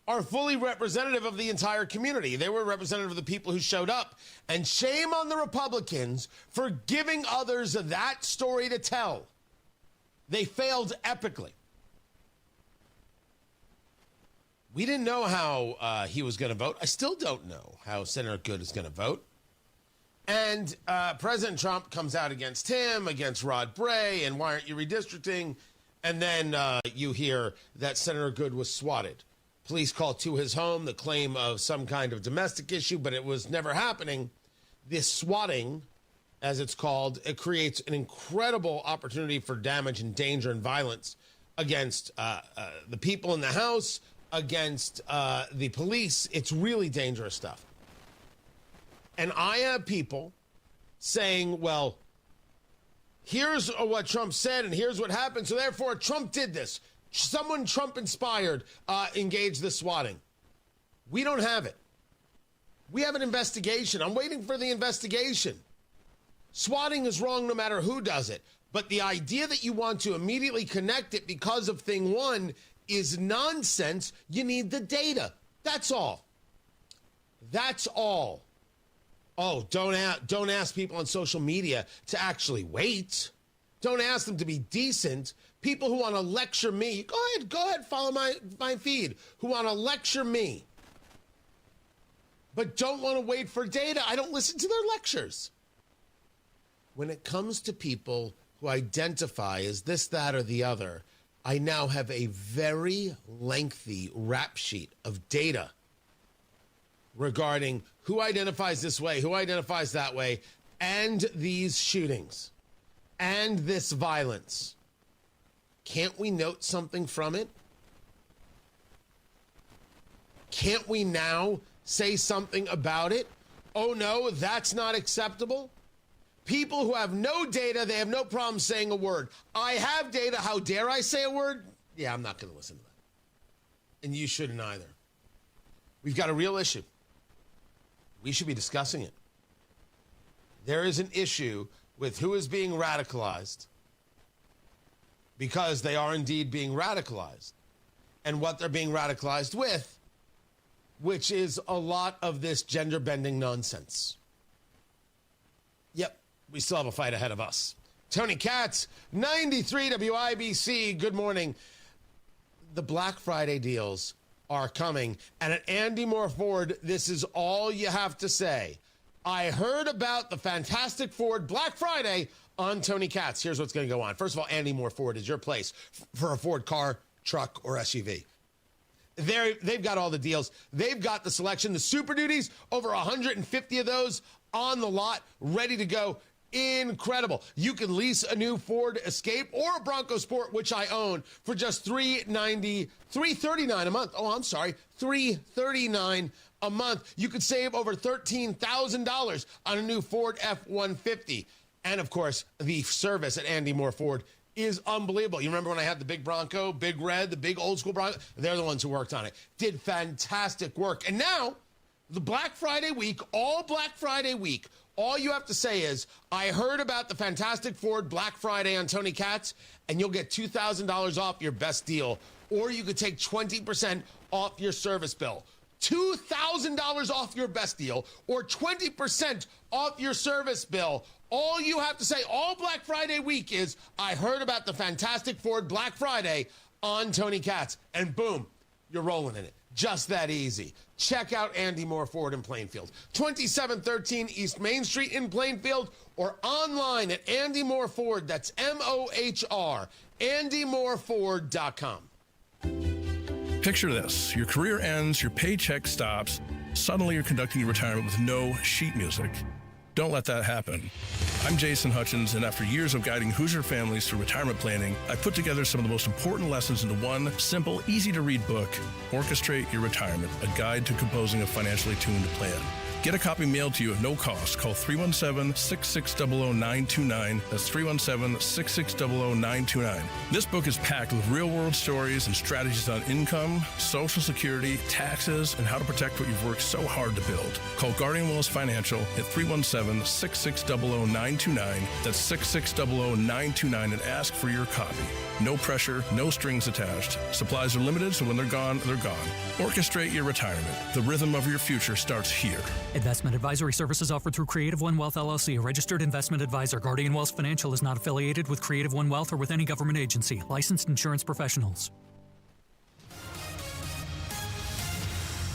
are fully representative of the entire community. They were representative of the people who showed up. And shame on the Republicans for giving others that story to tell. They failed epically. We didn't know how he was going to vote. I still don't know how Senator Good is going to vote. And President Trump comes out against him, against Rod Bray, and why aren't you redistricting? And then you hear that Senator Good was swatted. Police called to his home, the claim of some kind of domestic issue, but it was never happening. This swatting, as it's called, it creates an incredible opportunity for damage and danger and violence against the people in the house, against the police. It's really dangerous stuff. And I have people saying, well, here's what Trump said and here's what happened, so therefore Trump did this. Someone Trump inspired engaged the swatting. We don't have it. We have an investigation. I'm waiting for the investigation. Swatting is wrong no matter who does it. But the idea that you want to immediately connect it because of thing one is nonsense. You need the data. That's all. That's all. Oh, don't ask people on social media to actually wait. Don't ask them to be decent. People who want to lecture me, go ahead, follow my feed, who want to lecture me, but don't want to wait for data. I don't listen to their lectures. When it comes to people who identify as this, that, or the other, I now have a very lengthy rap sheet of data regarding who identifies this way, who identifies that way, and these shootings, and this violence. Can't we note something from it? Can't we now say something about it? Oh, no, that's not acceptable. People who have no data, they have no problem saying a word. I have data. How dare I say a word? Yeah, I'm not going to listen to that. And you shouldn't either. We've got a real issue. We should be discussing it. There is an issue with who is being radicalized because they are indeed being radicalized and what they're being radicalized with, which is a lot of this gender-bending nonsense. Yep, we still have a fight ahead of us. Tony Katz, 93 WIBC, good morning. The Black Friday deals are coming, and at Andy Moore Ford, this is all you have to say. I heard about the fantastic Ford Black Friday on Tony Katz. Here's what's going to go on. First of all, Andy Moore Ford is your place for a Ford car, truck, or SUV. They've got all the deals. They've got the selection. The Super Duties, over 150 of those on the lot, ready to go. Incredible. You can lease a new Ford Escape or a Bronco Sport, which I own, for just $339 a month. Oh, I'm sorry, $339 a month. You could save over $13,000 on a new Ford F-150. And, of course, the service at Andy Moore Ford is unbelievable. You remember when I had the big Bronco, big red, the big old school Bronco? They're the ones who worked on it. Did fantastic work. And now, the Black Friday week, all Black Friday week, all you have to say is, I heard about the fantastic Ford Black Friday on Tony Katz, and you'll get $2,000 off your best deal. Or you could take 20% off your service bill. $2,000 off your best deal or 20% off your service bill. All you have to say all Black Friday week is, I heard about the fantastic Ford Black Friday on Tony Katz. And boom, you're rolling in it. Just that easy. Check out Andy Moore Ford in Plainfield. 2713 East Main Street in Plainfield, or online at Andy Moore Ford. That's M-O-H-R, AndyMooreFord.com. Picture this. Your career ends, your paycheck stops. Suddenly you're conducting your retirement with no sheet music. Don't let that happen. I'm Jason Hutchins, and after years of guiding Hoosier families through retirement planning, I put together some of the most important lessons into one simple, easy-to-read book, Orchestrate Your Retirement, a guide to composing a financially tuned plan. Get a copy mailed to you at no cost. Call 317-660-0929. That's 317-660-0929. This book is packed with real-world stories and strategies on income, Social Security, taxes, and how to protect what you've worked so hard to build. Call Guardian Wells Financial at 317-660-0929. That's 660-0929 and ask for your copy. No pressure, no strings attached. Supplies are limited, so when they're gone, they're gone. Orchestrate your retirement. The rhythm of your future starts here. Investment advisory services offered through Creative One Wealth LLC, a registered investment advisor. Guardian Wells Financial is not affiliated with Creative One Wealth or with any government agency. Licensed insurance professionals.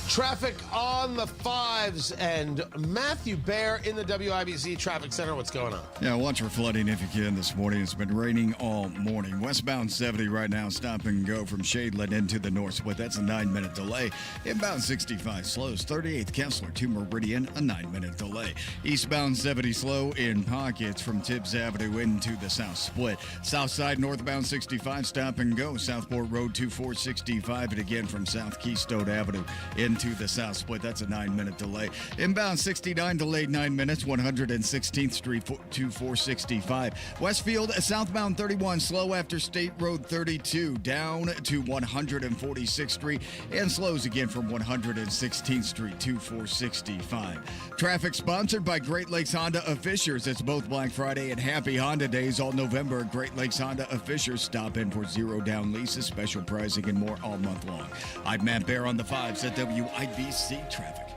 Traffic on the 5s, and Matthew Bear in the WIBC Traffic Center. What's going on? Yeah, watch for flooding if you can this morning. It's been raining all morning. Westbound 70 right now, stop and go from Shadeland into the North Split. That's a 9-minute delay. Inbound 65 slows. 38th Kessler to Meridian, a 9-minute delay. Eastbound 70 slow in pockets from Tibbs Avenue into the South Split. South side northbound 65 stop and go. Southport Road to 465, and again from South Keystone Avenue into the South Split. That's a 9-minute delay. Inbound 69 delayed 9 minutes, 116th Street to 465. Westfield southbound 31 slow after State Road 32 down to 146th Street, and slows again from 116th Street to 465. Traffic sponsored by Great Lakes Honda of Fishers. It's both Black Friday and Happy Honda Days all November. Great Lakes Honda of Fishers. Stop in for zero down leases, special pricing, and more all month long. I'm Matt Bear on the 5s at WIBC Traffic.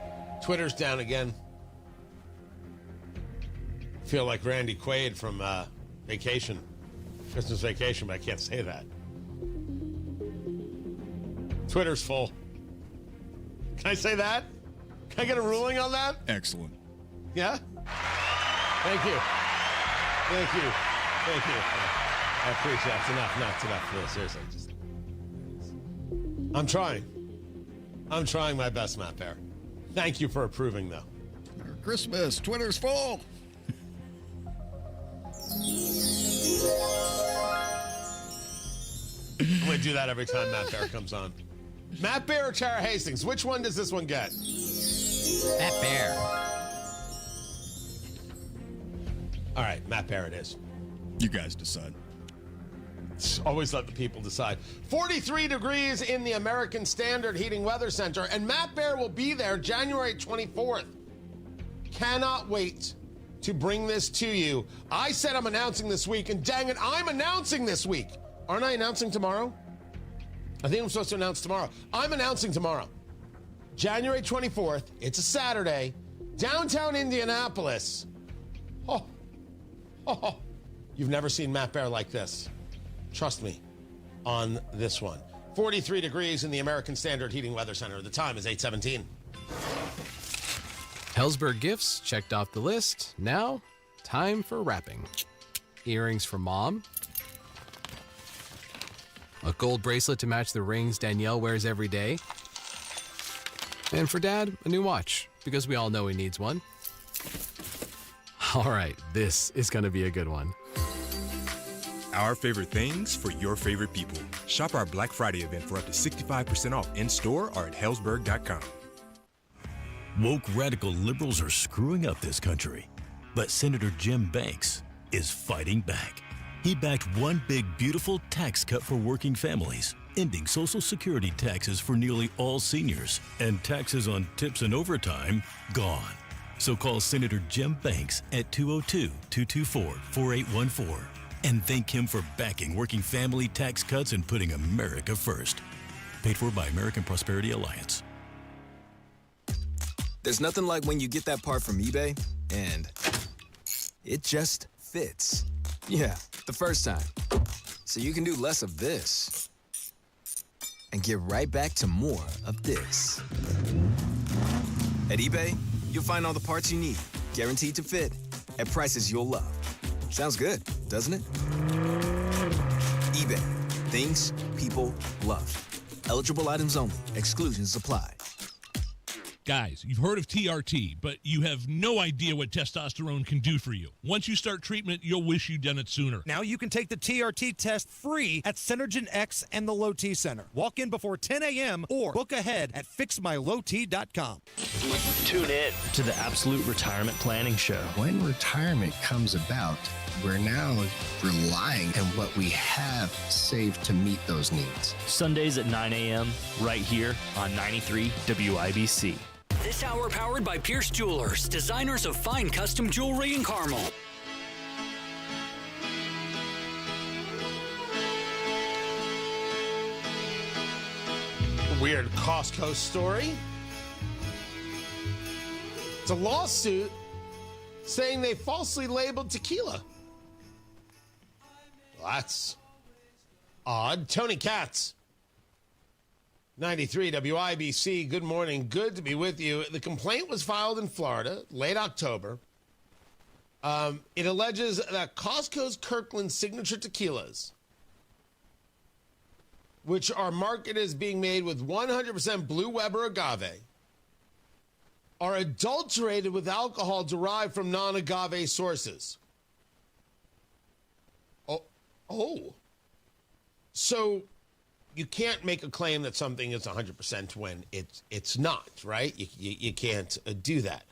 Twitter's down again. Feel like Randy Quaid from Vacation, Christmas Vacation, but I can't say that. Twitter's full. Can I say that? Can I get a ruling on that? Excellent. Yeah? Thank you. Thank you. Thank you. I appreciate it. It's enough. No, it's enough for this. Seriously. I'm trying. I'm trying my best, Matt Bear. Thank you for approving, though. Merry Christmas. Twitter's full. I'm going to do that every time Matt Bear comes on. Matt Bear or Tara Hastings? Which one does this one get? Matt Bear. All right, Matt Bear it is. You guys decide. Always let the people decide. 43 degrees in the American Standard Heating Weather Center, and Matt Bear will be there January 24th. Cannot wait to bring this to you. I said I'm announcing this week, and dang it, I'm announcing this week. Aren't I announcing tomorrow? I think I'm supposed to announce tomorrow. I'm announcing tomorrow. January 24th, it's a Saturday, downtown Indianapolis. Oh, you've never seen Matt Bear like this. Trust me on this one. 43 degrees in the American Standard Heating Weather Center. The time is 8:17. Hellsberg Gifts checked off the list. Now, time for wrapping. Earrings for Mom. A gold bracelet to match the rings Danielle wears every day. And for Dad, a new watch, because we all know he needs one. All right, this is going to be a good one. Our favorite things for your favorite people. Shop our Black Friday event for up to 65% off in-store or at Hellsberg.com. Woke radical liberals are screwing up this country, but Senator Jim Banks is fighting back. He backed one big, beautiful tax cut for working families, ending Social Security taxes for nearly all seniors, and taxes on tips and overtime gone. So call Senator Jim Banks at 202-224-4814 and thank him for backing working family tax cuts and putting America first. Paid for by American Prosperity Alliance. There's nothing like when you get that part from eBay and it just fits. Yeah, the first time. So you can do less of this and get right back to more of this. At eBay, you'll find all the parts you need, guaranteed to fit, at prices you'll love. Sounds good, doesn't it? eBay, things people love. Eligible items only. Exclusions apply. Guys, you've heard of TRT, but you have no idea what testosterone can do for you. Once you start treatment, you'll wish you'd done it sooner. Now you can take the TRT test free at Synergen X and the Low T Center. Walk in before 10 a.m. or book ahead at fixmylowt.com. Tune in to the Absolute Retirement Planning Show. When retirement comes about, we're now relying on what we have saved to meet those needs. Sundays at 9 a.m. right here on 93 WIBC. This hour powered by Pierce Jewelers, designers of fine custom jewelry in Carmel. Weird Costco story. It's a lawsuit saying they falsely labeled tequila. Well, that's odd. Tony Katz, 93 WIBC. Good morning. Good to be with you. The complaint was filed in Florida, late October. It alleges that Costco's Kirkland signature tequilas, which are marketed as being made with 100% Blue Weber agave, are adulterated with alcohol derived from non-agave sources. Oh. So you can't make a claim that something is 100% when it's not, right? You can't do that.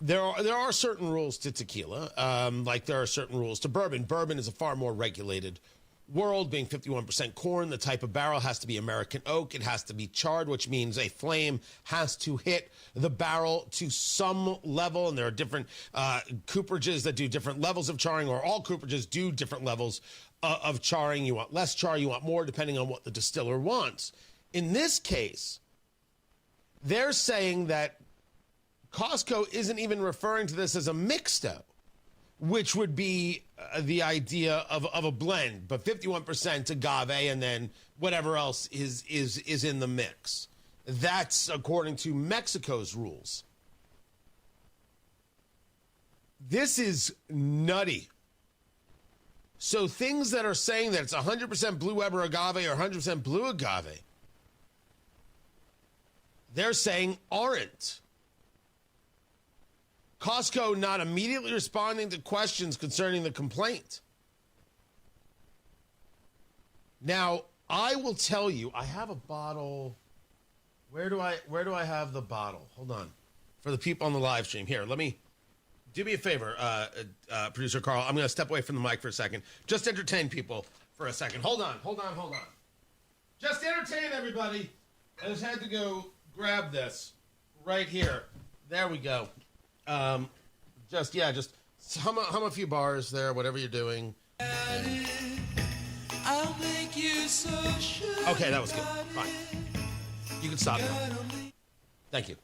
There are certain rules to tequila, like there are certain rules to bourbon. Bourbon is a far more regulated world, being 51% corn. The type of barrel has to be American oak. It has to be charred, which means a flame has to hit the barrel to some level. And there are different cooperages that do different levels of charring, or all cooperages do different levels of charring. You want less char, you want more, depending on what the distiller wants. In this case, they're saying that Costco isn't even referring to this as a mixto, which would be the idea of a blend, but 51% agave and then whatever else is in the mix. That's according to Mexico's rules. This is nutty. So things that are saying that it's 100% Blue Weber agave or 100% blue agave, they're saying aren't. Costco not immediately responding to questions concerning the complaint. Now, I will tell you, I have a bottle. Where do I have the bottle? Hold on. For the people on the live stream. Here, do me a favor, producer Carl. I'm going to step away from the mic for a second. Just entertain people for a second. Hold on. Just entertain everybody. I just had to go grab this right here. There we go. Just hum a few bars there, whatever you're doing. I'll make you so sure. Okay, that was good. Fine. You can stop now. Thank you.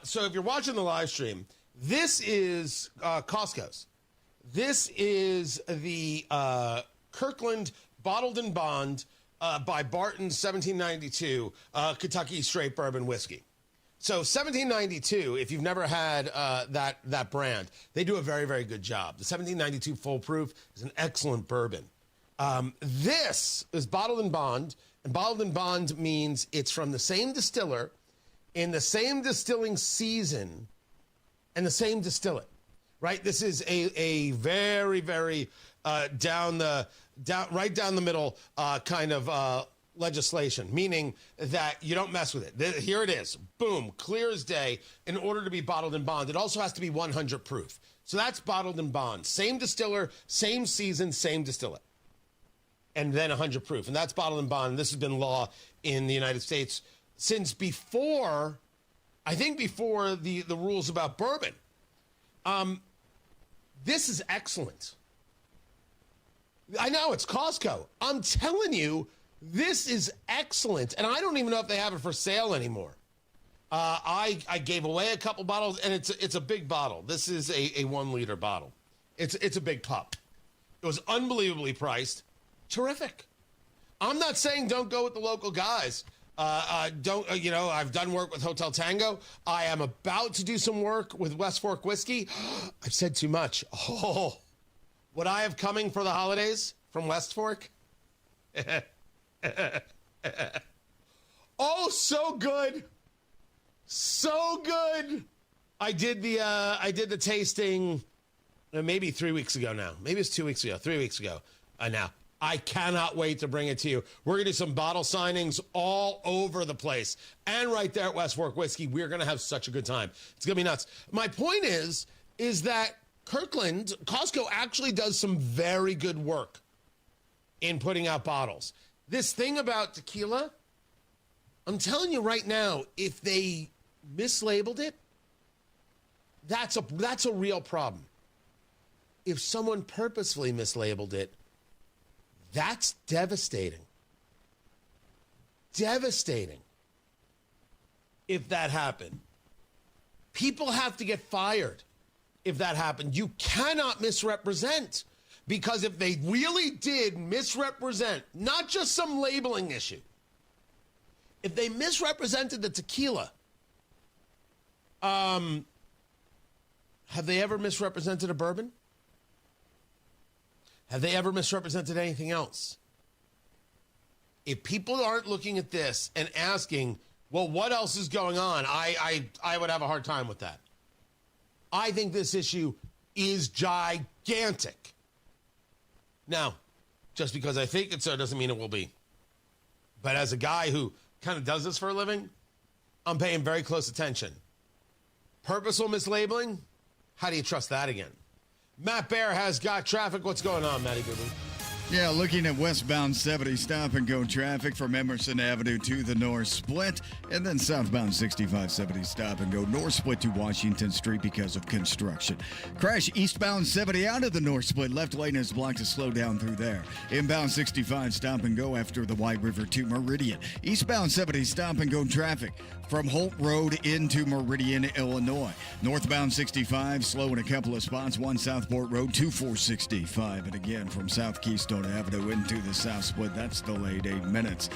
So if you're watching the live stream, this is Costco's. This is the Kirkland Bottled and Bond by Barton's 1792 Kentucky Straight Bourbon Whiskey. So 1792, if you've never had that brand, they do a very, very good job. The 1792 Full Proof is an excellent bourbon. This is Bottled and Bond, and Bottled and Bond means it's from the same distiller in the same distilling season and the same distillate, right? This is a very, very right down the middle kind of legislation, meaning that you don't mess with it. Here it is. Boom, clear as day. In order to be bottled and bond, it also has to be 100 proof. So that's bottled and bond. Same distiller, same season, same distillate. And then 100 proof. And that's bottled and bond. And this has been law in the United States since before, I think before the rules about bourbon. This is excellent. I know, it's Costco. I'm telling you, this is excellent. And I don't even know if they have it for sale anymore. I gave away a couple bottles, and it's a big bottle. This is a 1 liter bottle. It's a big pup. It was unbelievably priced. Terrific. I'm not saying don't go with the local guys. I've done work with Hotel Tango. I am about to do some work with West Fork Whiskey. I've said too much. Oh, what I have coming for the holidays from West Fork? Oh, so good. So good. I did the tasting maybe 3 weeks ago now. Maybe it's 2 weeks ago, 3 weeks ago now. I cannot wait to bring it to you. We're going to do some bottle signings all over the place. And right there at West Fork Whiskey, we're going to have such a good time. It's going to be nuts. My point is that Kirkland, Costco actually does some very good work in putting out bottles. This thing about tequila, I'm telling you right now, if they mislabeled it, that's a real problem. If someone purposefully mislabeled it, that's devastating. Devastating. If that happened. People have to get fired if that happened. You cannot misrepresent, because if they really did misrepresent, not just some labeling issue, if they misrepresented the tequila, have they ever misrepresented a bourbon? Have they ever misrepresented anything else? If people aren't looking at this and asking, well, what else is going on? I would have a hard time with that. I think this issue is gigantic. Now, just because I think it's so doesn't mean it will be. But as a guy who kind of does this for a living, I'm paying very close attention. Purposeful mislabeling? How do you trust that again? Matt Bear has got traffic. What's going on, Matty Boo? Yeah, looking at westbound 70 stop-and-go traffic from Emerson Avenue to the North Split, and then southbound 6570 stop-and-go North Split to Washington Street because of construction. Crash eastbound 70 out of the North Split. Left lane is blocked to slow down through there. Inbound 65 stop-and-go after the White River to Meridian. Eastbound 70 stop-and-go traffic from Holt Road into Meridian, Illinois. Northbound 65 slow in a couple of spots. 1 Southport Road to 465. And again, from South Keystone Avenue into the South Split, that's delayed 8 minutes.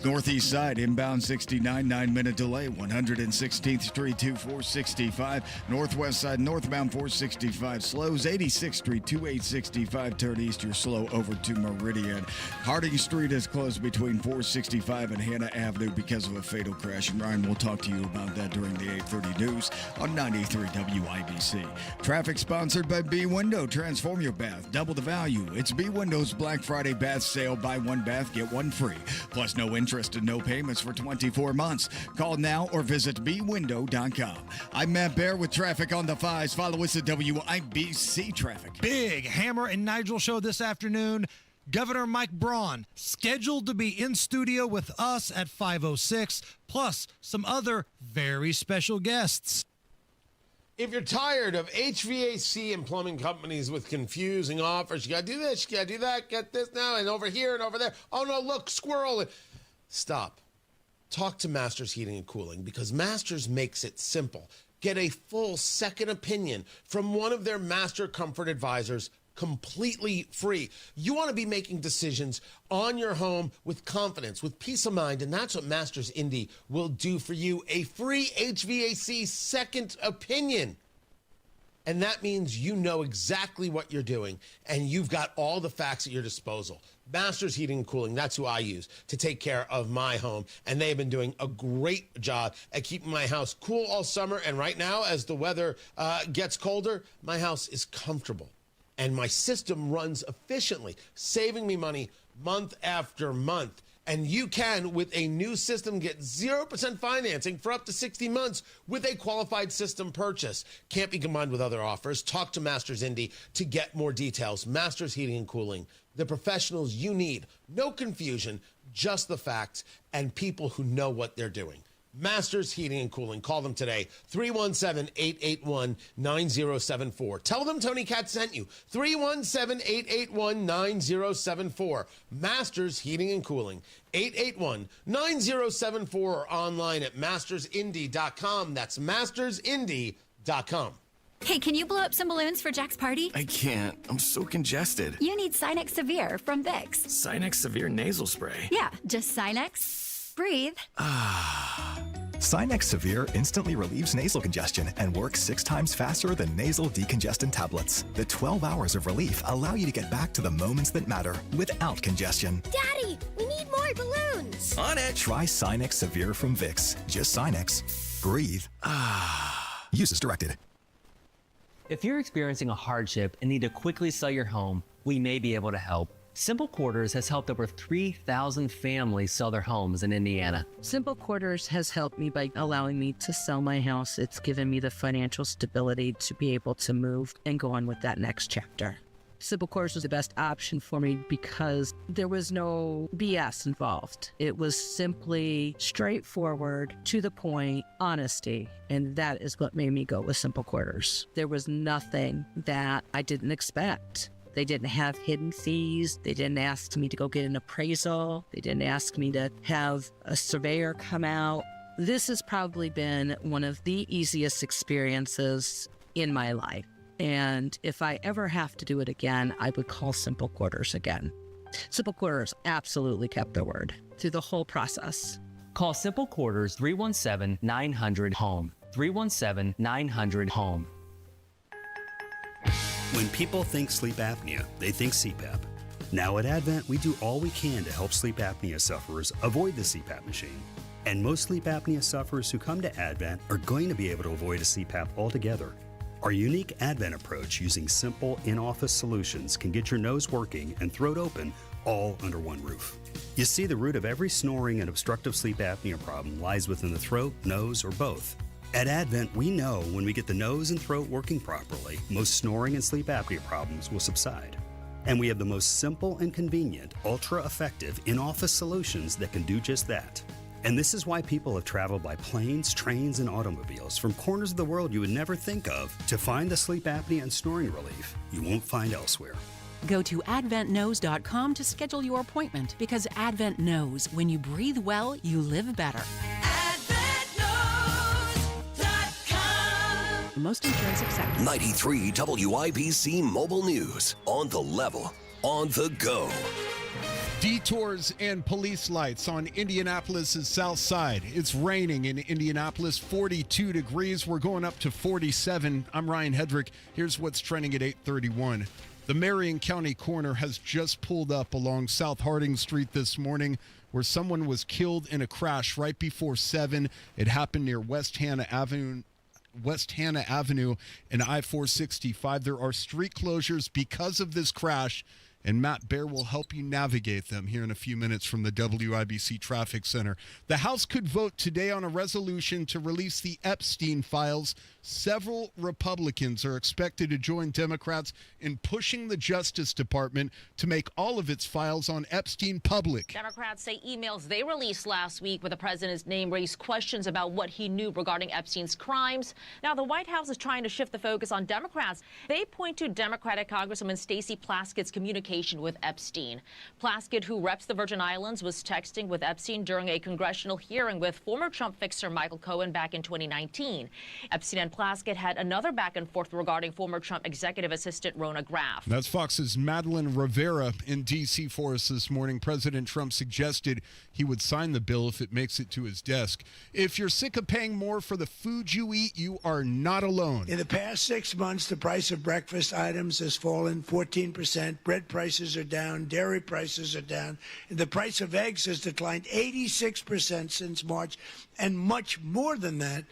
Northeast side, inbound 69, 9-minute delay. 116th Street to 465. Northwest side, northbound 465 slows. 86th Street to 865. Turn east, you're slow over to Meridian. Harding Street is closed between 465 and Hannah Avenue because of a fatal crash. And Ryan will talk to you about that during the 8:30 news on 93 WIBC. Traffic sponsored by B Window. Transform your bath, double the value. It's B Window's Black Friday bath sale. Buy one bath, get one free. Plus no interest and no payments for 24 months. Call now or visit bwindow.com. I'm Matt Bear with traffic on the 5s. Follow us at WIBC Traffic. Big Hammer and Nigel show this afternoon. Governor Mike Braun scheduled to be in studio with us at 5:06, plus some other very special guests. If you're tired of HVAC and plumbing companies with confusing offers, you got to do this, you got to do that, get this now, and over here and over there. Oh, no, look, squirrel. Stop. Talk to Masters Heating and Cooling, because Masters makes it simple. Get a full second opinion from one of their Master Comfort advisors, completely free. You want to be making decisions on your home with confidence, with peace of mind, and that's what Masters Indy will do for you. A free HVAC second opinion. And that means you know exactly what you're doing, and you've got all the facts at your disposal. Masters Heating and Cooling, that's who I use to take care of my home. And they have been doing a great job at keeping my house cool all summer. And right now, as the weather gets colder, my house is comfortable. And my system runs efficiently, saving me money month after month. And you can, with a new system, get 0% financing for up to 60 months with a qualified system purchase. Can't be combined with other offers. Talk to Masters Indy to get more details. Masters Heating and Cooling, the professionals you need. No confusion, just the facts, and people who know what they're doing. Masters Heating and Cooling. Call them today, 317-881-9074. Tell them Tony Katz sent you, 317-881-9074. Masters Heating and Cooling, 881-9074, or online at mastersindy.com. That's mastersindy.com. Hey, can you blow up some balloons for Jack's party? I can't. I'm so congested. You need Sinex Severe from Vicks. Sinex Severe nasal spray. Yeah, just Sinex. Breathe. Sinex Severe instantly relieves nasal congestion and works 6 times faster than nasal decongestant tablets. The 12 hours of relief allow you to get back to the moments that matter without congestion. Daddy, we need more balloons. On it. Try Sinex Severe from Vicks. Just Sinex. Breathe. Use as directed. If you're experiencing a hardship and need to quickly sell your home, we may be able to help. Simple Quarters has helped over 3,000 families sell their homes in Indiana. Simple Quarters has helped me by allowing me to sell my house. It's given me the financial stability to be able to move and go on with that next chapter. Simple Quarters was the best option for me because there was no BS involved. It was simply straightforward, to the point, honesty. And that is what made me go with Simple Quarters. There was nothing that I didn't expect. They didn't have hidden fees. They didn't ask me to go get an appraisal. They didn't ask me to have a surveyor come out. This has probably been one of the easiest experiences in my life. And if I ever have to do it again, I would call Simple Quarters again. Simple Quarters absolutely kept their word through the whole process. Call Simple Quarters 317-900-HOME. 317-900-HOME. When people think sleep apnea, they think CPAP. Now at Advent, we do all we can to help sleep apnea sufferers avoid the CPAP machine. And most sleep apnea sufferers who come to Advent are going to be able to avoid a CPAP altogether. Our unique Advent approach using simple in-office solutions can get your nose working and throat open all under one roof. You see, the root of every snoring and obstructive sleep apnea problem lies within the throat, nose, or both. At Advent, we know when we get the nose and throat working properly, most snoring and sleep apnea problems will subside. And we have the most simple and convenient, ultra-effective in-office solutions that can do just that. And this is why people have traveled by planes, trains, and automobiles from corners of the world you would never think of to find the sleep apnea and snoring relief you won't find elsewhere. Go to adventknows.com to schedule your appointment, because Advent knows when you breathe well, you live better. Most insurance accepted. 93 WIBC Mobile News. On the level, on the go. Detours and police lights on Indianapolis' south side. It's raining in Indianapolis, 42 degrees. We're going up to 47. I'm Ryan Hedrick. Here's what's trending at 8:31. The Marion County coroner has just pulled up along South Harding Street this morning, where someone was killed in a crash right before 7. It happened near West Hannah Avenue and I-465. There are street closures because of this crash, and Matt Baer will help you navigate them here in a few minutes from the WIBC Traffic Center. The House could vote today on a resolution to release the Epstein files. Several Republicans are expected to join Democrats in pushing the Justice Department to make all of its files on Epstein public. Democrats say emails they released last week with the president's name raised questions about what he knew regarding Epstein's crimes. Now, the White House is trying to shift the focus on Democrats. They point to Democratic Congresswoman Stacey Plaskett's communication communication with Epstein. Plaskett, who reps the Virgin Islands, was texting with Epstein during a congressional hearing with former Trump fixer Michael Cohen back in 2019. Epstein and Plaskett had another back and forth regarding former Trump executive assistant Rona Graff. That's Fox's Madeline Rivera in D.C. for us this morning. President Trump suggested he would sign the bill if it makes it to his desk. If you're sick of paying more for the food you eat, you are not alone. In the past 6 months, the price of breakfast items has fallen 14%. Bread prices are down. Dairy prices are down. And the price of eggs has declined 86% since March, and much more than that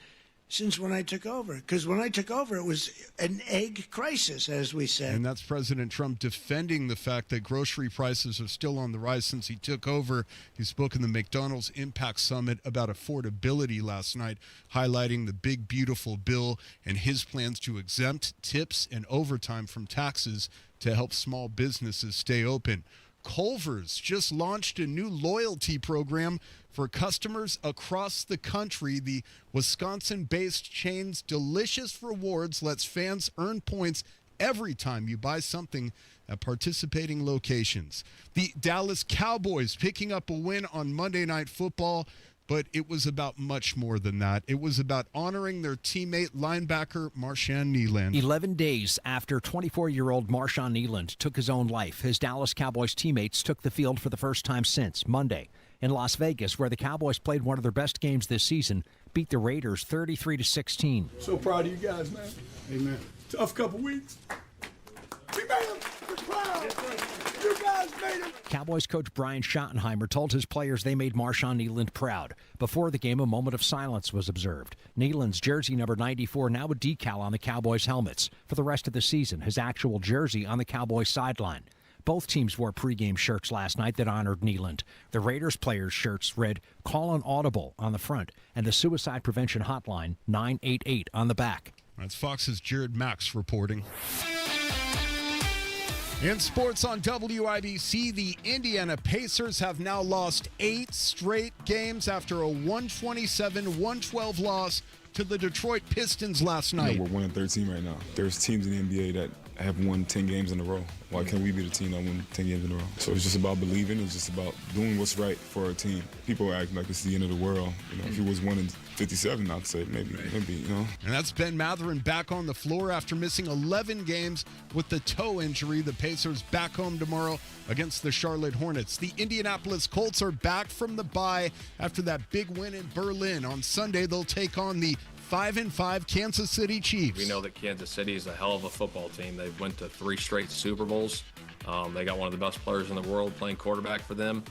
since when I took over. Because when I took over, it was an egg crisis, as we said. And that's President Trump defending the fact that grocery prices are still on the rise since he took over. He spoke in the McDonald's Impact Summit about affordability last night, highlighting the big, beautiful bill and his plans to exempt tips and overtime from taxes to help small businesses stay open. Culver's just launched a new loyalty program for customers across the country. The Wisconsin-based chain's delicious rewards lets fans earn points every time you buy something at participating locations. The Dallas Cowboys picking up a win on Monday Night Football, but it was about much more than that. It was about honoring their teammate linebacker Marshawn Kneeland. 11 days after 24-year-old Marshawn Kneeland took his own life, his Dallas Cowboys teammates took the field for the first time since Monday in Las Vegas, where the Cowboys played one of their best games this season, beat the Raiders 33-16. So proud of you guys, man. Amen. Tough couple weeks. We made them. We're proud. You guys made them. Cowboys coach Brian Schottenheimer told his players they made Marshawn Kneeland proud. Before the game, a moment of silence was observed. Kneeland's jersey number 94, now a decal on the Cowboys' helmets. For the rest of the season, his actual jersey on the Cowboys' sideline. Both teams wore pregame shirts last night that honored Kneeland. The Raiders players' shirts read, "Call an Audible" on the front and the Suicide Prevention Hotline 988 on the back. That's Fox's Jared Max reporting. In sports on WIBC, the Indiana Pacers have now lost 8 straight games after a 127-112 loss to the Detroit Pistons last night. We're 1-13 right now. There's teams in the NBA that have won 10 games in a row. Why can't we be the team that won 10 games in a row? So it's just about believing. It's just about doing what's right for our team. People act like it's the end of the world. You know, if it was 1-57, I'd say maybe, you know. And that's Ben Mathurin back on the floor after missing 11 games with the toe injury. The Pacers back home tomorrow against the Charlotte Hornets. The Indianapolis Colts are back from the bye after that big win in Berlin. On Sunday, they'll take on the 5-5 Kansas City Chiefs. We know that Kansas City is a hell of a football team. They went to 3 straight Super Bowls. They got one of the best players in the world playing quarterback for them,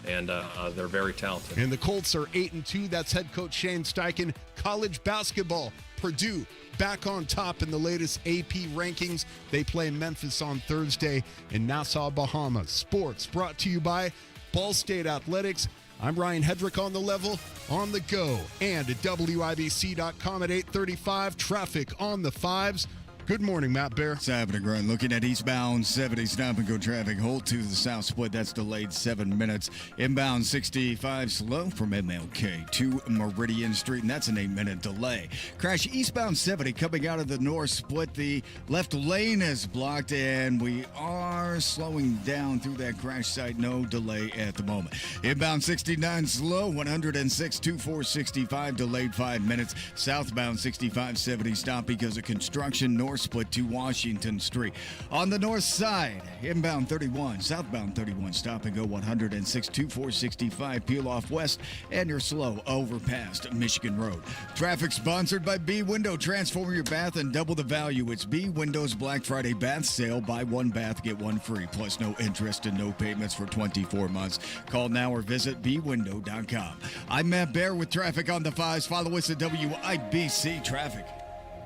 and they're very talented. And the Colts are 8-2. That's head coach Shane Steichen. College basketball, Purdue back on top in the latest AP rankings. They play Memphis on Thursday in Nassau, Bahamas. Sports brought to you by Ball State Athletics. I'm Ryan Hedrick on the level, on the go, and at WIBC.com at 8:35. Traffic on the 5s. Good morning, Matt Bear. 7 to Grunt. Looking at eastbound 70 stop and go traffic. Hold to the south split. That's delayed 7 minutes. Inbound 65 slow from MLK to Meridian Street, and that's an 8-minute delay. Crash eastbound 70 coming out of the north split. The left lane is blocked, and we are slowing down through that crash site. No delay at the moment. Inbound 69 slow. 106 to 465 delayed 5 minutes. Southbound 6570 stop because of construction. North split to Washington Street. On the north side, inbound 31, southbound 31, stop and go 106 to 465, peel off west, and you're slow over past Michigan Road. Traffic sponsored by B Window. Transform your bath and double the value. It's B Window's Black Friday bath sale. Buy 1 bath, get 1 free, plus no interest and no payments for 24 months. Call now or visit bwindow.com. I'm Matt Bear with traffic on the 5s. Follow us at WIBC Traffic.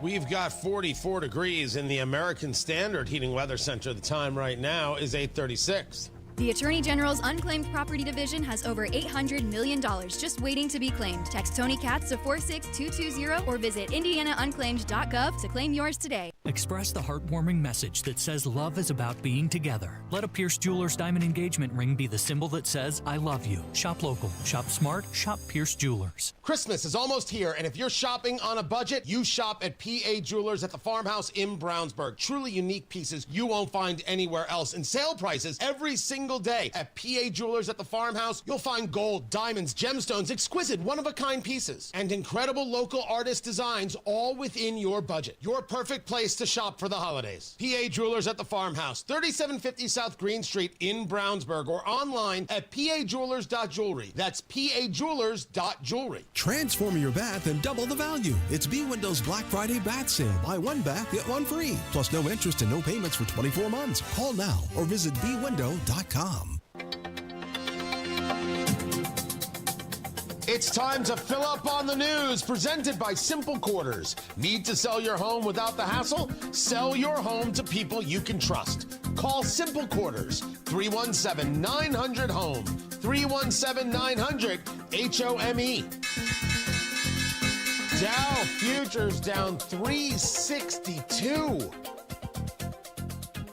We've got 44 degrees in the American Standard Heating Weather Center. The time right now is 8:36. The Attorney General's Unclaimed Property Division has over $800 million just waiting to be claimed. Text Tony Katz to 46220 or visit indianaunclaimed.gov to claim yours today. Express the heartwarming message that says love is about being together. Let a Pierce Jewelers diamond engagement ring be the symbol that says I love you. Shop local, shop smart, shop Pierce Jewelers. Christmas is almost here, and if you're shopping on a budget, you shop at PA Jewelers at the Farmhouse in Brownsburg. Truly unique pieces you won't find anywhere else. And sale prices every single day. At PA Jewelers at the Farmhouse, you'll find gold, diamonds, gemstones, exquisite, one-of-a-kind pieces, and incredible local artist designs all within your budget. Your perfect place to shop for the holidays. PA Jewelers at the Farmhouse, 3750 South Green Street in Brownsburg, or online at pajewelers.jewelry. That's pajewelers.jewelry. Transform your bath and double the value. It's B Windows Black Friday Bath Sale. Buy one bath, get one free. Plus no interest and no payments for 24 months. Call now or visit bwindow.com. It's time to fill up on the news, presented by Simple Quarters. Need to sell your home without the hassle? Sell your home to people you can trust. Call Simple Quarters, 317-900-HOME, 317-900-HOME. Dow futures down 362.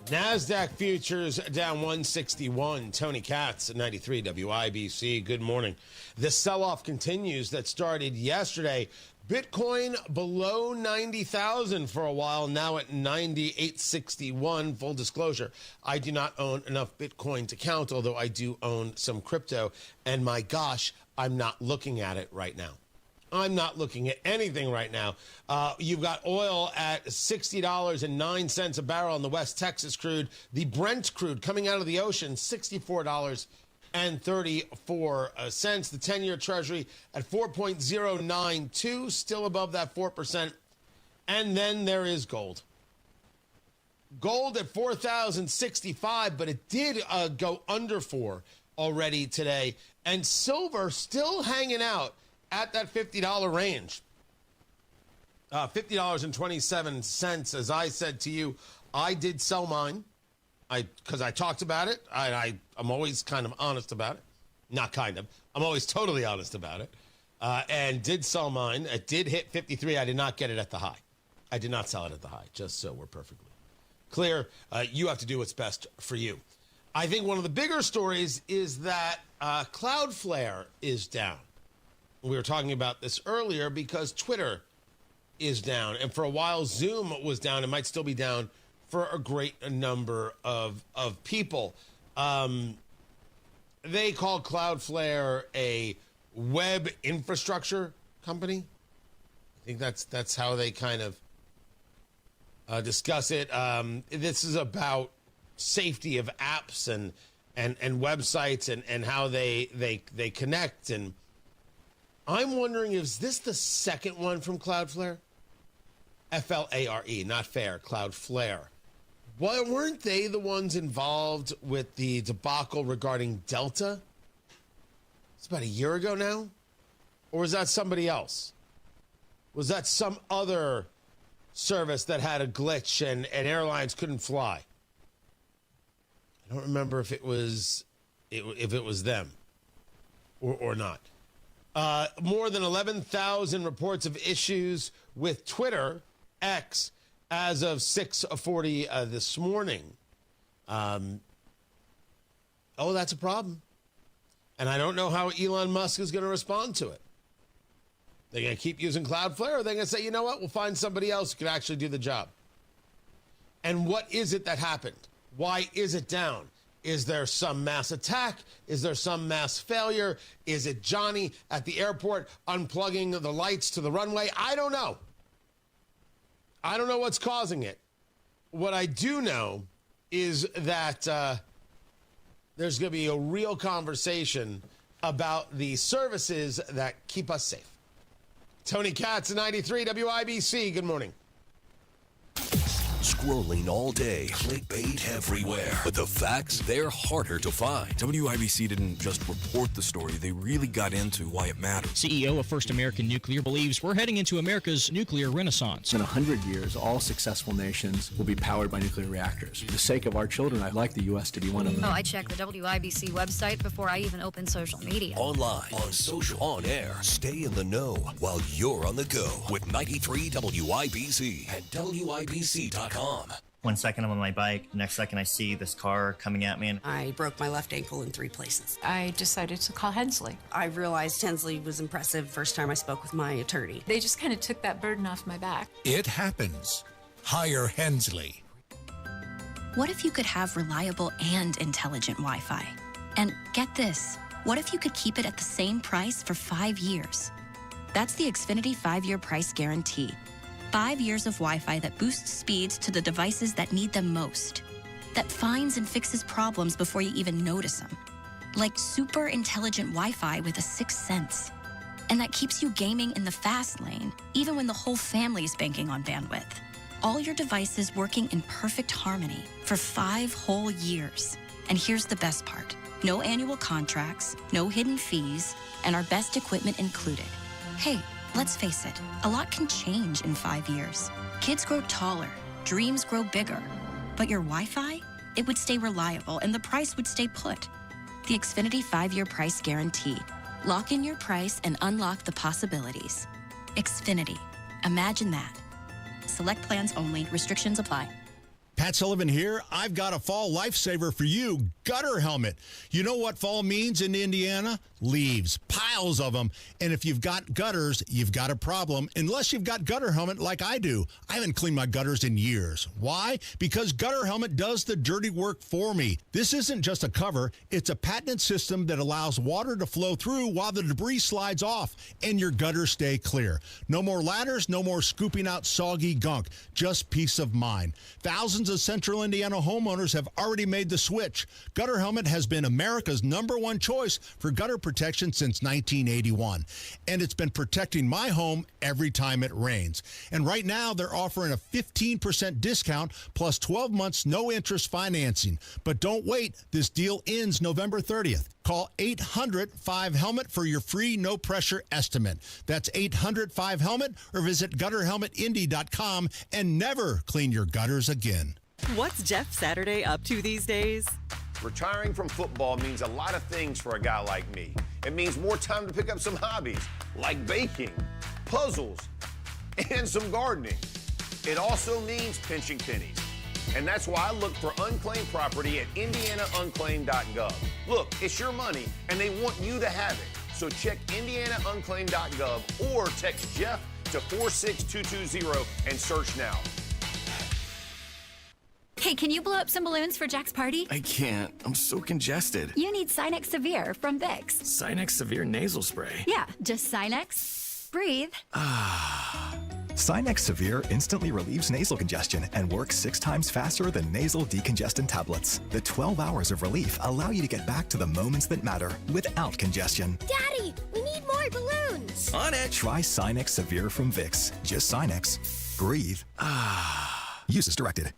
NASDAQ futures down 161. Tony Katz at 93 WIBC. Good morning. The sell-off continues that started yesterday. Bitcoin below 90,000 for a while, now at 98.61. Full disclosure, I do not own enough Bitcoin to count, although I do own some crypto. And my gosh, I'm not looking at it right now. I'm not looking at anything right now. You've got oil at $60.09 a barrel on the West Texas crude. The Brent crude coming out of the ocean, $64.34. The 10-year Treasury at 4.092, still above that 4%. And then there is gold. Gold at $4,065, but it did go under 4 already today. And silver still hanging out at that $50 range. $50.27. As I said to you, I did sell mine. Because I talked about it. I'm always kind of honest about it. Not kind of. I'm always totally honest about it. And did sell mine. It did hit 53. I did not get it at the high. I did not sell it at the high, just so we're perfectly clear. You have to do what's best for you. I think one of the bigger stories is that Cloudflare is down. We were talking about this earlier because Twitter is down. And for a while, Zoom was down. It might still be down for a great number of people. They call Cloudflare a web infrastructure company. I think that's how they kind of discuss it. This is about safety of apps and websites and how they connect. And I'm wondering, is this the second one from Cloudflare? F-L-A-R-E, not fair, Cloudflare. Well, weren't they the ones involved with the debacle regarding Delta? It's about a year ago now? Or was that somebody else? Was that some other service that had a glitch and airlines couldn't fly? I don't remember if it was them or not. More than 11,000 reports of issues with Twitter, X, as of 6:40 this morning. That's a problem. And I don't know how Elon Musk is going to respond to it. They're going to keep using Cloudflare, or they're going to say, you know what, we'll find somebody else who can actually do the job. And what is it that happened? Why is it down? Is there some mass attack? Is there some mass failure? Is it Johnny at the airport unplugging the lights to the runway? I don't know. I don't know what's causing it. What I do know is that there's going to be a real conversation about the services that keep us safe. Tony Katz, 93 WIBC. Good morning. scrolling all day, clickbait everywhere. But the facts, they're harder to find. WIBC didn't just report the story, they really got into why it matters. CEO of First American Nuclear believes we're heading into America's nuclear renaissance. In 100 years, all successful nations will be powered by nuclear reactors. For the sake of our children, I'd like the U.S. to be one of them. I check the WIBC website before I even open social media. Online, on social, on air. Stay in the know while you're on the go with 93 WIBC and WIBC.com. 1 second I'm on my bike, next second I see this car coming at me. And I broke my left ankle in 3 places. I decided to call Hensley. I realized Hensley was impressive first time I spoke with my attorney. They just kind of took that burden off my back. It happens. Hire Hensley. What if you could have reliable and intelligent Wi-Fi? And get this, what if you could keep it at the same price for 5 years? That's the Xfinity 5-year price guarantee. 5 years of Wi-Fi that boosts speeds to the devices that need them most. That finds and fixes problems before you even notice them. Like super intelligent Wi-Fi with a 6th sense. And that keeps you gaming in the fast lane, even when the whole family's banking on bandwidth. All your devices working in perfect harmony for 5 whole years. And here's the best part. No annual contracts, no hidden fees, and our best equipment included. Hey, let's face it, a lot can change in 5 years. Kids grow taller, dreams grow bigger. But your Wi-Fi? It would stay reliable and the price would stay put. The Xfinity 5-year price guarantee. Lock in your price and unlock the possibilities. Xfinity. Imagine that. Select plans only. Restrictions apply. Pat Sullivan here. I've got a fall lifesaver for you, gutter helmet. You know what fall means in Indiana? Leaves, piles of them. And if you've got gutters, you've got a problem, unless you've got gutter helmet like I do. I haven't cleaned my gutters in years. Why? Because gutter helmet does the dirty work for me. This isn't just a cover. It's a patented system that allows water to flow through while the debris slides off and your gutters stay clear. No more ladders, no more scooping out soggy gunk. Just peace of mind. Thousands of Central Indiana homeowners have already made the switch. Gutter helmet has been America's #1 choice for gutter protection since 1981. And it's been protecting my home every time it rains. And right now, they're offering a 15% discount plus 12 months no interest financing. But don't wait. This deal ends November 30th. Call 800-5HELMET for your free no-pressure estimate. That's 800-5HELMET or visit gutterhelmetindy.com and never clean your gutters again. What's Jeff Saturday up to these days? Retiring from football means a lot of things for a guy like me. It means more time to pick up some hobbies, like baking, puzzles, and some gardening. It also means pinching pennies. And that's why I look for unclaimed property at indianaunclaimed.gov. Look, it's your money, and they want you to have it. So check indianaunclaimed.gov or text Jeff to 46220 and search now. Hey, can you blow up some balloons for Jack's party? I can't. I'm so congested. You need Sinex Severe from Vicks. Sinex Severe nasal spray. Yeah, just Sinex. Breathe. Sinex Severe instantly relieves nasal congestion and works 6 times faster than nasal decongestant tablets. The 12 hours of relief allow you to get back to the moments that matter without congestion. Daddy, we need more balloons. On it! Try Sinex Severe from Vicks. Just Sinex. Breathe. Use as directed.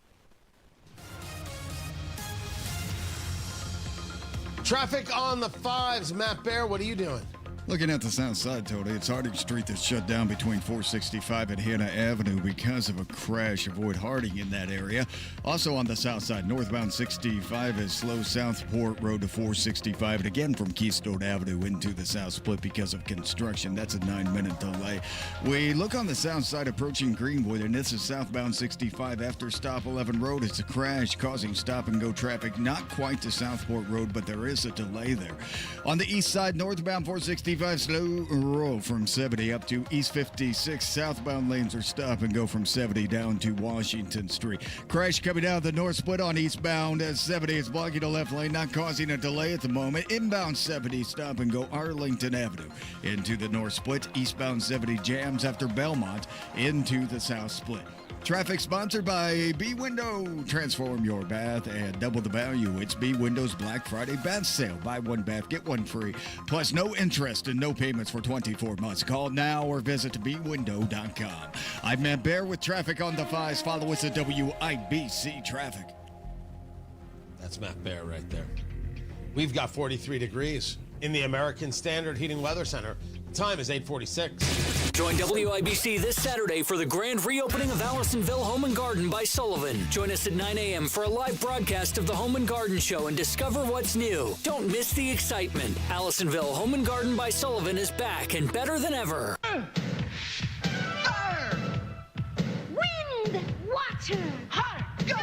Traffic on the 5s. Matt Bear, what are you doing? Looking at the south side, Tony, it's Harding Street that's shut down between 465 and Hannah Avenue because of a crash. Avoid Harding in that area. Also on the south side, northbound 65 is slow Southport Road to 465. And again from Keystone Avenue into the south split because of construction. That's a 9-minute delay. We look on the south side approaching Greenwood, and this is southbound 65 after Stop 11 Road. It's a crash causing stop-and-go traffic. Not quite to Southport Road, but there is a delay there. On the east side, northbound 465. Slow roll from 70 up to East 56. Southbound lanes are stop and go from 70 down to Washington Street. Crash coming out of the north split on eastbound as 70 is blocking the left lane, not causing a delay at the moment. Inbound 70 stop and go Arlington Avenue into the north split. Eastbound 70 jams after Belmont into the south split. Traffic sponsored by B Window. Transform your bath and double the value. It's B Window's Black Friday bath sale. Buy one bath, get one free. Plus no interest and no payments for 24 months. Call now or visit bwindow.com. I'm Matt Bear with traffic on the 5s. Follow us at WIBC Traffic. That's Matt Bear right there. We've got 43 degrees in the American Standard Heating Weather Center. The time is 8:46. Join WIBC this Saturday for the grand reopening of Allisonville Home and Garden by Sullivan. Join us at 9 a.m. for a live broadcast of the Home and Garden Show and discover what's new. Don't miss the excitement. Allisonville Home and Garden by Sullivan is back and better than ever. Wind, water, heart, go!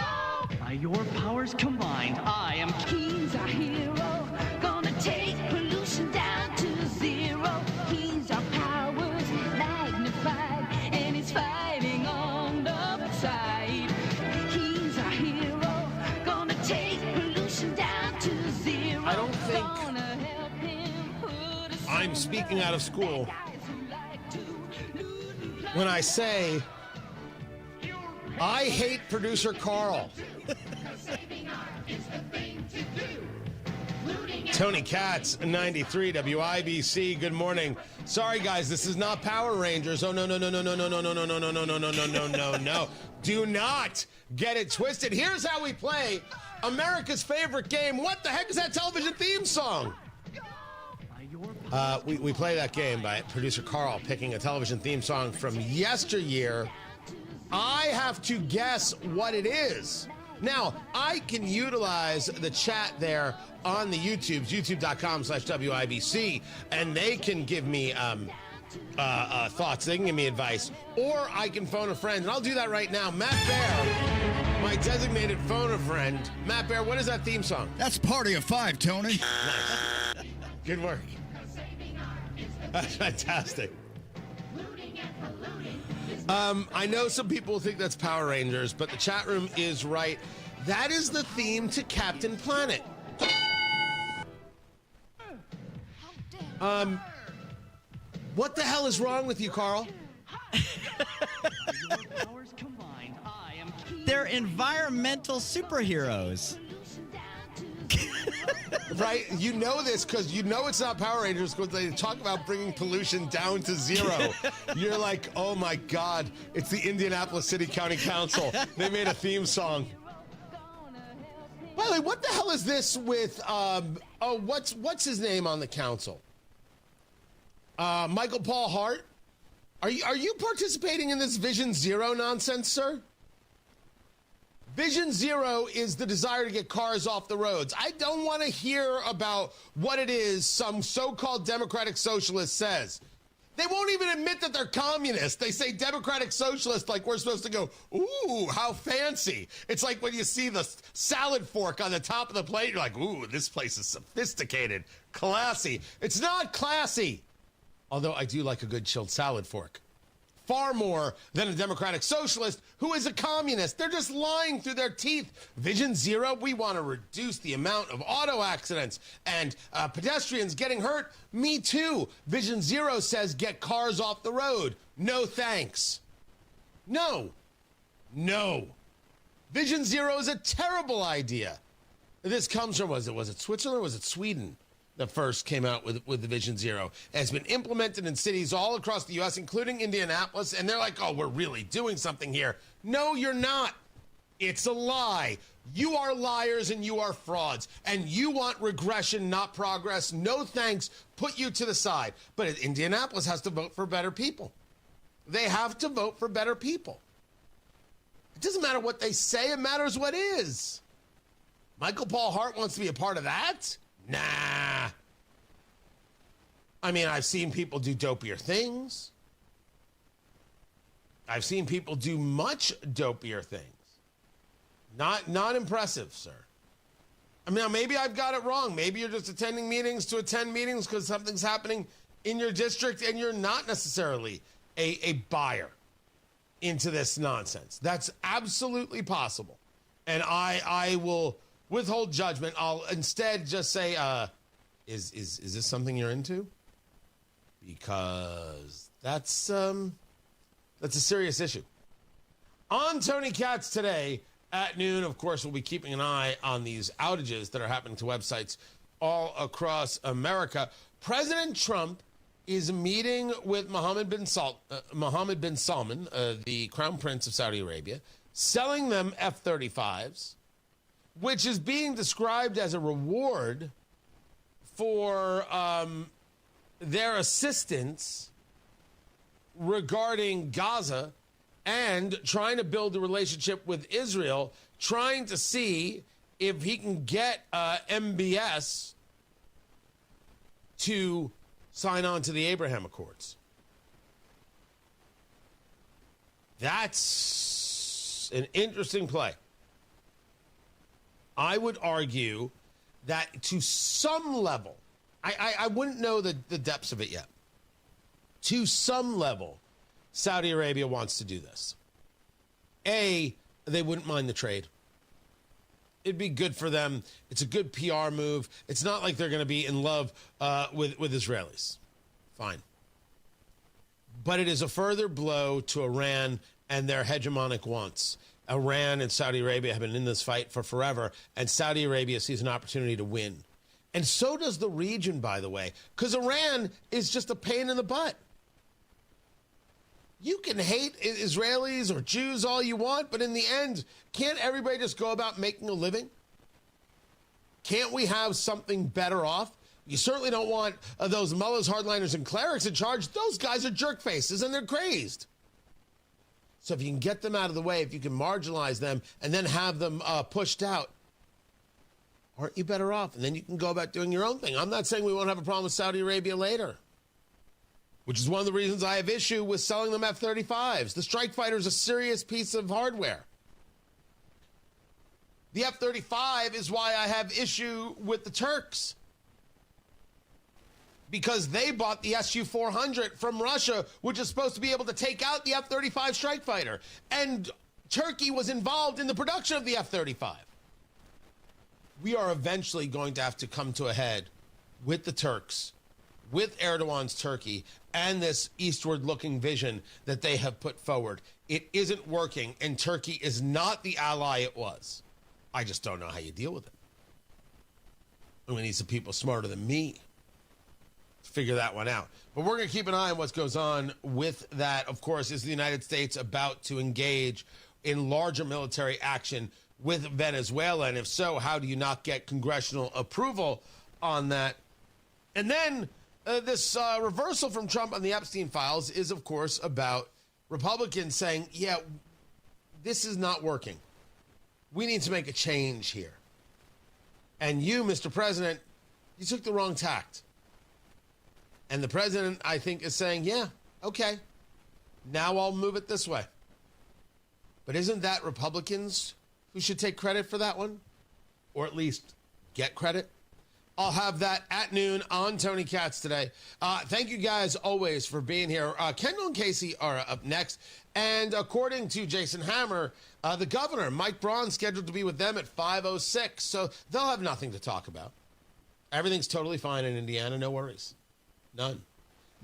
By your powers combined, I am He's our hero, gonna take pollution down to zero. He's our powers magnified, and he's fighting on the side. He's our hero, gonna take pollution down to zero. I don't think I'm speaking out of school when I say I hate producer Carl. Tony Katz, 93 WIBC. Good morning. Sorry, guys, this is not Power Rangers. Oh, no. Do not get it twisted. Here's how we play America's favorite game. What the heck is that television theme song? We play that game by producer Carl picking a television theme song from yesteryear. I have to guess what it is. Now, I can utilize the chat there on the YouTubes, youtube.com/WIBC, and they can give me thoughts. They can give me advice. Or I can phone a friend, and I'll do that right now. Matt Bear, my designated phone a friend. Matt Bear, what is that theme song? That's Party of 5, Tony. Nice. Good work. That's fantastic. I know some people think that's Power Rangers, but the chat room is right. That is the theme to Captain Planet. What the hell is wrong with you, Carl? They're environmental superheroes. Right? You know this because you know it's not Power Rangers because they talk about bringing pollution down to zero. You're like, oh my God, it's the Indianapolis City County Council. They made a theme song. By the way, what the hell is this with, what's his name on the council? Michael Paul Hart? Are you participating in this Vision Zero nonsense, sir? Vision Zero is the desire to get cars off the roads. I don't want to hear about what it is some so-called democratic socialist says. They won't even admit that they're communists. They say democratic socialist like we're supposed to go, ooh, how fancy. It's like when you see the salad fork on the top of the plate, you're like, ooh, this place is sophisticated, classy. It's not classy. Although I do like a good chilled salad fork. Far more than a democratic socialist who is a communist. They're just lying through their teeth. Vision Zero, we want to reduce the amount of auto accidents and pedestrians getting hurt. Me too. Vision Zero says get cars off the road. No thanks. No. Vision Zero is a terrible idea. This comes from, was it Switzerland or was it Sweden? That first came out with the Vision Zero. It has been implemented in cities all across the U.S., including Indianapolis, and they're like, oh, we're really doing something here. No, you're not. It's a lie. You are liars and you are frauds, and you want regression, not progress. No thanks. Put you to the side. But Indianapolis has to vote for better people. They have to vote for better people. It doesn't matter what they say. It matters what is. Michael Paul Hart wants to be a part of that? Nah. I mean, I've seen people do dopier things. I've seen people do much dopier things. Not impressive, sir. I mean, maybe I've got it wrong. Maybe you're just attending meetings to attend meetings because something's happening in your district and you're not necessarily a buyer into this nonsense. That's absolutely possible. And I will withhold judgment. I'll instead just say, is this something you're into? Because that's a serious issue. On Tony Katz today at noon, of course, we'll be keeping an eye on these outages that are happening to websites all across America. President Trump is meeting with Mohammed bin Salman, the Crown Prince of Saudi Arabia, selling them F-35s, which is being described as a reward for their assistance regarding Gaza and trying to build a relationship with Israel, trying to see if he can get MBS to sign on to the Abraham Accords. That's an interesting play. I would argue that to some level, I wouldn't know the depths of it yet. To some level, Saudi Arabia wants to do this. A, they wouldn't mind the trade. It'd be good for them. It's a good PR move. It's not like they're going to be in love with Israelis. Fine. But it is a further blow to Iran and their hegemonic wants. Iran and Saudi Arabia have been in this fight for forever, and Saudi Arabia sees an opportunity to win. And so does the region, by the way, because Iran is just a pain in the butt. You can hate Israelis or Jews all you want, but in the end, can't everybody just go about making a living? Can't we have something better off? You certainly don't want those mullahs, hardliners, and clerics in charge. Those guys are jerk faces, and they're crazed. So if you can get them out of the way, if you can marginalize them and then have them pushed out, aren't you better off? And then you can go about doing your own thing. I'm not saying we won't have a problem with Saudi Arabia later, which is one of the reasons I have issue with selling them F-35s. The strike fighter is a serious piece of hardware. The F-35 is why I have issue with the Turks, because they bought the Su-400 from Russia, which is supposed to be able to take out the F-35 strike fighter. And Turkey was involved in the production of the F-35. We are eventually going to have to come to a head with the Turks, with Erdogan's Turkey, and this eastward-looking vision that they have put forward. It isn't working, and Turkey is not the ally it was. I just don't know how you deal with it. And we need some people smarter than me to figure that one out. But we're going to keep an eye on what goes on with that. Of course, is the United States about to engage in larger military action with Venezuela? And if so, how do you not get congressional approval on that? And then this reversal from Trump on the Epstein files is, of course, about Republicans saying, yeah, this is not working. We need to make a change here. And you, Mr. President, you took the wrong tact. And the president, I think, is saying, yeah, okay, now I'll move it this way. But isn't that Republicans who should take credit for that one? Or at least get credit? I'll have that at noon on Tony Katz today. Thank you guys always for being here. Kendall and Casey are up next. And according to Jason Hammer, the governor, Mike Braun, scheduled to be with them at 5:06. So they'll have nothing to talk about. Everything's totally fine in Indiana. No worries. None.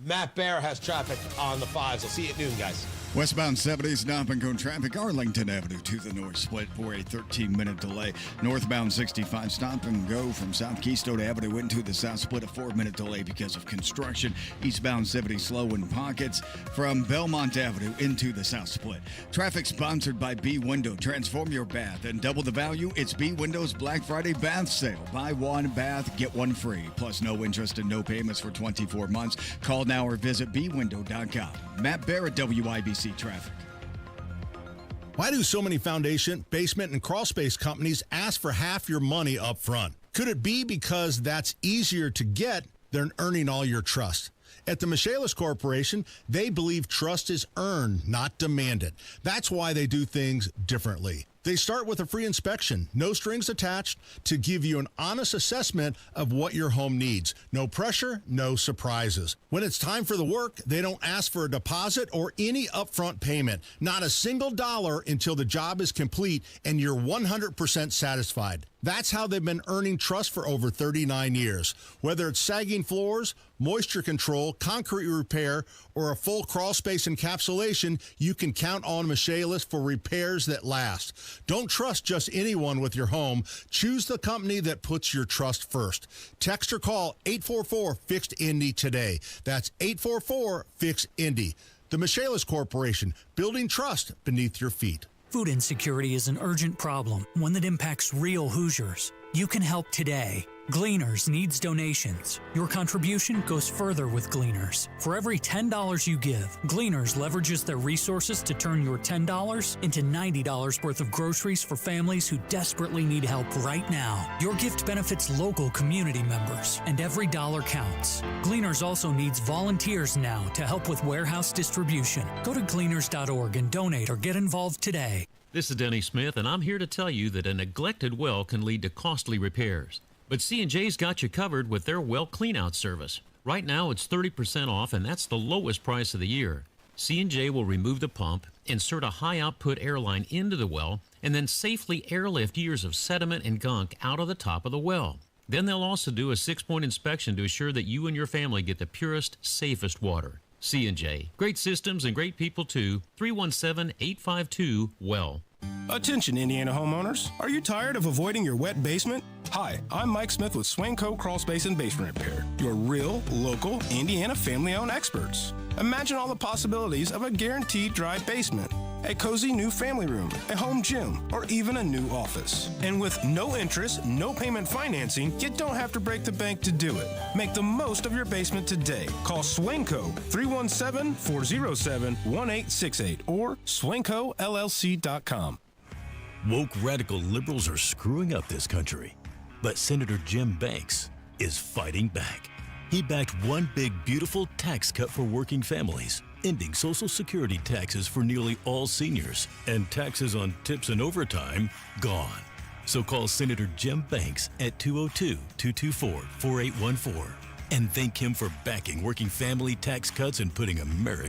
Matt Bear has traffic on the 5s. I'll see you at noon, guys. Westbound 70 stop and go traffic. Arlington Avenue to the north split for a 13-minute delay. Northbound 65 stop and go from South Keystone Avenue into the south split, a 4-minute delay because of construction. Eastbound 70 slow in pockets from Belmont Avenue into the south split. Traffic sponsored by B Window. Transform your bath and double the value. It's B Window's Black Friday bath sale. Buy one bath, get one free. Plus no interest and no payments for 24 months. Call now or visit bwindow.com. Matt Barrett, WIBC Traffic. Why do so many foundation, basement, and crawl space companies ask for half your money up front? Could it be because that's easier to get than earning all your trust? At the Michaelis Corporation, they believe trust is earned, not demanded. That's why they do things differently. They start with a free inspection, no strings attached, to give you an honest assessment of what your home needs. No pressure, no surprises. When it's time for the work, they don't ask for a deposit or any upfront payment. Not a single dollar until the job is complete and you're 100% satisfied. That's how they've been earning trust for over 39 years. Whether it's sagging floors, moisture control, concrete repair, or a full crawl space encapsulation, you can count on Michaelis for repairs that last. Don't trust just anyone with your home. Choose the company that puts your trust first. Text or call 844-FIXED-INDY today. That's 844-FIXED-INDY. The Michaelis Corporation, building trust beneath your feet. Food insecurity is an urgent problem, one that impacts real Hoosiers. You can help today. Gleaners needs donations. Your contribution goes further with Gleaners. For every $10 you give, Gleaners leverages their resources to turn your $10 into $90 worth of groceries for families who desperately need help right now. Your gift benefits local community members, and every dollar counts. Gleaners also needs volunteers now to help with warehouse distribution. Go to gleaners.org and donate or get involved today. This is Denny Smith, and I'm here to tell you that a neglected well can lead to costly repairs. But C&J's got you covered with their well cleanout service. Right now, it's 30% off, and that's the lowest price of the year. C&J will remove the pump, insert a high-output air line into the well, and then safely airlift years of sediment and gunk out of the top of the well. Then they'll also do a 6-point inspection to assure that you and your family get the purest, safest water. C&J. Great systems and great people, too. 317-852-WELL. Attention, Indiana homeowners. Are you tired of avoiding your wet basement? Hi, I'm Mike Smith with Swingco Crawl Space and Basement Repair, your real, local, Indiana family-owned experts. Imagine all the possibilities of a guaranteed dry basement, a cozy new family room, a home gym, or even a new office. And with no interest, no payment financing, you don't have to break the bank to do it. Make the most of your basement today. Call Swingco 317-407-1868 or swingcollc.com. Woke radical liberals are screwing up this country, but Senator Jim Banks is fighting back. He backed one big, beautiful tax cut for working families, ending Social Security taxes for nearly all seniors, and taxes on tips and overtime gone. So call Senator Jim Banks at 202-224-4814 and thank him for backing working family tax cuts and putting America